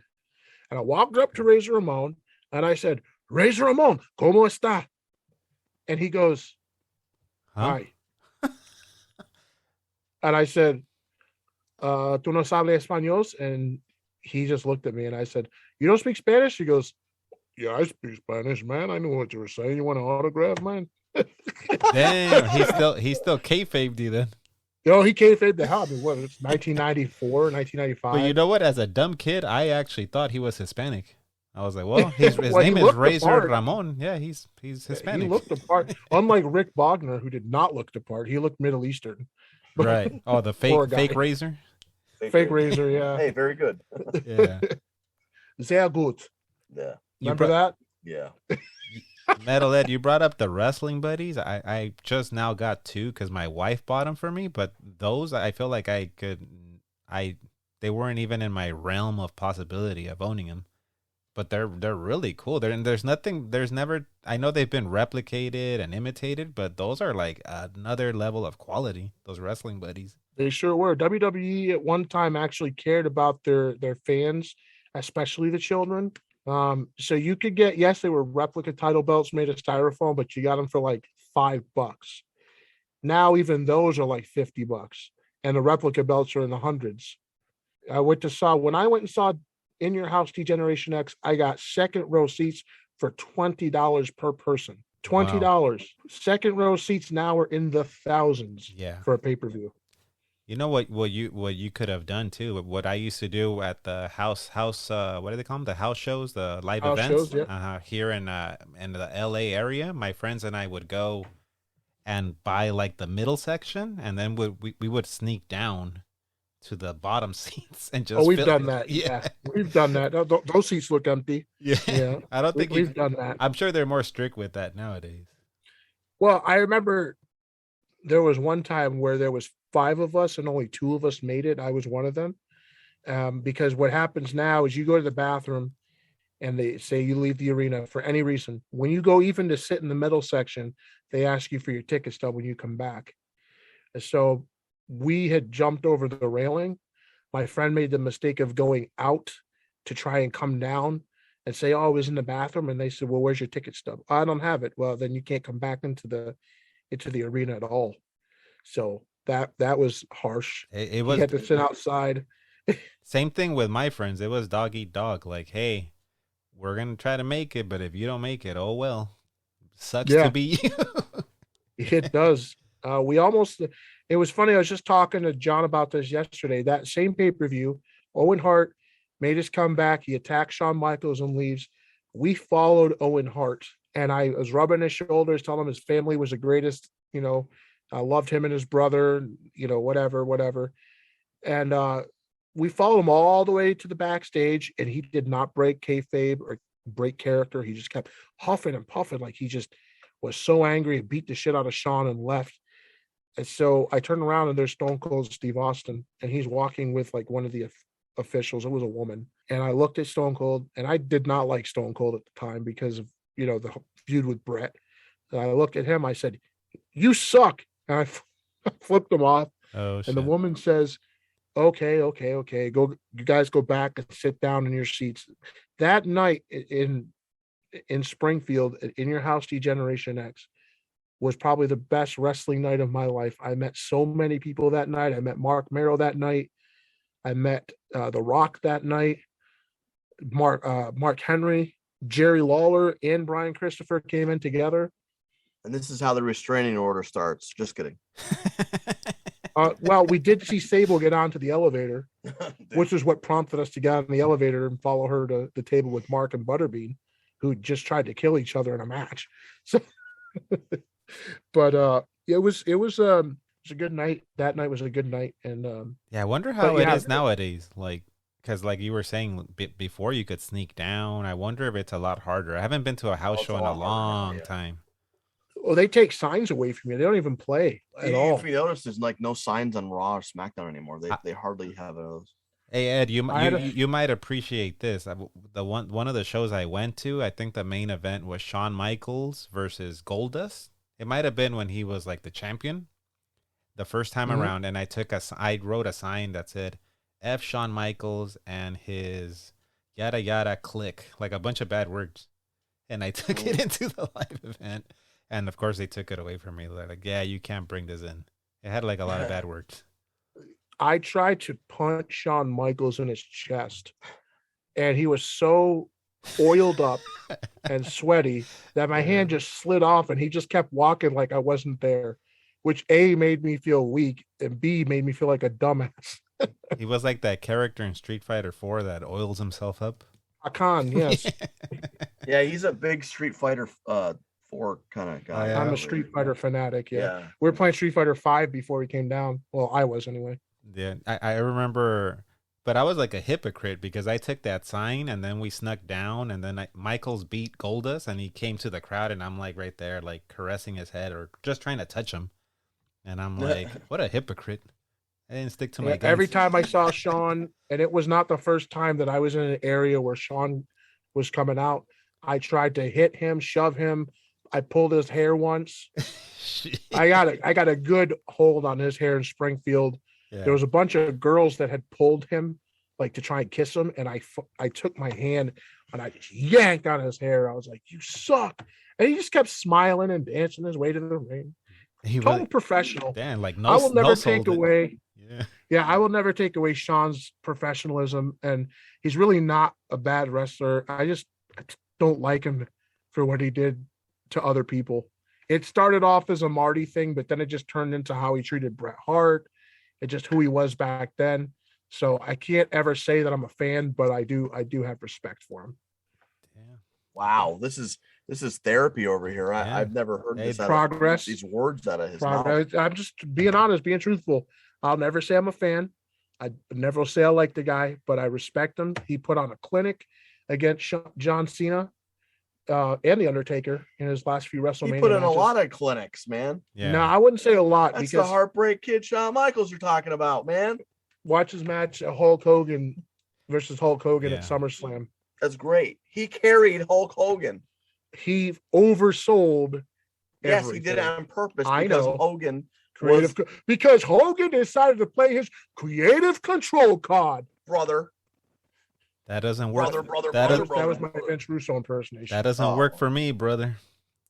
And I walked up to Razor Ramon and I said, "Razor Ramon, ¿cómo está?" And he goes, "Hi." And I said, "¿Tú no sabes español?" And he just looked at me and I said, "You don't speak Spanish?" He goes, "Yeah, I speak Spanish, man. I knew what you were saying. You want an autograph, man?" Damn, he still kayfabed you then. Yo, he kayfabed the hell. I mean, what? It's 1994, 1995. But you know what? As a dumb kid, I actually thought he was Hispanic. I was like, well, his Well, name he is looked Razor the part. Ramon. Yeah, he's Hispanic. He looked the part. Unlike Rick Bogner, who did not look the part. He looked Middle Eastern. Right. Oh, the Poor fake guy. Razor. Fake Razor, yeah. Hey, very good. Yeah. Sehr gut. Yeah. Remember that? Yeah. Metal Ed, you brought up the wrestling buddies. I just now got two because my wife bought them for me, but those I feel like they weren't even in my realm of possibility of owning them. But they're really cool. There's never. I know they've been replicated and imitated, but those are like another level of quality. Those wrestling buddies. They sure were. WWE at one time actually cared about their fans, especially the children. So you could get, yes, they were replica title belts made of styrofoam, but you got them for like $5. Now even those are like $50, and the replica belts are in the hundreds. When I went and saw In Your House Degeneration X, I got second row seats for $20 per person. $20. Wow. Second row seats now are in the thousands. Yeah. For a pay-per-view. You know what you could have done too. What I used to do at the house what do they call them? The house shows, the live house events. Shows, yeah. Here in the LA area, my friends and I would go and buy like the middle section, and then we would sneak down to the bottom seats and just. Oh, we've done that. Yeah, we've done that. Those seats look empty. Yeah. I don't think we've done that. I'm sure they're more strict with that nowadays. Well, I remember there was one time where there was 5 of us and only 2 of us made it. I was one of them. Because what happens now is you go to the bathroom and they say you leave the arena for any reason. When you go even to sit in the middle section, they ask you for your ticket stub when you come back. And so we had jumped over the railing. My friend made the mistake of going out to try and come down and say, "Oh, I was in the bathroom." And they said, "Well, where's your ticket stub?" "I don't have it." "Well, then you can't come back into the arena at all." So that was harsh. It was. He had to sit outside. Same thing with my friends. It was dog eat dog. Like, hey, we're gonna try to make it, but if you don't make it, oh well. Sucks to be you. It does. It was funny. I was just talking to John about this yesterday. That same pay-per-view, Owen Hart made his comeback. He attacked Shawn Michaels and leaves. We followed Owen Hart, and I was rubbing his shoulders, telling him his family was the greatest. I loved him and his brother, whatever. And we followed him all the way to the backstage, and he did not break kayfabe or break character. He just kept huffing and puffing like he just was so angry and beat the shit out of Shawn and left. And so I turned around and there's Stone Cold Steve Austin, and he's walking with like one of the officials. It was a woman. And I looked at Stone Cold, and I did not like Stone Cold at the time because of, the feud with Brett. And I looked at him, I said, "You suck." And I flipped him off. Oh, shit. And the woman says, okay, go, you guys go back and sit down in your seats. That night in Springfield, in your house, Degeneration X, was probably the best wrestling night of my life. I met so many people that night. I met Mark Merrill that night. I met The Rock that night. Mark Henry, Jerry Lawler, and Brian Christopher came in together. And this is how the restraining order starts. Just kidding. Well, we did see Sable get onto the elevator, which was what prompted us to get on the elevator and follow her to the table with Mark and Butterbean, who just tried to kill each other in a match. So, but it was a good night. That night was a good night, and yeah, I wonder how it is nowadays. Like, because like you were saying before, you could sneak down. I wonder if it's a lot harder. I haven't been to a house show in a long time. Well, they take signs away from you. They don't even play at all. If you notice, there's like no signs on Raw or SmackDown anymore. They hardly have those. Hey Ed, you might appreciate this. The one of the shows I went to, I think the main event was Shawn Michaels versus Goldust. It might have been when he was like the champion, the first time around, and I wrote a sign that said F Shawn Michaels and his yada yada click, like a bunch of bad words, and I took it into the live event. And of course, they took it away from me. They're like, "Yeah, you can't bring this in." It had like a lot of bad words. I tried to punch Shawn Michaels in his chest, and he was so oiled up and sweaty that my hand just slid off, and he just kept walking like I wasn't there, which A, made me feel weak, and B, made me feel like a dumbass. He was like that character in Street Fighter 4 that oils himself up. Hakan, yes. Yeah, he's a big Street Fighter 4 kind of guy. I'm a Street Fighter fanatic. Yeah. We were playing Street Fighter 5 before we came down. Well, I was anyway. Yeah, I remember, but I was like a hypocrite because I took that sign and then we snuck down, and then Michaels beat Goldust and he came to the crowd, and I'm like right there, like caressing his head or just trying to touch him, and I'm like, what a hypocrite! I didn't stick to my guns. Every time I saw Shawn, and it was not the first time that I was in an area where Shawn was coming out, I tried to hit him, shove him. I pulled his hair once. I got a good hold on his hair in Springfield. Yeah. There was a bunch of girls that had pulled him like to try and kiss him, and I took my hand and I just yanked on his hair. I was like, "You suck," and he just kept smiling and dancing his way to the ring. Total professional. Damn, like I will never take away. I will never take away Shawn's professionalism, and he's really not a bad wrestler. I just don't like him for what he did to other people. It started off as a Marty thing, but then it just turned into how he treated Bret Hart and just who he was back then. So I can't ever say that I'm a fan, but I do have respect for him. Damn. Wow, this is therapy over here. I've never heard this progress. These words out of his mouth. I'm just being honest, being truthful. I'll never say I'm a fan. I never say I like the guy, but I respect him. He put on a clinic against John Cena and The Undertaker in his last few WrestleMania He put in matches. a lot of clinics, man. Yeah. No, I wouldn't say a lot. That's because the Heartbreak Kid Shawn Michaels you're talking about, man. watch his match Hulk Hogan versus Hulk Hogan at Yeah. SummerSlam. That's great. He carried Hulk Hogan. He oversold. Yes, he did it everything. on purpose I because know. Hogan Creative, because Hogan decided to play his creative control card. brother. That doesn't work. Brother. That was my Vince Russo impersonation. That doesn't work for me, brother.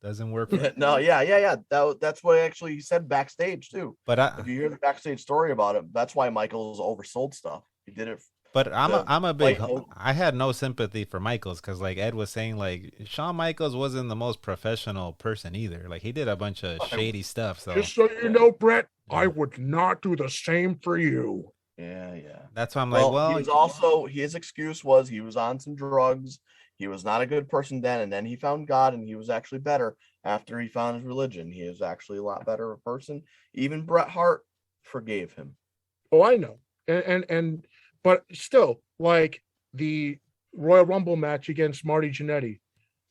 Doesn't work. For No, yeah. That's what actually he said backstage too. But if you hear the backstage story about it, that's why Michaels oversold stuff. He did it. But I'm a big. fight Hogan. I had no sympathy for Michaels because, like Ed was saying, like Shawn Michaels wasn't the most professional person either. Like he did a bunch of shady stuff. So Just so you know, Brett, I would not do the same for you. Yeah. that's why I'm like, well, he was also his excuse was he was on some drugs. He was not a good person then, and then he found God, and he was actually better after he found his religion. He is actually a lot better a person. Even Bret Hart forgave him. Oh, I know, and but still, like the Royal Rumble match against Marty Jannetty,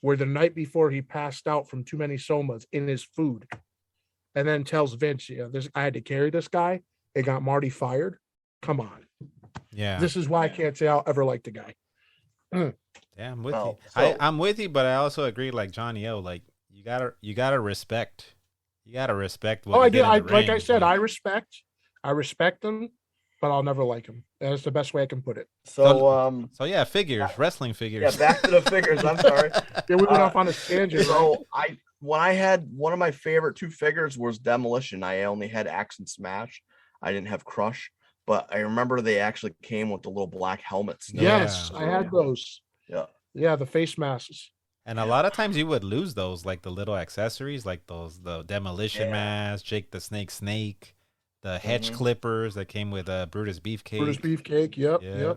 where the night before he passed out from too many somas in his food, and then tells Vince, I had to carry this guy. It got Marty fired. Come on. yeah, This is why I can't say I'll ever like the guy. yeah, I'm with Well, you. so- I'm with you, but I also agree, like Johnny O, like you gotta respect. You gotta respect what Oh, he I did. in I the like I ring. said, I respect them, but I'll never like them. That's the best way I can put it. So So yeah, figures, wrestling figures. yeah, back to the figures. I'm sorry. Yeah, we went off on a tangent. So when I had one of my favorite two figures was Demolition. I only had Axe and Smash. I didn't have Crush, but I remember they actually came with the little black helmets. Yes, I had those. Yeah. Yeah, the face masks. And a lot of times you would lose those, like the little accessories, like the demolition mask, Jake the Snake, the hedge clippers that came with Brutus Beefcake. Brutus Beefcake. Yep. Yeah.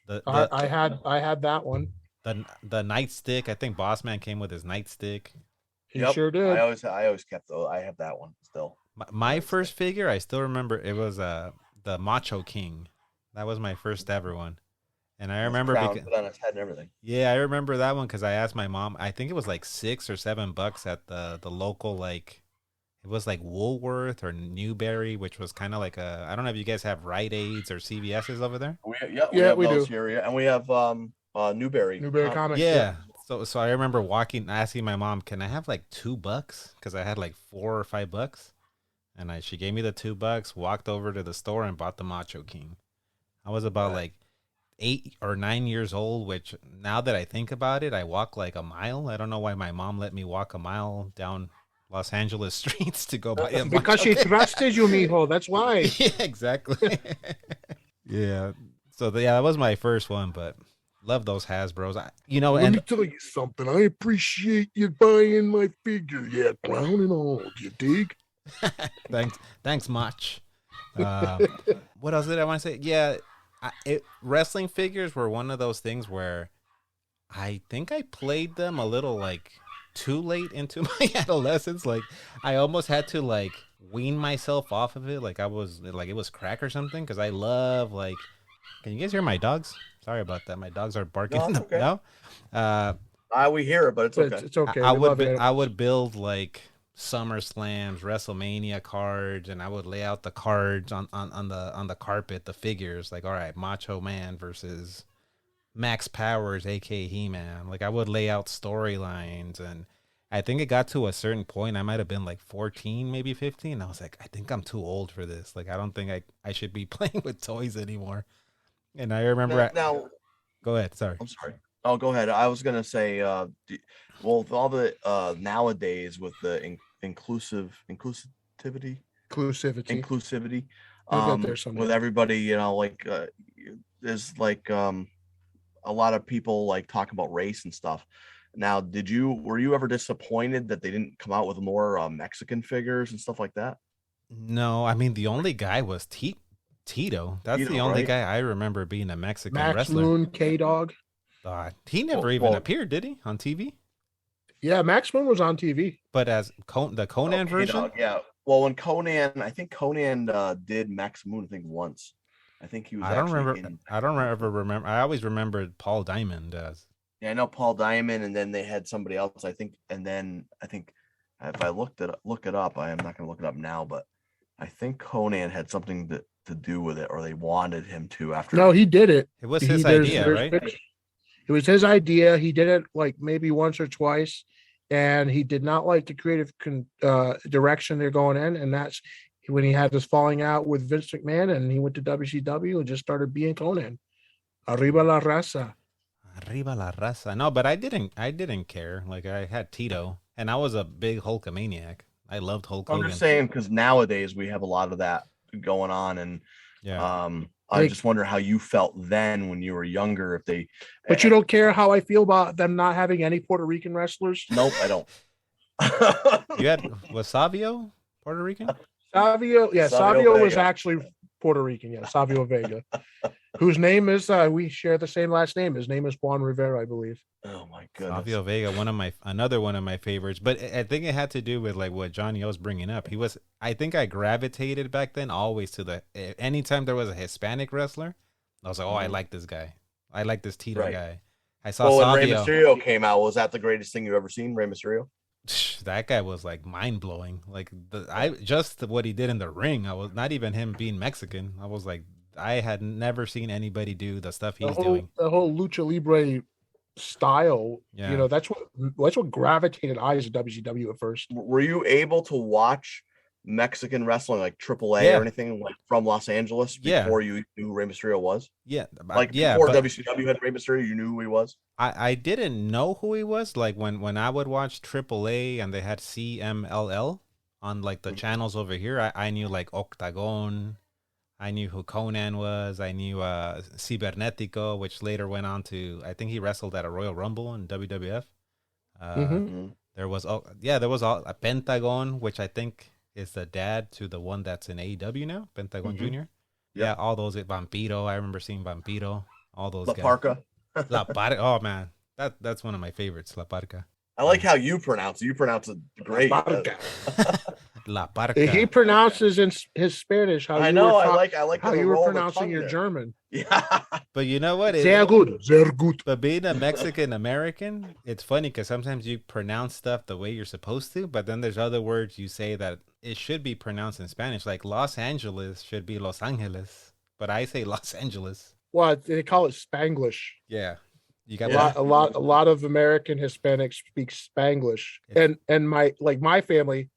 Yep. I had that one. The nightstick. I think Bossman came with his nightstick. He sure did. I always kept those. I have that one still. My first figure, I still remember it was the Macho King. That was my first ever one. And I remember Crown put on his head and everything. yeah, I remember that one because I asked my mom. I think it was like $6 or $7 at the local, like it was like Woolworth or Newberry, which was kind of like I don't know if you guys have Rite Aids or CVS's over there. We have those here, yeah. And we have Newberry Comics. Yeah. So I remember asking my mom, "Can I have like $2?" Because I had like $4 or $5, and she gave me the $2. Walked over to the store and bought the Macho King. I was about like 8 or 9 years old, which now that I think about it, I walk like a mile. I don't know why my mom let me walk a mile down Los Angeles streets to go buy a Because she trusted you, mijo. That's why. Yeah, exactly. Yeah. So that was my first one, but love those Hasbros. Let me tell you something. I appreciate you buying my figure, yeah, clown and all. You dig? Thanks much. What else did I want to say? Yeah, wrestling figures were one of those things where I think I played them a little like too late into my adolescence. Like I almost had to like wean myself off of it. Like I was like it was crack or something because I love like. Can you guys hear my dogs? Sorry about that. My dogs are barking. No, it's okay. No? We hear it, but it's okay. It's okay. I would build like SummerSlams, WrestleMania cards, and I would lay out the cards on the carpet, the figures. Like, all right, Macho Man versus Max Powers, aka He-Man. Like, I would lay out storylines, and I think it got to a certain point. I might have been like 14, maybe 15. I was like, I think I'm too old for this. Like, I don't think I should be playing with toys anymore. And I remember now. Go ahead. Sorry. I'm sorry. Oh, go ahead. I was gonna say, well, with all the nowadays with the inclusivity, with everybody, like there's like a lot of people like talking about race and stuff. Now, were you ever disappointed that they didn't come out with more Mexican figures and stuff like that? No, I mean the only guy was Tito. That's the only guy I remember being a Mexican Max wrestler. Moon, K-Dog. He never even appeared, did he, on TV? Yeah, Max Moon was on TV. But as the Conan version? Yeah. Well, when I think Conan did Max Moon, I think once. I think he was. I don't remember. I always remembered Paul Diamond as. Yeah, I know Paul Diamond, and then they had somebody else, I think. And then I think if I look it up, I am not going to look it up now, but I think Conan had something to do with it, or they wanted him to after. No, he did it. It was his idea, right? It was his idea. He did it like maybe once or twice, and he did not like the creative direction they're going in. And that's when he had this falling out with Vince McMahon, and he went to WCW and just started being Conan. Arriba la raza. Arriba la raza. No, but I didn't care. Like, I had Tito, and I was a big Hulkamaniac. I loved Hulk Hogan. I'm just saying, because nowadays we have a lot of that going on, and I just wonder how you felt then when you were younger. If they, but you don't care how I feel about them not having any Puerto Rican wrestlers. Nope, I don't. Was Savio Puerto Rican? Savio was actually Puerto Rican. Yeah, Savio Vega, whose name is we share the same last name. His name is Juan Rivera, I believe. Oh my goodness, Savio Vega, another one of my favorites. But I think it had to do with like what Johnny was bringing up. I think I gravitated back then always to anytime there was a Hispanic wrestler, I was like, oh, I like this guy. I like this Tito guy. I saw when Rey Savio. Mysterio came out, was that the greatest thing you've ever seen, Rey Mysterio? That guy was like mind blowing. Like just what he did in the ring. I was not even him being Mexican. I was like, I had never seen anybody do the stuff he's doing. The whole lucha libre style, that's what gravitated eyes at WCW at first. Were you able to watch Mexican wrestling like AAA or anything like from Los Angeles before you knew who Rey Mysterio was? Yeah, before WCW had Rey Mysterio, you knew who he was. I didn't know who he was. Like when I would watch AAA and they had CMLL on like the channels over here, I knew like Octagon. I knew who Conan was. I knew Cibernetico, which later went on to, I think he wrestled at a Royal Rumble in WWF. There was a Pentagon, which I think is the dad to the one that's in AEW now, Pentagon Jr. Yeah, all those Vampiro. I remember seeing Vampiro. All those La guys. Parca. La Parca. Oh man, that's one of my favorites. La Parca. I like how you pronounce it. You pronounce it great. La Parca. La Parca. He pronounces in his Spanish how I you know. were I like how you were pronouncing your German. Yeah. But you know what? Sehr good. But being a Mexican American, it's funny because sometimes you pronounce stuff the way you're supposed to, but then there's other words you say that it should be pronounced in Spanish. Like Los Angeles should be Los Angeles, but I say Los Angeles. Well, they call it Spanglish. Yeah. You got a lot of American Hispanics speak Spanglish, and my family,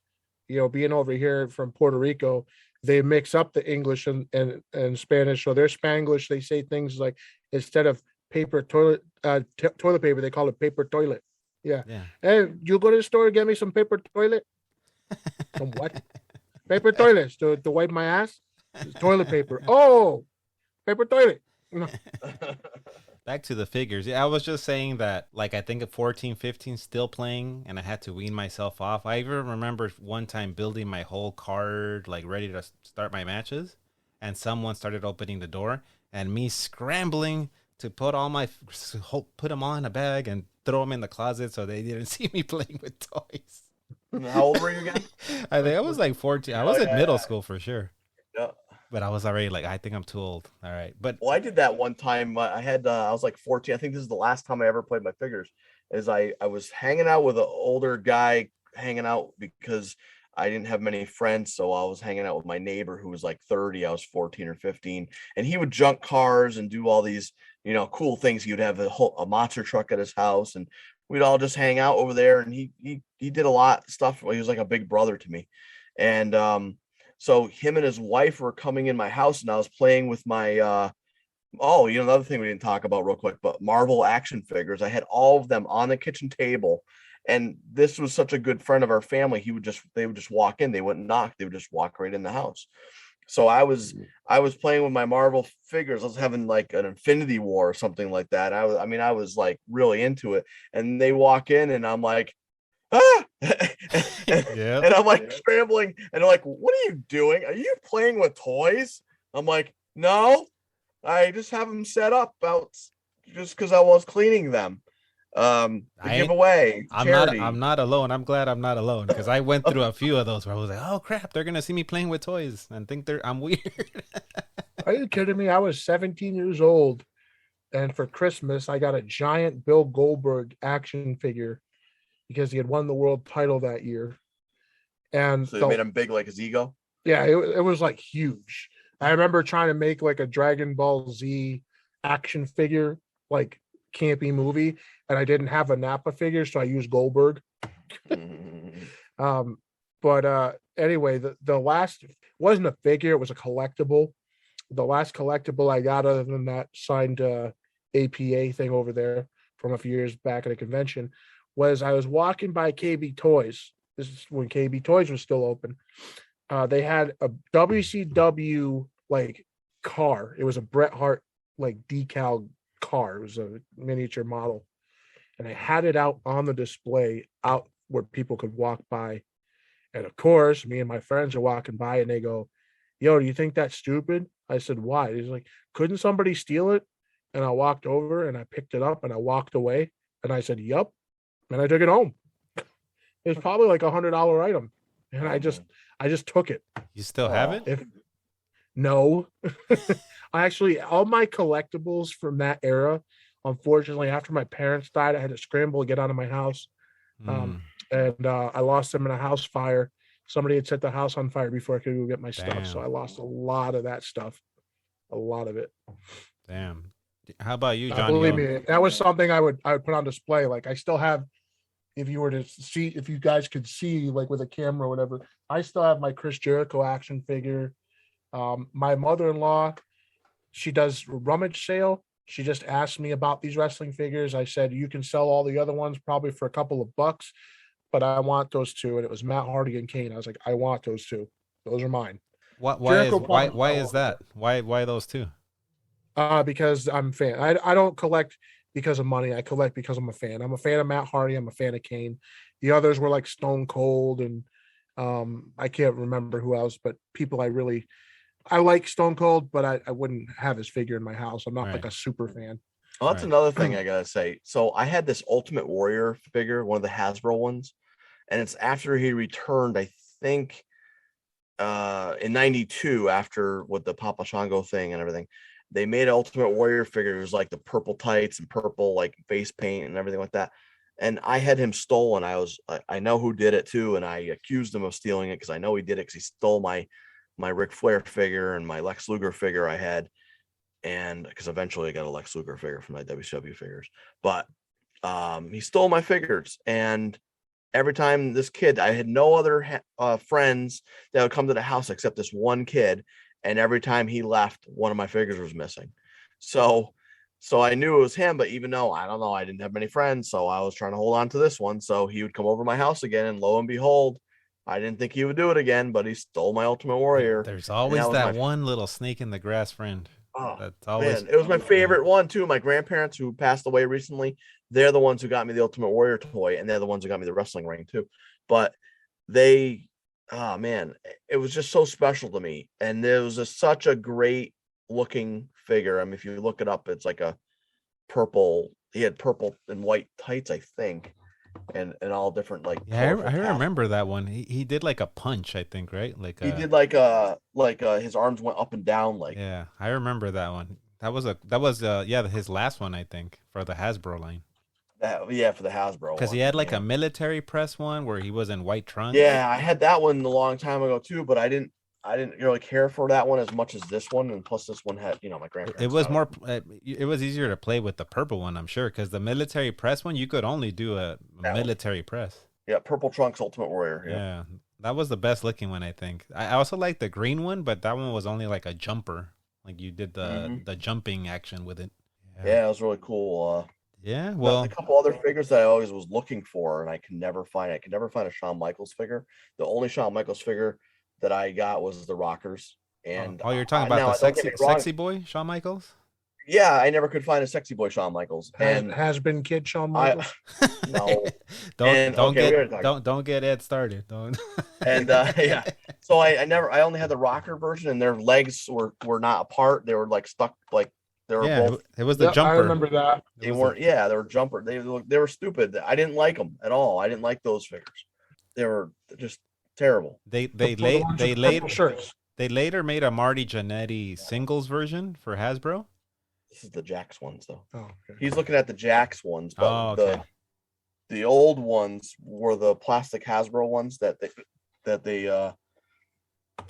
being over here from Puerto Rico, they mix up the English and Spanish. So they're Spanglish. They say things like, instead of paper toilet toilet paper, they call it paper toilet. Yeah. Hey, you go to the store and get me some paper toilet. Some what? Paper toilets to wipe my ass. It's toilet paper. Oh, paper toilet. Back to the figures. Yeah, I was just saying that, like, I think at 14, 15 still playing, and I had to wean myself off. I even remember one time building my whole card, like, ready to start my matches, and someone started opening the door, and me scrambling to put them all in a bag and throw them in the closet so they didn't see me playing with toys. How old were you again? I think I was like 14. I was in middle school for sure. Yeah. But I was already like, I think I'm too old. All right. But I did that one time. I was like 14. I think this is the last time I ever played my figures. I was hanging out with an older guy, because I didn't have many friends. So I was hanging out with my neighbor who was like 30. I was 14 or 15, and he would junk cars and do all these, cool things. He would have a monster truck at his house, and we'd all just hang out over there. And he did a lot of stuff. He was like a big brother to me. And, so him and his wife were coming in my house, and I was playing with my, another thing we didn't talk about real quick, but Marvel action figures. I had all of them on the kitchen table, and this was such a good friend of our family. They would just walk in. They wouldn't knock. They would just walk right in the house. So I was playing with my Marvel figures. I was having like an Infinity War or something like that. I was like really into it, and they walk in, and I'm like, and I'm like scrambling, and they're like, what are you doing? Are you playing with toys? I'm like, no, I just have them set up out just because I was cleaning them to give away. I'm not alone. I'm glad I'm not alone, because I went through a few of those where I was like, oh crap, they're gonna see me playing with toys and think I'm weird. Are you kidding me? I was 17 years old, and for Christmas I got a giant Bill Goldberg action figure, because he had won the world title that year. And so they made him big like his ego? Yeah, it was like huge. I remember trying to make like a Dragon Ball Z action figure, like campy movie, and I didn't have a Nappa figure, so I used Goldberg. But anyway, the last wasn't a figure, it was a collectible. The last collectible I got, other than that signed APA thing over there from a few years back at a convention, was I was walking by KB Toys. This is when KB Toys was still open. They had a WCW like car. It was a Bret Hart like decal car. It was a miniature model, and I had it out on the display out where people could walk by. And of course, me and my friends are walking by, and they go, "Yo, do you think that's stupid?" I said, "Why?" He's like, "Couldn't somebody steal it?" And I walked over and I picked it up and I walked away, and I said, "Yup," and I took it home. It was probably like $100 item, and I just took it. You still have it? No. I actually, all my collectibles from that era, unfortunately, after my parents died, I had to scramble to get out of my house. And I lost them in a house fire. Somebody had set the house on fire before I could go get my stuff. So I lost a lot of that stuff. A lot of it. Damn. How about you, Johnny? Believe me, that was something I would put on display. Like I still have, if you were to see, if you guys could see, like with a camera or whatever, I still have my Chris Jericho action figure. My mother-in-law, she does rummage sale. She just asked me about these wrestling figures. I said, you can sell all the other ones probably for a couple of bucks, but I want those two. And it was Matt Hardy and Kane. I was like, I want those two. Those are mine. Why is that? Why those two? Because I'm a fan. I don't collect because of money. I collect because I'm a fan. I'm a fan of Matt Hardy. I'm a fan of Kane. The others were like Stone Cold and I can't remember who else, but people I like Stone Cold, but I wouldn't have his figure in my house. I'm not like a super fan. Well, that's another thing I gotta say. So I had this Ultimate Warrior figure, one of the Hasbro ones, and it's after he returned, I think, in '92, after with the Papa Shango thing and everything. They made an Ultimate Warrior figure. It was like the purple tights and purple like face paint and everything like that. And I had him stolen. I know who did it too, and I accused him of stealing it because I know he did it because he stole my Ric Flair figure and my Lex Luger figure I had, and because eventually I got a Lex Luger figure from my WCW figures. But he stole my figures, and every time this kid, I had no other friends that would come to the house except this one kid. And every time he left, one of my figures was missing. So I knew it was him, but even though I don't know, I didn't have many friends, so I was trying to hold on to this one. So he would come over to my house again, and lo and behold, I didn't think he would do it again, but he stole my Ultimate Warrior. There's always that one little snake in the grass friend. Oh, that's always man, it was my favorite one too. My grandparents who passed away recently, they're the ones who got me the Ultimate Warrior toy, and they're the ones who got me the wrestling ring too. But oh man, it was just so special to me, and there was such a great looking figure. I mean, if you look it up, it's like a purple. He had purple and white tights, I think, and all different like. Yeah, I remember that one. He did like a punch, I think, right? Like he did like his arms went up and down like. Yeah, I remember that one. That was his last one, I think, for the Hasbro line. For the Hasbro. Because he had like a military press one where he was in white trunks. Yeah, I had that one a long time ago too, but I didn't really care for that one as much as this one, and plus this one had my grandparents. It was more. It was easier to play with the purple one, I'm sure, because the military press one you could only do a military press. Yeah, purple trunks Ultimate Warrior. Yeah, that was the best looking one, I think. I also liked the green one, but that one was only like a jumper. Like you did the jumping action with it. Yeah, it was really cool. Yeah, well, a couple other figures that I always was looking for, and I can never find. I can never find a Shawn Michaels figure. The only Shawn Michaels figure that I got was the Rockers. And you're talking about the sexy boy Shawn Michaels? Yeah, I never could find a sexy boy Shawn Michaels. And has been kid Shawn Michaels. No, don't get Ed started. Don't. And yeah, so I only had the rocker version, and their legs were not apart. They were like stuck like. They were both. It was the jumper. I remember that. They weren't. Yeah, they were jumper. They were stupid. I didn't like them at all. I didn't like those figures. They were just terrible. They later made a Marty Jannetty singles version for Hasbro. This is the Jax ones though. Oh, okay. He's looking at the Jax ones, but the old ones were the plastic Hasbro ones that they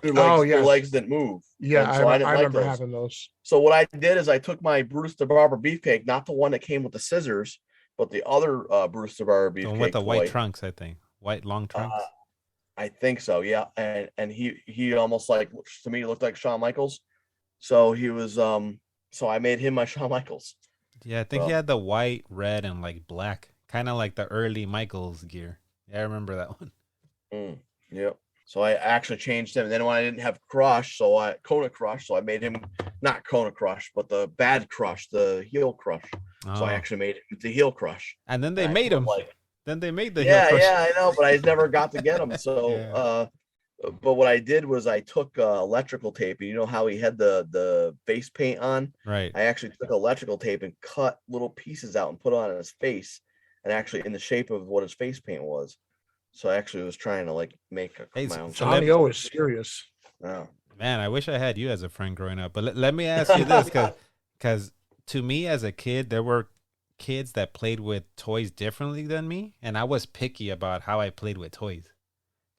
Their legs didn't move. Yeah, so I didn't I like remember those. having those. So what I did is I took my Brutus the Barber beefcake, not the one that came with the scissors, but the other Brutus the Barber beefcake. The one with the toy. white trunks, I think. White long trunks. I think so, yeah. And he almost like, to me, looked like Shawn Michaels. So he was so I made him my Shawn Michaels. Yeah, I think he had the white, red, and like black, kind of like the early Michaels gear. Yeah, I remember that one. Yep. So I actually changed him. And then when I didn't have Crush, Kona Crush, so I made him not Kona Crush, but the bad Crush, the heel Crush. So I actually made him the heel Crush. And then they made him. Then they made the heel yeah, Crush. I know, but I never got to get him. So, but what I did was I took electrical tape. You know how he had the face paint on? Right. I actually took electrical tape and cut little pieces out and put on his face, and actually in the shape of what his face paint was. So I actually was trying to like make my own. Johnny O is serious. Oh. Man, I wish I had you as a friend growing up. But let me ask you this, because to me as a kid, there were kids that played with toys differently than me, and I was picky about how I played with toys.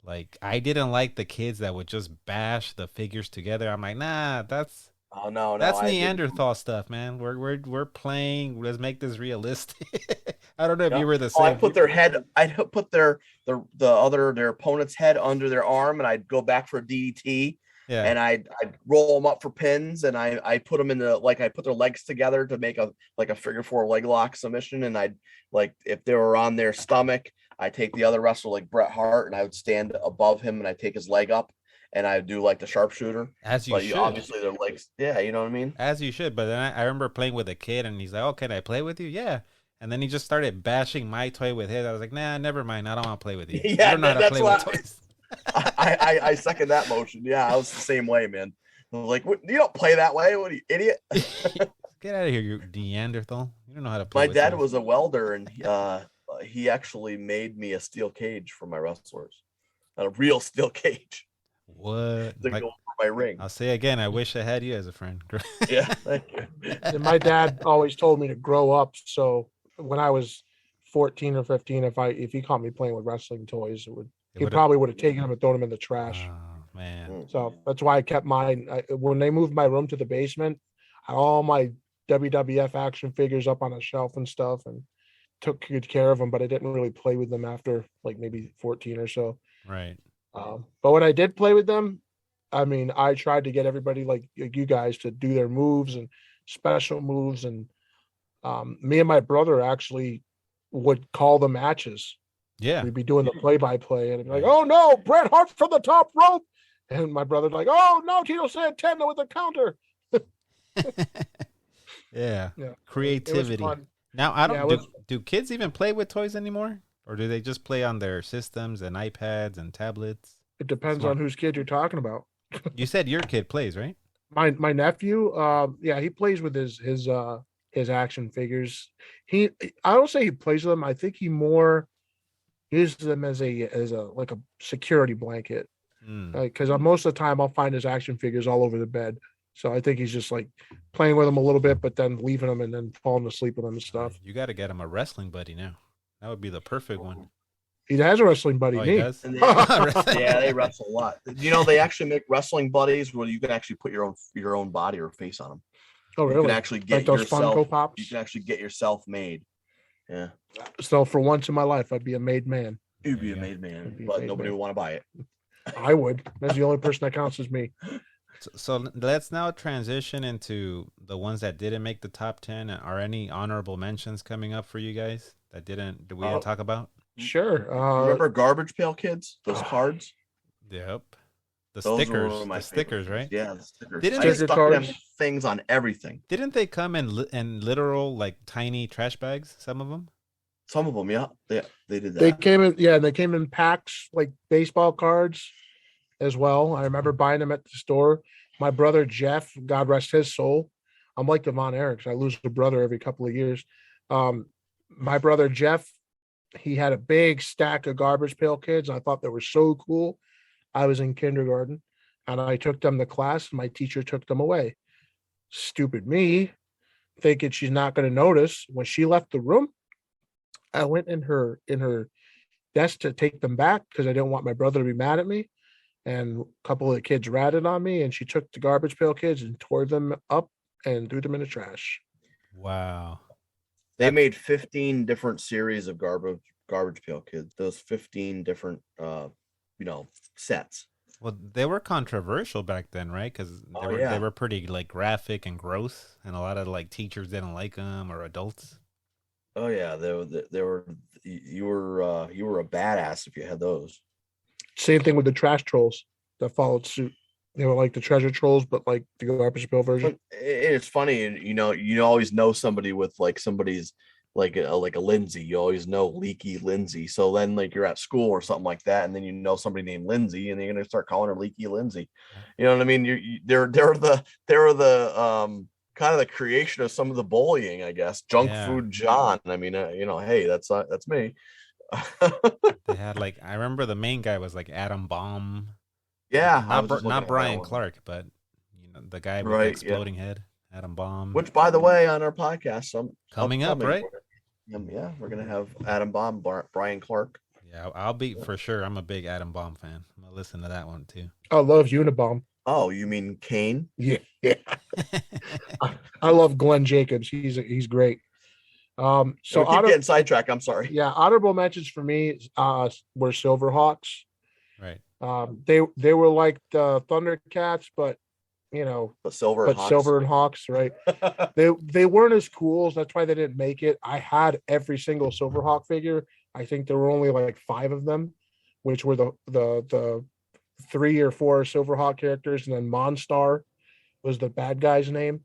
Like, I didn't like the kids that would just bash the figures together. I'm like, nah, that's that's Neanderthal stuff, man. We're playing. Let's make this realistic. I don't know if you were the same. I'd put their head. I'd put their opponent's head under their arm, and I'd go back for a DDT. Yeah. And I'd roll them up for pins, and I put them in I put their legs together to make a figure four leg lock submission, and I'd if they were on their stomach, I take the other wrestler like Bret Hart, and I would stand above him, and I take his leg up, and I do like the sharpshooter. As you should. Obviously, their legs. Yeah, you know what I mean. As you should. But then I remember playing with a kid, and he's like, "Oh, can I play with you?" Yeah. And then he just started bashing my toy with his. I was like, "Nah, never mind. I don't want to play with you. Yeah, I don't know how to play with toys." I second that motion. Yeah, I was the same way, man. I was like, what, you don't play that way? What are you, idiot? Get out of here, you Neanderthal. You don't know how to play. My dad was a welder, and he actually made me a steel cage for my wrestlers. A real steel cage. What? To go for my ring. I'll say again, I wish I had you as a friend. Yeah, thank you. And my dad always told me to grow up. So when I was 14 or 15, if he caught me playing with wrestling toys, he probably would have taken them and thrown them in the trash. Oh, man. So that's why I kept mine. When they moved my room to the basement, I had all my WWF action figures up on a shelf and stuff, and took good care of them, but I didn't really play with them after like maybe 14 or so. Right. But when I did play with them, I mean, I tried to get everybody like you guys to do their moves and special moves. And me and my brother actually would call the matches. Yeah. We'd be doing the play-by-play, and it'd be like, "Oh no, Bret Hart from the top rope." And my brother'd like, "Oh no, Tito Santana with the counter." Yeah. Creativity. Now, I don't do kids even play with toys anymore? Or do they just play on their systems and iPads and tablets? It depends on whose kid you're talking about. You said your kid plays, right? My nephew, he plays with his action figures. I don't say he plays with them. I think he more uses them as a like a security blanket. Because most of the time I'll find his action figures all over the bed. So I think he's just like playing with them a little bit, but then leaving them and then falling asleep with them and stuff. You got to get him a wrestling buddy now. That would be the perfect one. He has a wrestling buddy. Oh, he does? Yeah, they wrestle a lot. You know, they actually make wrestling buddies where you can actually put your own body or face on them. Oh, really? You can actually get like those yourself. Funko Pops? You can actually get yourself made. Yeah. So for once in my life, I'd be a made man. You'd be a made man, but nobody would want to buy it. I would. That's the only person that counts as me. So let's now transition into the ones that didn't make the top 10. Are any honorable mentions coming up for you guys that we didn't talk about? Sure. Remember Garbage Pail Kids? Those cards? Yep. Those stickers. were my stickers, favorites. right? Yeah, the stickers. Didn't I stuck them things on everything. Didn't they come in literal like tiny trash bags? Some of them. Some of them, yeah, they did that. They came in packs like baseball cards as well. I remember buying them at the store. My brother Jeff, God rest his soul. I'm like the Von Erichs. I lose a brother every couple of years. My brother Jeff, he had a big stack of Garbage Pail Kids. I thought they were so cool. I was in kindergarten, and I took them to class. And my teacher took them away. Stupid me, thinking she's not going to notice. When she left the room, I went in her desk to take them back because I didn't want my brother to be mad at me. and a couple of the kids ratted on me, and she took the Garbage Pail Kids and tore them up and threw them in the trash. Wow. They made 15 different series of Garbage Pail Kids. Those 15 different, sets. Well, they were controversial back then, right? Because they were pretty like graphic and gross, and a lot of like teachers didn't like them or adults. Oh yeah, they were. You were a badass if you had those. Same thing with the trash trolls that followed suit. They were like the treasure trolls, but like the Garbage Pail version. It's funny, you always know somebody with like somebody's like a Lindsay. You always know Leaky Lindsay. So then like you're at school or something like that, and then you know somebody named Lindsay, and you're gonna start calling her Leaky Lindsay. You know what I mean? They're the kind of the creation of some of the bullying, I guess. Junk Food John. I mean, hey, that's me. They had like, I remember the main guy was like Atom Bomb. Yeah, not Brian Clark, but the guy with the exploding head, Atom Bomb. Which, by the way, on our podcast, coming up, right? Yeah, we're gonna have Atom Bomb, Brian Clark. Yeah, I'll be for sure. I'm a big Atom Bomb fan. I'm gonna listen to that one too. I love Unabomb. Oh, you mean Kane? Yeah. I love Glenn Jacobs. He's great. So keep getting sidetracked. I'm sorry. Yeah, honorable mentions for me were Silverhawks. Right. They were like the Thundercats, but Silver and Hawks, right? they weren't as cool, so that's why they didn't make it. I had every single Silverhawk figure. I think there were only like 5 of them, which were the 3 or 4 Silverhawk characters, and then Monstar was the bad guy's name.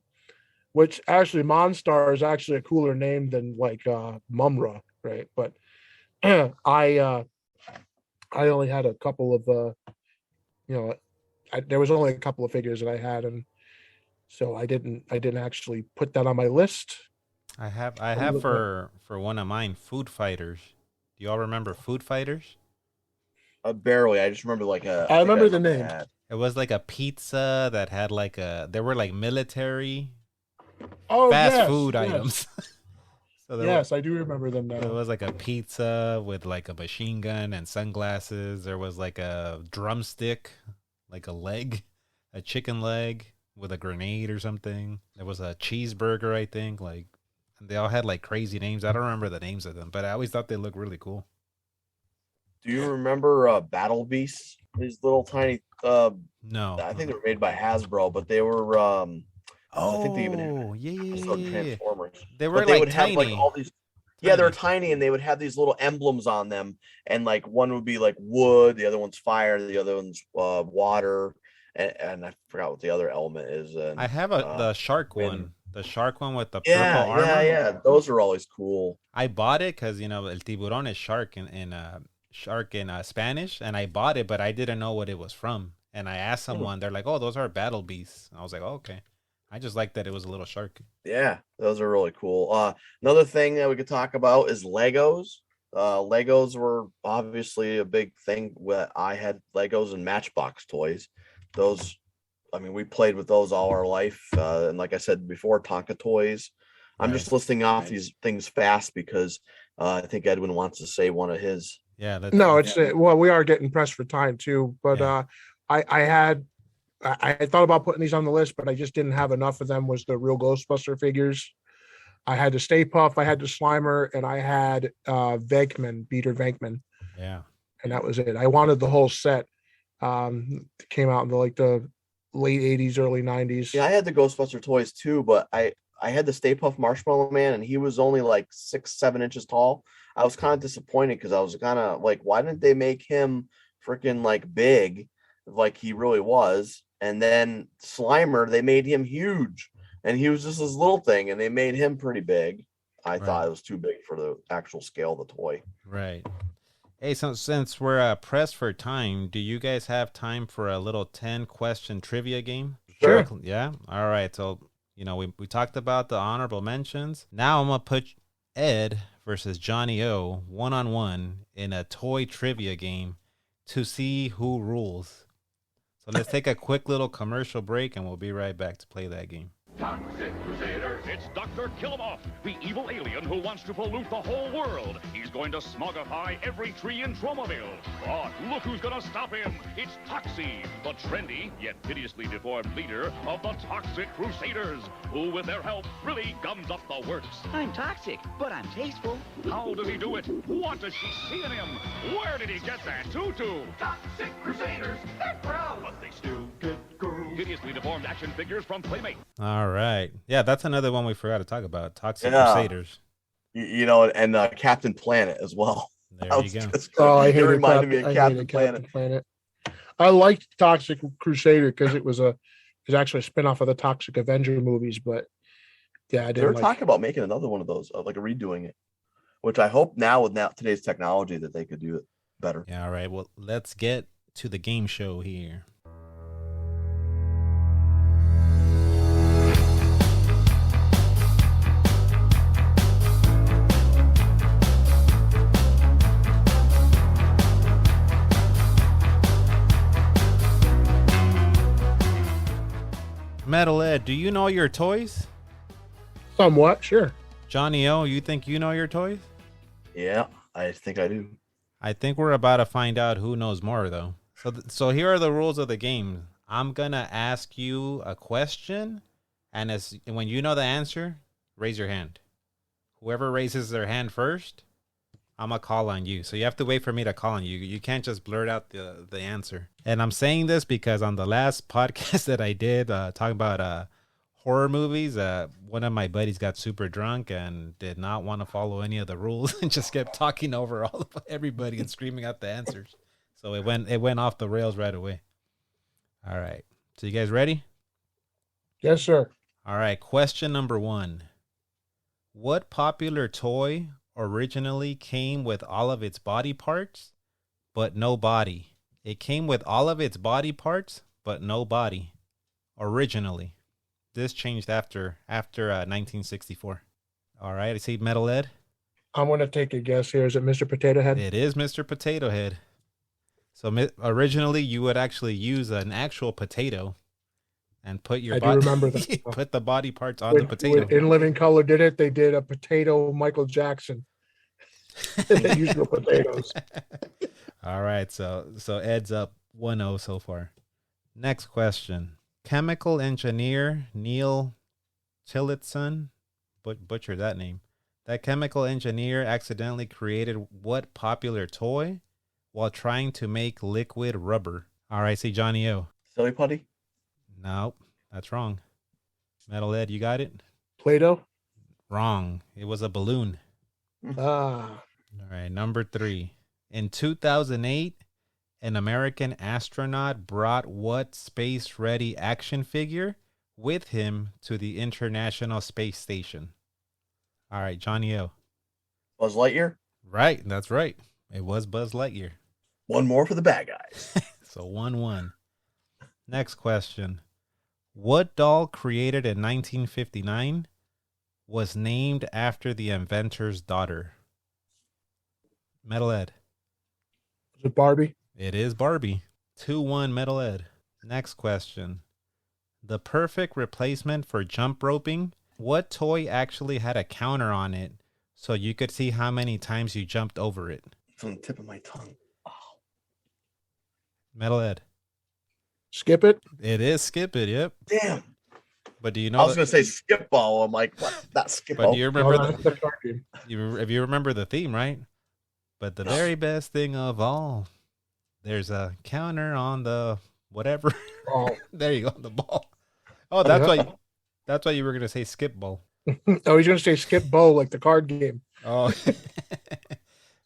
Which actually, Monstar is actually a cooler name than like Mumra, right? But I only had a couple of there was only a couple of figures that I had, and so I didn't actually put that on my list. I have for one of mine, Food Fighters. Do you all remember Food Fighters? Barely. I just remember I remember the name. It was like a pizza that had like they were like military fast food items. So I do remember them now. It was like a pizza with like a machine gun and sunglasses. There was like a drumstick, like a leg, a chicken leg with a grenade or something. There was a cheeseburger, I think. Like, they all had like crazy names. I don't remember the names of them, but I always thought they looked really cool. Do you remember Battle Beasts? These little tiny. No, I think they were made by Hasbro, but they were. I think they even had Transformers. They were they like would tiny. have like all these. Yeah, they were tiny, and they would have these little emblems on them, and like one would be like wood, the other one's fire, the other one's water, and I forgot what the other element is. And I have the shark one. The shark one with the purple armor. Yeah. Those are always cool. I bought it because El Tiburon is shark in Spanish, and I bought it, but I didn't know what it was from. And I asked someone, they're like, "Oh, those are battle beasts." I was like, "Oh, okay." I just like that it was a little shark. Yeah, those are really cool. Another thing that we could talk about is Legos. Legos were obviously a big thing. I had Legos and Matchbox toys. Those, I mean, we played with those all our life. And like I said before, Tonka toys. I'm just listing off these things fast because I think Edwin wants to say one of his. Yeah. Well, we are getting pressed for time too, but I thought about putting these on the list, but I just didn't have enough of them. Was the real Ghostbuster figures. I had the Stay Puft, I had the Slimer, and I had Peter Venkman. Yeah. And that was it. I wanted the whole set. It came out in the late 80s, early 90s. Yeah, I had the Ghostbuster toys too, but I had the Stay Puft Marshmallow Man, and he was only like 6-7 inches tall. I was kind of disappointed because I was kind of like, why didn't they make him freaking like big like he really was? And then Slimer, they made him huge, and he was just this little thing, and they made him pretty big. I thought it was too big for the actual scale of the toy. Right. Hey, so since we're pressed for time, do you guys have time for a little 10-question trivia game? Sure. Yeah? All right. So, we talked about the honorable mentions. Now I'm going to put Ed versus Johnny O one-on-one in a toy trivia game to see who rules. So let's take a quick little commercial break, and we'll be right back to play that game. Toxic Crusader. It's Dr. Killamoff, the evil alien who wants to pollute the whole world. He's going to smogify every tree in Tromaville. But look who's gonna stop him. It's Toxie, the trendy yet hideously deformed leader of the Toxic Crusaders, who with their help really gums up the works. I'm toxic, but I'm tasteful. How does he do it? What does she see in him? Where did he get that tutu? Toxic Crusaders, they're proud, but they still get girls. Hideously deformed action figures from Playmate. All right. Yeah, that's another one we forgot to talk about. Toxic Yeah. Crusaders. You know, and Captain Planet as well. There That you was go. just- Oh, I it hated reminded me Captain- of I Captain hated Planet. Planet. I liked Toxic Crusader because it was actually a spin-off of the Toxic Avenger movies, but yeah, I They were didn't like talking about making another one of those, like redoing it, which I hope now with today's technology that they could do it better. Yeah, all right. Well, let's get to the game show here. Metal Ed, do you know your toys? Somewhat, sure. Johnny O, you think you know your toys? Yeah, I think I do. I think we're about to find out who knows more, though. So here are the rules of the game. I'm gonna ask you a question, and when you know the answer, raise your hand. Whoever raises their hand first, I'm gonna call on you. So you have to wait for me to call on you. You can't just blurt out the answer. And I'm saying this because on the last podcast that I did, talking about horror movies, one of my buddies got super drunk and did not want to follow any of the rules and just kept talking over everybody and screaming out the answers. So it went off the rails right away. All right. So you guys ready? Yes, sir. All right. Question number 1. What popular toy originally came with all of its body parts, but no body? It came with all of its body parts, but no body. Originally. This changed after 1964. All right. I see Metal Ed. I'm going to take a guess here. Is it Mr. Potato Head? It is Mr. Potato Head. So originally, you would actually use an actual potato and put your I do remember that. put the body parts on the potato. When In Living Color did it, they did a potato Michael Jackson. They used the potatoes. All right, so Ed's up 1-0 so far. Next question. Chemical engineer Neil Tillotson, butchered that name. That chemical engineer accidentally created what popular toy while trying to make liquid rubber? All right, see Johnny O. Silly putty? Nope, that's wrong. Metal Ed, you got it? Play-Doh? Wrong. It was a balloon. Ah. All right, number 3. In 2008, an American astronaut brought what space-ready action figure with him to the International Space Station? All right, Johnny O. Buzz Lightyear? Right, that's right. It was Buzz Lightyear. One more for the bad guys. So 1-1. Next question. What doll created in 1959 was named after the inventor's daughter? Metal Ed. Is it Barbie? It is Barbie. 2-1 Metal Ed. Next question. The perfect replacement for jump roping. What toy actually had a counter on it so you could see how many times you jumped over it? It's on the tip of my tongue. Oh. Metal Ed. Skip It? It is Skip It, yep. Damn. But do you know? I was going to say skip ball. I'm like, what? Not skip ball. But do you remember if you remember the theme, right? But the very best thing of all, there's a counter on the whatever. Oh. There you go, the ball. Oh, that's why you were gonna say skip ball. Oh, he's going to say Skip Bowl like the card game. Oh.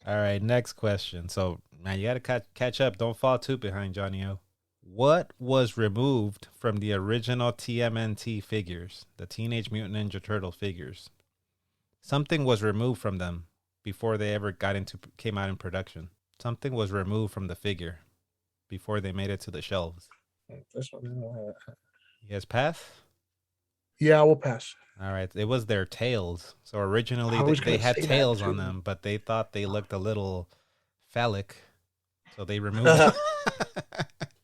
All right, next question. So, man, you got to catch up. Don't fall too behind, Johnny O. What was removed from the original TMNT figures, the Teenage Mutant Ninja Turtle figures? Something was removed from them before they ever came out in production. Something was removed from the figure before they made it to the shelves. This one, You guys pass? yeah, we'll pass. All right. It was their tails. So originally I was they gonna had say that tails on too. them, but they thought they looked a little phallic. So they removed them.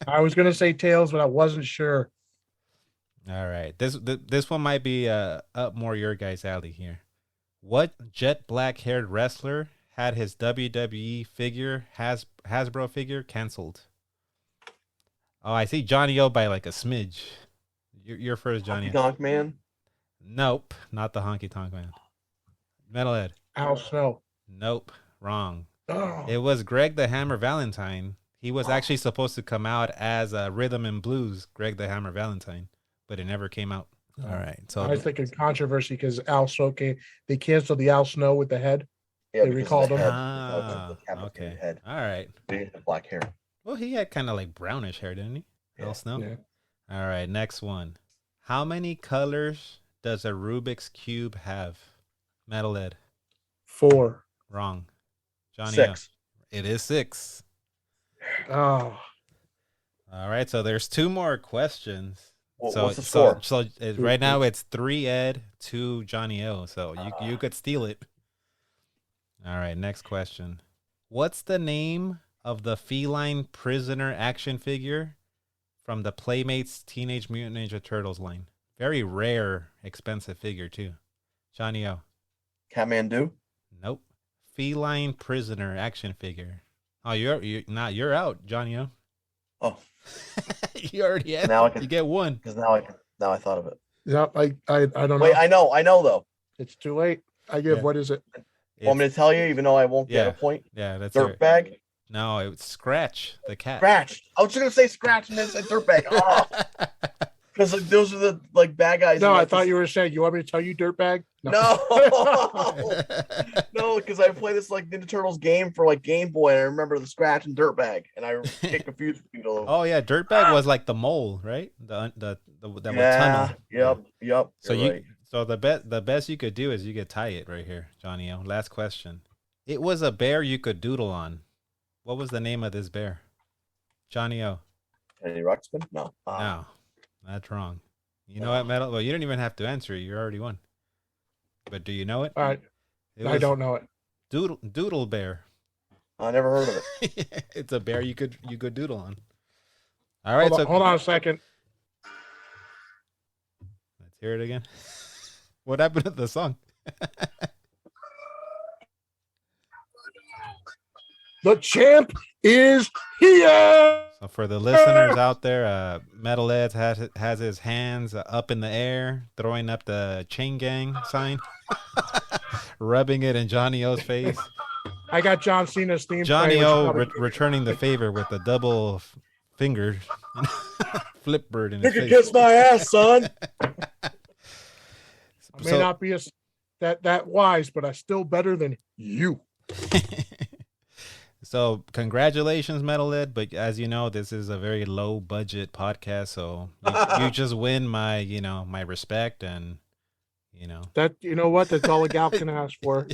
I was going to say Tails, but I wasn't sure. All right. This one might be up more your guys' alley here. What jet black haired wrestler had his WWE figure Hasbro figure canceled? Oh, I see Johnny O by like a smidge. You're first, Johnny. Honky Tonk Man. Nope, not the Honky Tonk Man. Metalhead. Al Snow. Nope, wrong. Oh. It was Greg the Hammer Valentine. He was actually supposed to come out as Rhythm and Blues, Greg the Hammer Valentine, but it never came out. All right. So I was thinking controversy because Al Snow they canceled the Al Snow with the head. Yeah, They recalled him. Okay. Head. All right. He didn't have black hair. Well, he had kind of like brownish hair, didn't he? Al Snow. Yeah. All right. Next one. How many colors does a Rubik's Cube have? Metalhead. 4. Wrong. Johnny. 6. It is 6. Oh. All right. So there's 2 more questions. What's the score? Right now it's 3 Ed, 2 Johnny O. So you could steal it. All right, next question. What's the name of the feline prisoner action figure from the Playmates Teenage Mutant Ninja Turtles line? Very rare, expensive figure too. Johnny O. Kathmandu? Nope. Feline prisoner action figure. Oh, you're out, Johnny O. Oh. You already had now it. You get 1. Because now I thought of it. Yeah, I don't know. Wait, I know though. It's too late. I give what is it? Want me to tell you, even though I won't get a point? Yeah, that's Dirtbag? No, it was Scratch, the cat. Scratch. I was just gonna say Scratch and then say Dirtbag. Oh. Because those are the bad guys. No, I thought you were saying you want me to tell you Dirtbag? No, no, because I play this like Ninja Turtles game for like Game Boy, and I remember the Scratch and Dirtbag, and I get confused with people. Oh yeah, Dirtbag was like the mole, right? The that would tunnel. Yep. So the best you could do is you could tie it right here, Johnny O. Last question. It was a bear you could doodle on. What was the name of this bear? Johnny O. Eddie Ruxpin? No. No, that's wrong. You know what, Metal? Well, you don't even have to answer it. You already won. But do you know it? All right. I don't know it. Doodle bear. I never heard of it. It's a bear you could doodle on. All right. Hold on a second. Let's hear it again. What happened to the song? The champ is here. So for the listeners out there, Metal Eds has his hands up in the air, throwing up the chain gang sign, rubbing it in Johnny O's face. I got John Cena's theme. Johnny O returning the favor with a double finger flip bird in his face. You can kiss my ass, son. I may not be that wise, but I'm still better than you. So congratulations, Metal Ed. But as you know, this is a very low budget podcast, so you just win my my respect, and that what, that's all a gal can ask for.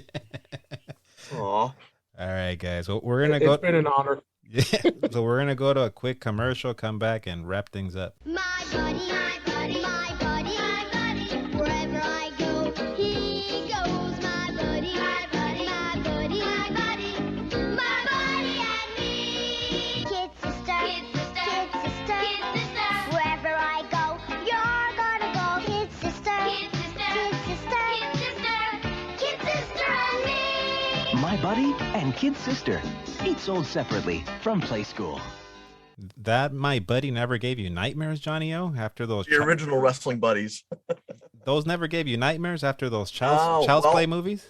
Aw. All right, guys. Well, we're gonna go. It's been an honor. Yeah. So we're gonna go to a quick commercial, come back, and wrap things up. My buddy, my buddy, my buddy, my buddy. Wherever I go, he goes. My buddy, my buddy, my buddy, my buddy, my buddy and me. Kid sister, kid sister, kid sister, kid sister. Wherever I go, you're gonna go. Kid sister, kid sister, kid sister, kid sister, kid sister and me. My Buddy and Kid Sister. Each sold separately from Play School. That My Buddy never gave you nightmares, Johnny O, after those The original wrestling buddies. Those never gave you nightmares after those Child's Play movies?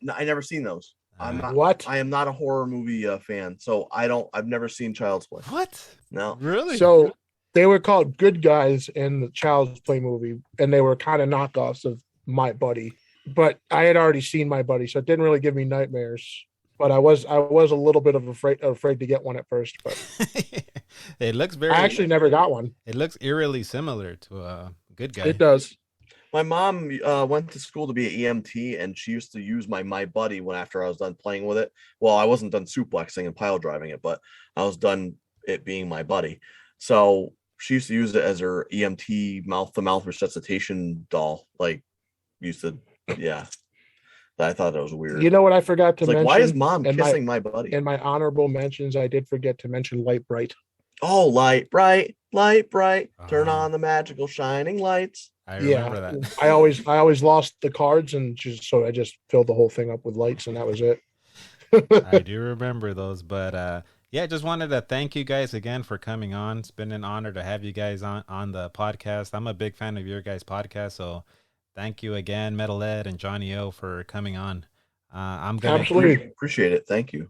No, I never seen those. I'm not. What? I am not a horror movie fan, so I've never seen Child's Play. What? No. Really? So they were called good guys in the Child's Play movie, and they were kind of knockoffs of My Buddy. But I had already seen My Buddy, so it didn't really give me nightmares. But I was a little bit of afraid to get one at first. But it looks very. I actually never got one. It looks eerily similar to a Good Guy. It does. My mom went to school to be an EMT, and she used to use My Buddy after I was done playing with it. Well, I wasn't done suplexing and pile driving it, but I was done it being My Buddy. So she used to use it as her EMT mouth-to-mouth resuscitation doll. Yeah. I thought that was weird. You know what I forgot to mention? Why is mom kissing My Buddy? In my honorable mentions, I did forget to mention Light Bright. Oh, Light Bright. light bright, turn on the magical shining lights. I remember that. I always lost the cards, and I just filled the whole thing up with lights, and that was it. I do remember those, but yeah, just wanted to thank you guys again for coming on. It's been an honor to have you guys on the podcast. I'm a big fan of your guys' podcast, so thank you again, Metal Ed and Johnny O, for coming on. I'm gonna absolutely appreciate it. Thank you.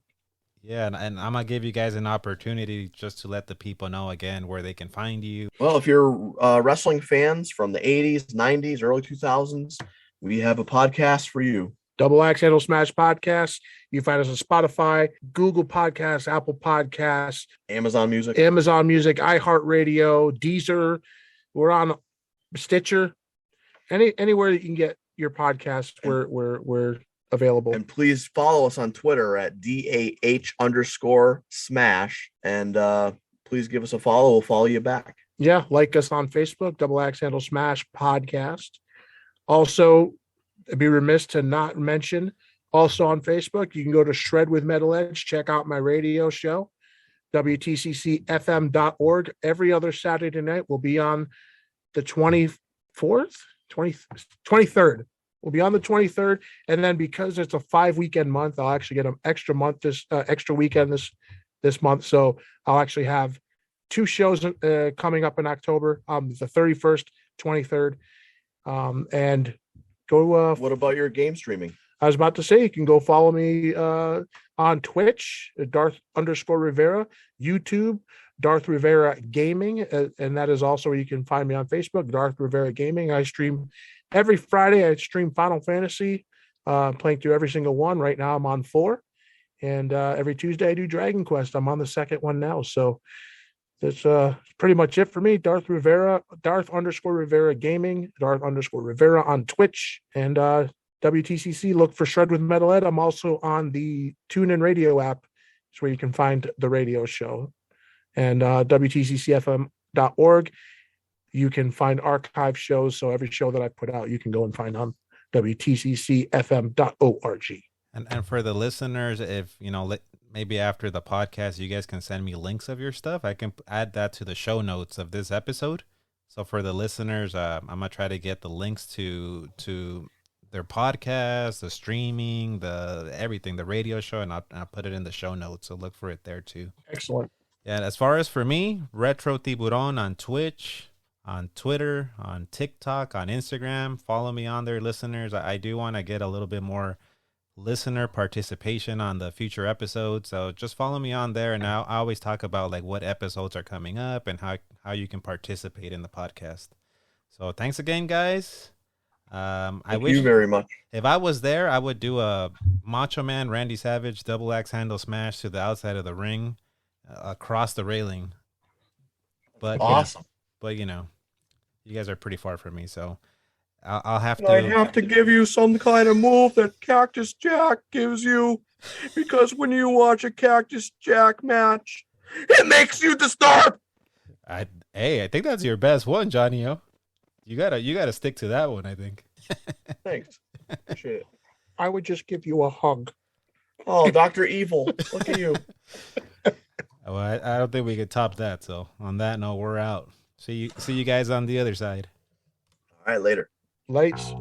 Yeah, and I'm gonna give you guys an opportunity just to let the people know again where they can find you. Well, if you're wrestling fans from the 80s, 90s, early 2000s, we have a podcast for you. Double Axe Handle Smash Podcast. You find us on Spotify, Google Podcasts, Apple Podcasts, Amazon Music, iHeartRadio, Deezer. We're on Stitcher. Anywhere that you can get your podcast, we're available. And please follow us on Twitter at DAH_Smash. And please give us a follow. We'll follow you back. Yeah, like us on Facebook, Double Axe Handle Smash Podcast. Also, I'd be remiss to not mention, also on Facebook, you can go to Shred with Metal Edge, check out my radio show, WTCCFM.org. Every other Saturday night. We'll be on the 23rd. We'll be on the 23rd, and then because it's a 5-weekend month, I'll actually get an extra weekend this month. So I'll actually have 2 shows coming up in October, the 31st, 23rd, and go. What about your game streaming? I was about to say, you can go follow me on Twitch, Darth_Rivera, YouTube, Darth Rivera Gaming, and that is also where you can find me on Facebook, Darth Rivera Gaming. I stream every Friday. I stream Final Fantasy, playing through every single one. Right now I'm on 4, and every Tuesday I do Dragon Quest. I'm on the second one now, so that's pretty much it for me. Darth Rivera, Darth_Rivera Gaming, Darth_Rivera on Twitch, and WTCC. Look for Shred with Metal Ed. I'm also on the TuneIn Radio app. It's where you can find the radio show, and WTCCFM.org. You can find archive shows. So every show that I put out, you can go and find on WTCCFM.org. And for the listeners, if maybe after the podcast, you guys can send me links of your stuff. I can add that to the show notes of this episode. So for the listeners, I'm gonna try to get the links to their podcast, the streaming, the everything, the radio show, and I'll put it in the show notes. So look for it there too. Excellent. Yeah. As far as for me, Retro Tiburon on Twitch, on Twitter, on TikTok, on Instagram. Follow me on there, listeners. I do want to get a little bit more listener participation on the future episodes, so just follow me on there, and I always talk about like what episodes are coming up and how you can participate in the podcast. So thanks again, guys. I wish you very much. If I was there, I would do a Macho Man Randy Savage double axe handle smash to the outside of the ring, across the railing. But awesome. You guys are pretty far from me, so I'll have to. I have to give you some kind of move that Cactus Jack gives you, because when you watch a Cactus Jack match, it makes you disturb. I think that's your best one, Johnny O. You gotta stick to that one, I think. Thanks. Appreciate it. I would just give you a hug. Oh, Dr. Evil. Look at you. Well, I don't think we could top that. So on that note, we're out. See you guys on the other side. All right, later. Lights.